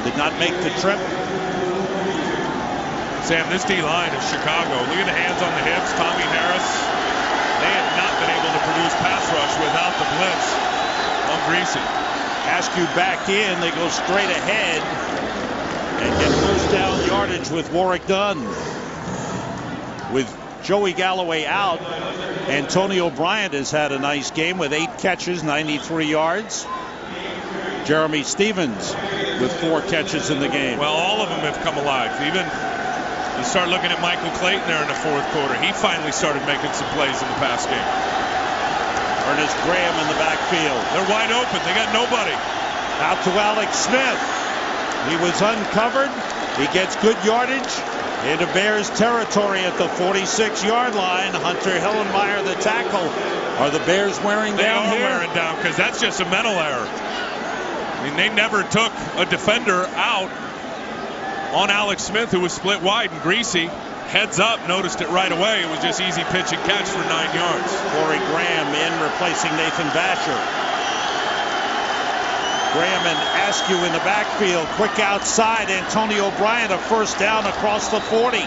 did not make the trip. Sam, this D-line of Chicago, look at the hands on the hips. Tommy Harris, they have not been able to produce pass rush without the blitz on Greasy. Askew back in, they go straight ahead and get first down yardage with Warrick Dunn. With Joey Galloway out, Antonio Bryant has had a nice game with 8 catches, 93 yards. Jeremy Stevens with 4 catches in the game. Well, all of them have come alive. Even you start looking at Michael Clayton there in the 4th quarter. He finally started making some plays in the pass game. Ernest Graham in the backfield. They're wide open. They got nobody. Out to Alex Smith. He was uncovered. He gets good yardage into Bears territory at the 46-yard line. Hunter Hillenmeyer, the tackle. Are the Bears wearing down here? They are wearing down because that's just a mental error. I mean, they never took a defender out on Alex Smith, who was split wide, and Greasy heads up, noticed it right away. It was just easy pitch and catch for 9 yards. Corey Graham in, replacing Nathan Vasher. Graham and Askew in the backfield. Quick outside. Antonio Bryant, a first down across the 40.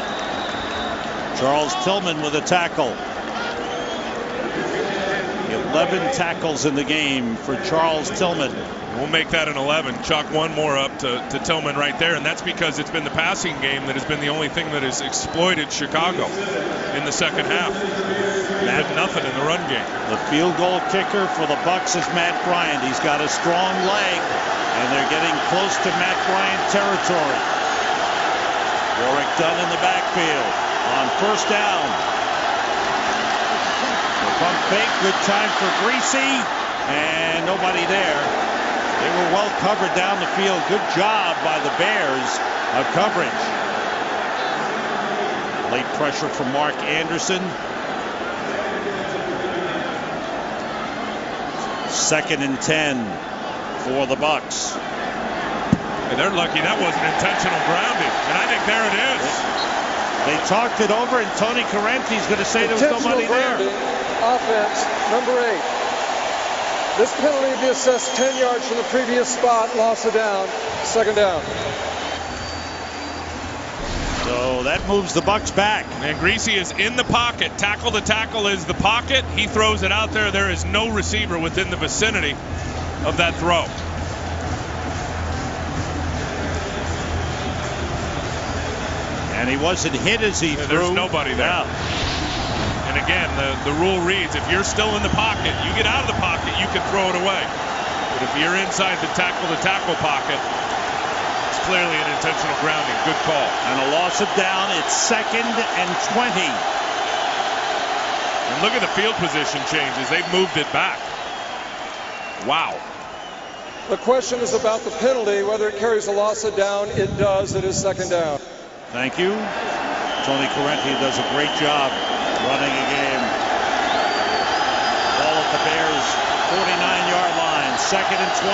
Charles Tillman with a tackle. 11 tackles in the game for Charles Tillman. We'll make that an 11. Chalk one more up to Tillman right there, and that's because it's been the passing game that has been the only thing that has exploited Chicago in the second half. They had nothing in the run game. The field goal kicker for the Bucs is Matt Bryant. He's got a strong leg, and they're getting close to Matt Bryant territory. Warrick Dunn in the backfield on first down. The pump fake, good time for Greasy, and nobody there. They were well covered down the field. Good job by the Bears of coverage. Late pressure from Mark Anderson. 2nd and 10 for the Bucs. And they're lucky that wasn't intentional grounding. And I think there it is. They talked it over, and Tony Corrente's going to say there was nobody there. Offense, number 8. This penalty will be assessed 10 yards from the previous spot, loss of down, 2nd down. So that moves the Bucs back. And Greasy is in the pocket. Tackle to tackle is the pocket. He throws it out there. There is no receiver within the vicinity of that throw. And he wasn't hit as he threw. There's nobody there. Yeah. And again, the rule reads, if you're still in the pocket, you get out of the pocket, you can throw it away. But if you're inside the tackle pocket, it's clearly an intentional grounding. Good call. And a loss of down. It's 2nd and 20. And look at the field position changes. They've moved it back. Wow. The question is about the penalty, whether it carries a loss of down. It does. It is 2nd down. Thank you. Tony Corrente does a great job running a game. Ball at the Bears' 49-yard line. 2nd and 20.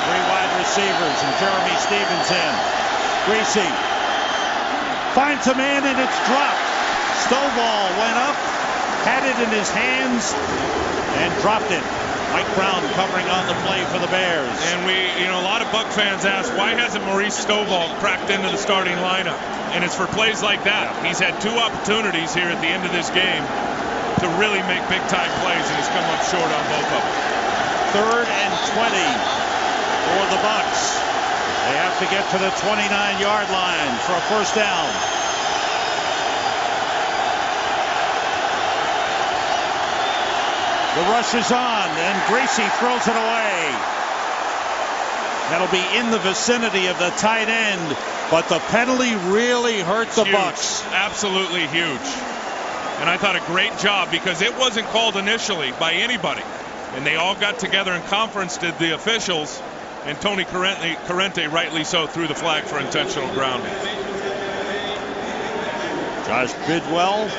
3 wide receivers and Jeremy Stevens in. Greasy finds a man and it's dropped. Stovall went up, had it in his hands, and dropped it. Mike Brown covering on the play for the Bears. And a lot of Buck fans ask, why hasn't Maurice Stovall cracked into the starting lineup? And it's for plays like that. He's had 2 opportunities here at the end of this game to really make big-time plays, and he's come up short on both of them. 3rd and 20 for the Bucs. They have to get to the 29-yard line for a first down. The rush is on, and Greasy throws it away. That'll be in the vicinity of the tight end, but the penalty really hurt the Bucs. Absolutely huge. And I thought a great job, because it wasn't called initially by anybody. And they all got together in conference, did the officials, and Tony Corrente rightly so threw the flag for intentional grounding. Josh Bidwell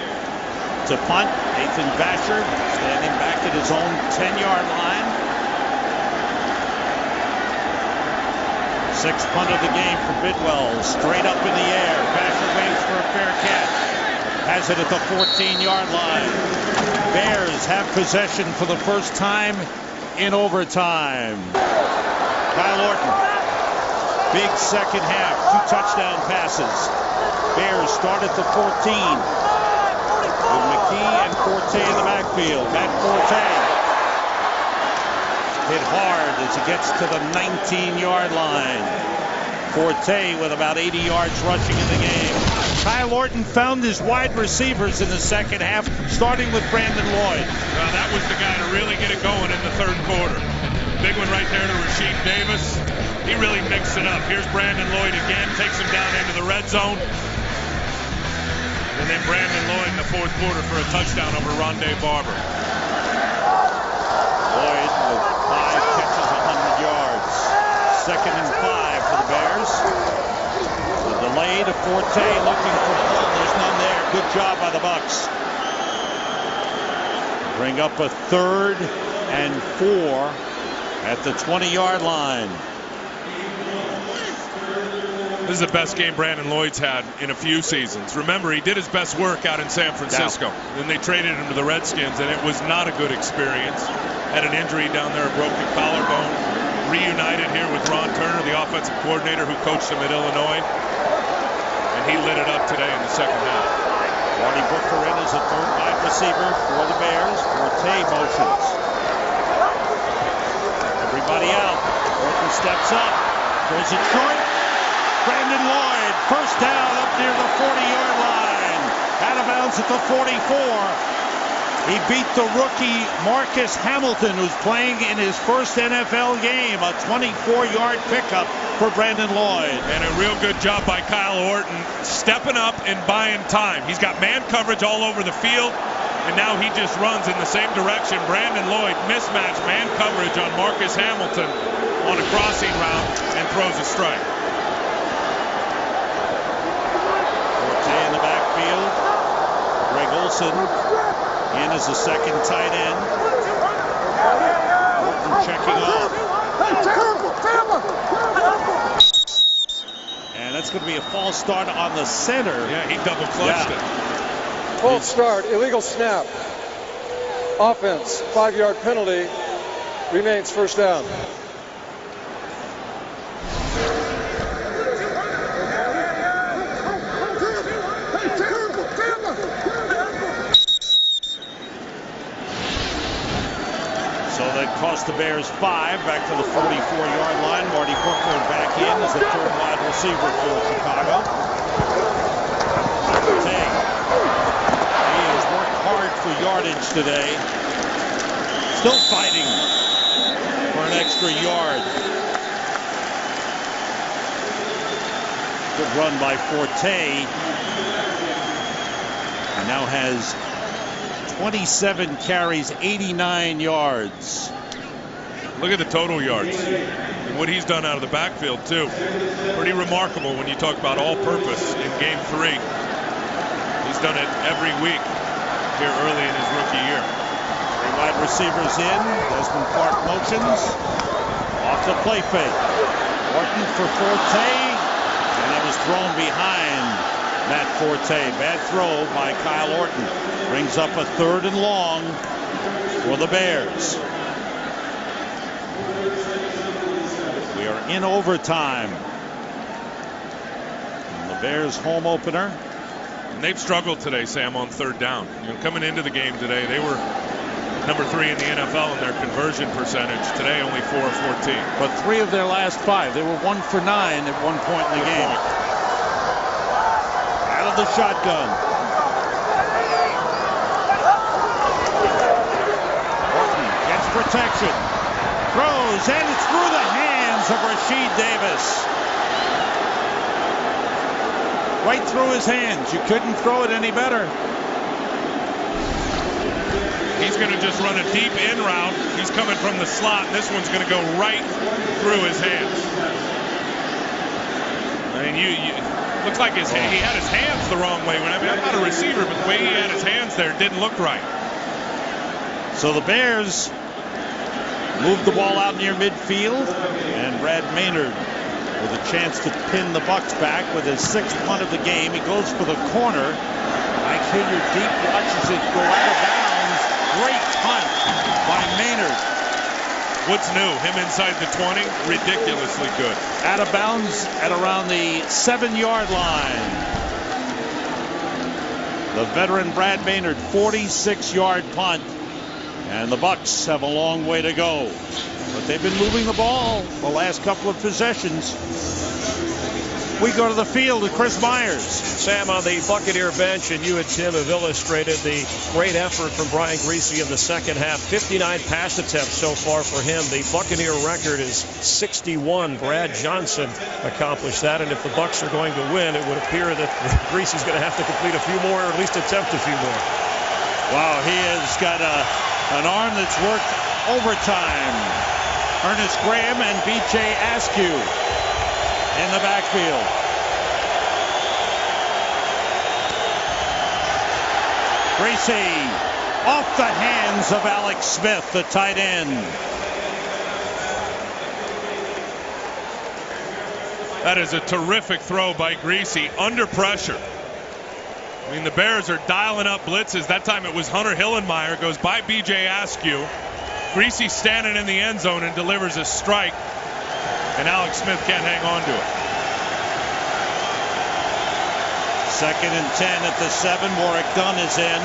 to punt. Nathan Vasher standing back at his own 10-yard line. 6th punt of the game for Bidwell. Straight up in the air. Vasher waits for a fair catch. has it at the 14-yard line. Bears have possession for the first time in overtime. Kyle Orton, big second half, 2 touchdown passes. Bears start at the 14 with McKee and Forte in the backfield. Matt Forte hit hard as he gets to the 19-yard line. Forte with about 80 yards rushing in the game. Kyle Orton found his wide receivers in the second half, starting with Brandon Lloyd. Well, that was the guy to really get it going in the third quarter. Big one right there to Rasheed Davis. He really mixed it up. Here's Brandon Lloyd again, takes him down into the red zone. And then Brandon Lloyd in the fourth quarter for a touchdown over Rondé Barber. Lloyd with 5 catches, 100 yards. 2nd and 5 for the Bears. The delay to Forte looking for ball. There's none there. Good job by the Bucs. Bring up a 3rd and 4 at the 20-yard line. This is the best game Brandon Lloyd's had in a few seasons. Remember, he did his best work out in San Francisco. Then they traded him to the Redskins, and it was not a good experience. Had an injury down there, a broken collarbone. Reunited here with Ron Turner, the offensive coordinator who coached him at Illinois. And he lit it up today in the second half. Marty Booker in as a 3rd wide receiver for the Bears. Forte motions. Everybody out. Orton steps up. Throws it short. Brandon Lloyd, first down up near the 40-yard line. Out of bounds at the 44. He beat the rookie Marcus Hamilton, who's playing in his first NFL game. A 24-yard pickup for Brandon Lloyd. And a real good job by Kyle Orton, stepping up and buying time. He's got man coverage all over the field, and now he just runs in the same direction. Brandon Lloyd mismatched man coverage on Marcus Hamilton on a crossing route and throws a strike. In the backfield, Greg Olson in as the 2nd tight end. Orton checking off. And that's going to be a false start on the center. Yeah, he double clutched it. False start, illegal snap. Offense, 5-yard penalty. Remains first down. So that cost the Bears 5, back to the 44-yard line. Marty Booker back in as the 3rd wide receiver for Chicago. He has worked hard for yardage today. Still fighting for an extra yard. Good run by Forte. And now has 27 carries, 89 yards. Look at the total yards and what he's done out of the backfield too. Pretty remarkable when you talk about all-purpose in game 3. He's done it every week here early in his rookie year. 3 wide receivers in. Desmond Clark motions. Off the play fake. Orton for Forte. And that was thrown behind Matt Forte. Bad throw by Kyle Orton. Brings up a 3rd and long for the Bears. We are in overtime. And the Bears home opener. And they've struggled today, Sam, on 3rd down. You know, coming into the game today, they were number 3 in the NFL in their conversion percentage. Today, only 4 of 14. But 3 of their last 5. They were 1 for 9 at one point in the game. Out of the shotgun. Orton gets protection. Throws, and it's through the hands of Rasheed Davis. Right through his hands. You couldn't throw it any better. He's going to just run a deep in route. He's coming from the slot, and this one's going to go right through his hands. I mean, looks like he had his hands the wrong way. I'm not a receiver, but the way he had his hands there didn't look right. So the Bears move the ball out near midfield, and Brad Maynard with a chance to pin the Bucs back with his 6th punt of the game. He goes for the corner. Mike continued deep. Watches it go out of bounds. Great punt by Maynard. What's new? Him inside the 20? Ridiculously good. Out of bounds at around the 7-yard line. The veteran Brad Maynard, 46-yard punt. And the Bucs have a long way to go. But they've been moving the ball the last couple of possessions. We go to the field with Chris Myers. Sam, on the Buccaneer bench, and you and Tim have illustrated the great effort from Brian Griese in the second half. 59 pass attempts so far for him. The Buccaneer record is 61. Brad Johnson accomplished that, and if the Bucs are going to win, it would appear that Griese is going to have to complete a few more, or at least attempt a few more. Wow, he has got an arm that's worked overtime. Ernest Graham and B.J. Askew in the backfield. Griese off the hands of Alex Smith, the tight end. That is a terrific throw by Griese under pressure. I mean, the Bears are dialing up blitzes. That time it was Hunter Hillenmeyer, goes by B.J. Askew. Griese standing in the end zone and delivers a strike, and Alex Smith can't hang on to it. 2nd and 10 at the 7. Warwick Dunn is in.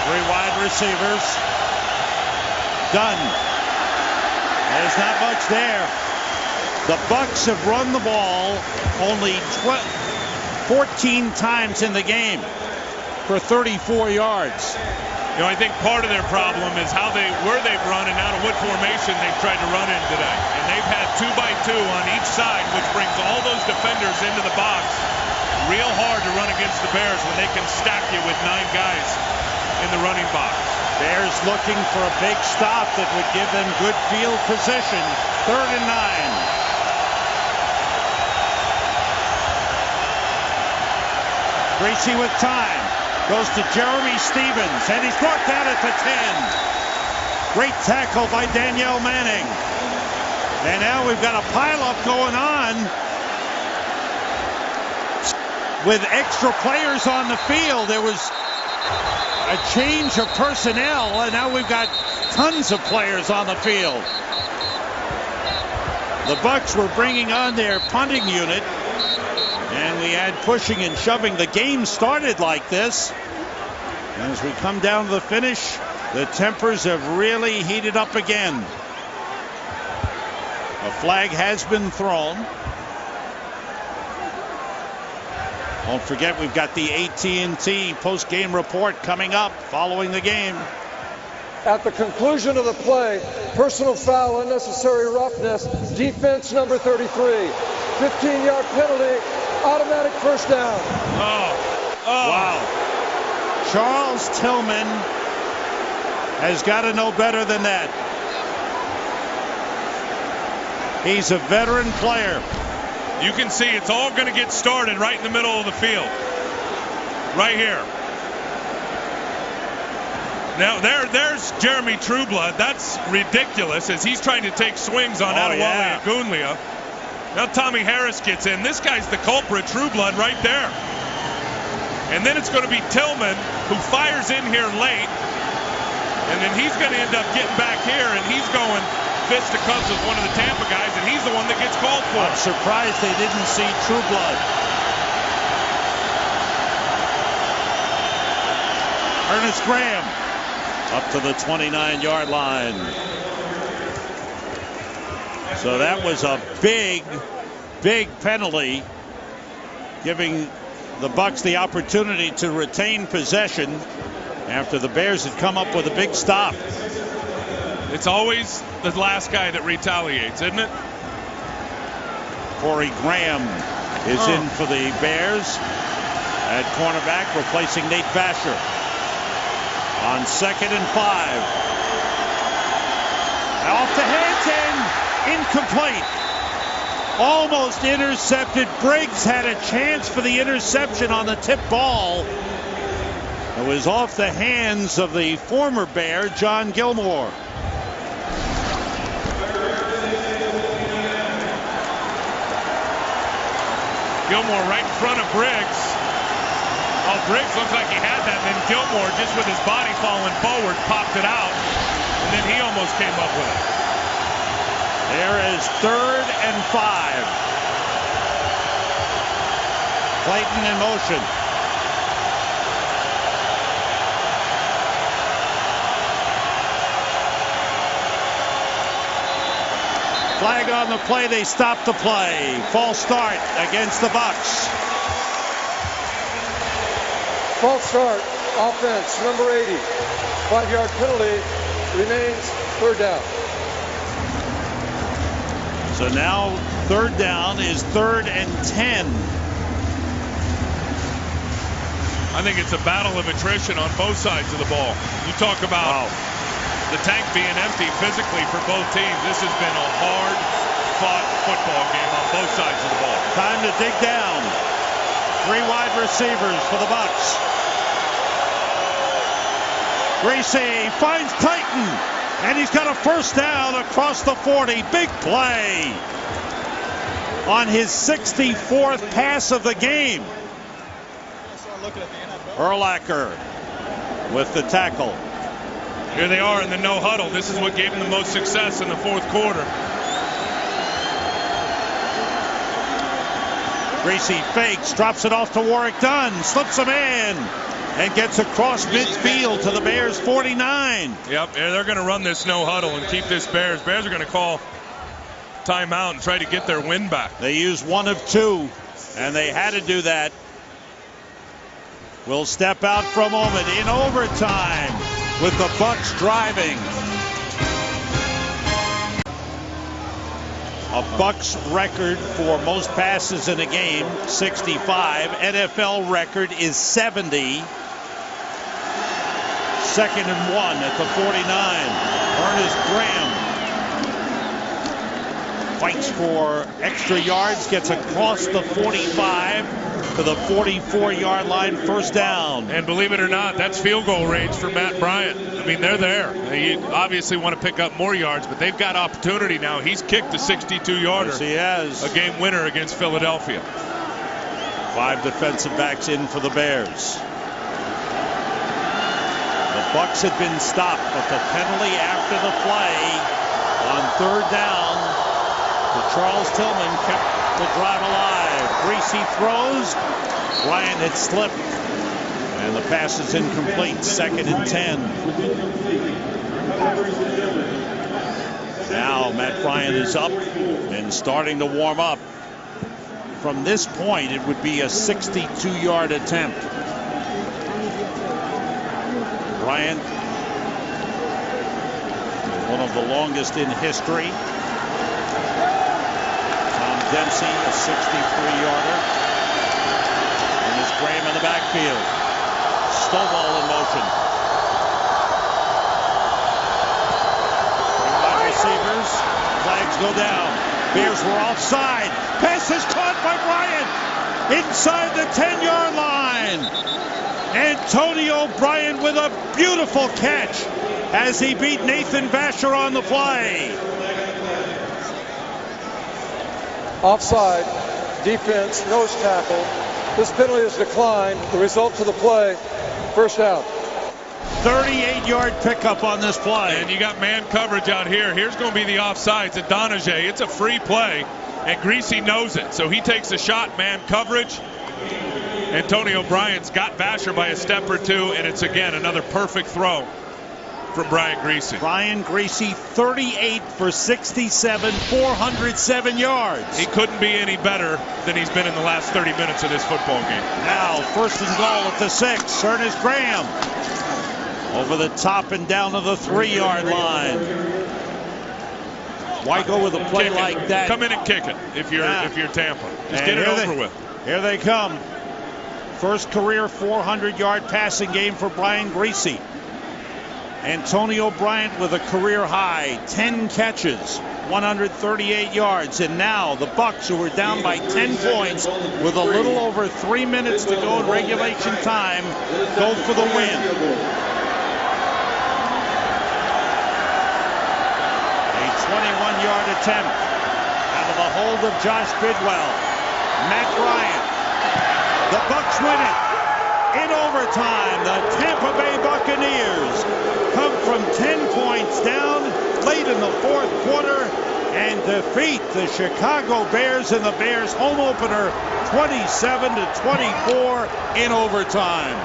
Three wide receivers. Dunn. There's not much there. The Bucs have run the ball only 14 times in the game for 34 yards. You know, I think part of their problem is where they've run and out of what formation they've tried to run in today. And they've had 2x2 on each side, which brings all those defenders into the box. Real hard to run against the Bears when they can stack you with 9 guys in the running box. Bears looking for a big stop that would give them good field position. 3rd and 9. Griese with time. Goes to Jeremy Stevens, and he's brought down at the 10. Great tackle by Danielle Manning. And now we've got a pileup going on with extra players on the field. There was a change of personnel, and now we've got tons of players on the field. The Bucs were bringing on their punting unit, and we had pushing and shoving. The game started like this. As we come down to the finish, the tempers have really heated up again. A flag has been thrown. Don't forget, we've got the AT&T post-game report coming up following the game. At the conclusion of the play, personal foul, unnecessary roughness, defense number 33. 15-yard penalty, automatic first down. Wow. Charles Tillman has got to know better than that. He's a veteran player. You can see it's all going to get started right in the middle of the field. Right here. Now there's Jeremy Trueblood. That's ridiculous as he's trying to take swings on Adewale Agunlia. Now Tommy Harris gets in. This guy's the culprit, Trueblood, right there. And then it's going to be Tillman who fires in here late. And then he's going to end up getting back here, and he's going fist to cuffs with one of the Tampa guys, and he's the one that gets called for. I'm surprised they didn't see Trueblood. Ernest Graham up to the 29-yard line. So that was a big penalty, giving the Bucs the opportunity to retain possession after the Bears had come up with a big stop. It's always the last guy that retaliates, isn't it? Corey Graham is in for the Bears at cornerback, replacing Nate Basher. On 2nd and 5. Off the hands and incomplete. Almost intercepted. Briggs had a chance for the interception on the tip ball. It was off the hands of the former Bear, John Gilmore. Gilmore right in front of Briggs. Oh, Briggs looks like he had that, and then Gilmore, just with his body falling forward, popped it out, and then he almost came up with it. There is 3rd and 5. Clayton in motion. Flag on the play. They stop the play. False start against the Bucs. False start, offense, number 80. 5-yard penalty, remains 3rd down. So now 3rd down is 3rd and 10. I think it's a battle of attrition on both sides of the ball. You talk about the tank being empty physically for both teams. This has been a hard-fought football game on both sides of the ball. Time to dig down. 3 wide receivers for the Bucs. Greasy finds Clayton, and he's got a 1st down across the 40. Big play on his 64th pass of the game. Urlacher with the tackle. Here they are in the no huddle. This is what gave them the most success in the 4th quarter. Greasy fakes, drops it off to Warrick Dunn, slips him in, and gets across midfield to the Bears 49. Yep, they're going to run this no huddle and keep this Bears. Bears are going to call timeout and try to get their win back. They used 1 of 2, and they had to do that. We'll step out for a moment in overtime with the Bucs driving. A Bucs record for most passes in a game, 65. NFL record is 70. 2nd and 1 at the 49. Ernest Graham fights for extra yards, gets across the 45 to the 44-yard line, 1st down. And believe it or not, that's field goal range for Matt Bryant. I mean, they're there. They obviously want to pick up more yards, but they've got opportunity now. He's kicked a 62-yarder. Yes, he has. A game winner against Philadelphia. 5 defensive backs in for the Bears. The Bucs had been stopped, but the penalty after the play on 3rd down to Charles Tillman kept the drive alive. Greasy throws. Bryant had slipped, and the pass is incomplete. 2nd and 10. Now Matt Bryant is up and starting to warm up. From this point, it would be a 62-yard attempt. Bryant, one of the longest in history. Dempsey, a 63-yarder. And there's Graham in the backfield. Stovall in motion. 3 wide receivers. Flags go down. Bears were offside. Pass is caught by Bryant inside the 10-yard line. Antonio Bryant with a beautiful catch as he beat Nathan Vasher on the play. Offside, defense, nose tackle. This penalty is declined. The result of the play, 1st down. 38-yard pickup on this play. And you got man coverage out here. Here's going to be the offsides at Donahue. It's a free play, and Greasy knows it. So he takes a shot, man coverage. Antonio Bryant's got Vasher by a step or 2, and it's again another perfect throw from Brian Greasy. Brian Greasy, 38 for 67, 407 yards. He couldn't be any better than he's been in the last 30 minutes of this football game. Now 1st and goal at the 6. Ernest Graham over the top and down to the 3-yard line. Why go with a play like that? Come in and kick it if you're Tampa. Just get it over with. Here they come. First career 400-yard passing game for Brian Greasy. Antonio Bryant with a career high, 10 catches, 138 yards. And now the Bucs, who are down by 10 points with a little over 3 minutes to go in regulation time, go for the win. A 21-yard attempt out of the hold of Josh Bidwell. Matt Bryant. The Bucs win it. In overtime, the Tampa Bay Buccaneers come from 10 points down late in the fourth quarter and defeat the Chicago Bears in the Bears home opener 27-24 in overtime.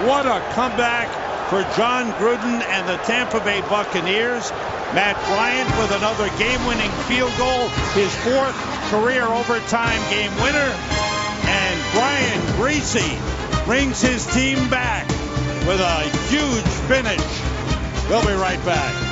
What a comeback for John Gruden and the Tampa Bay Buccaneers. Matt Bryant with another game-winning field goal, his fourth career overtime game winner. And Brian Greasy brings his team back with a huge finish. We'll be right back.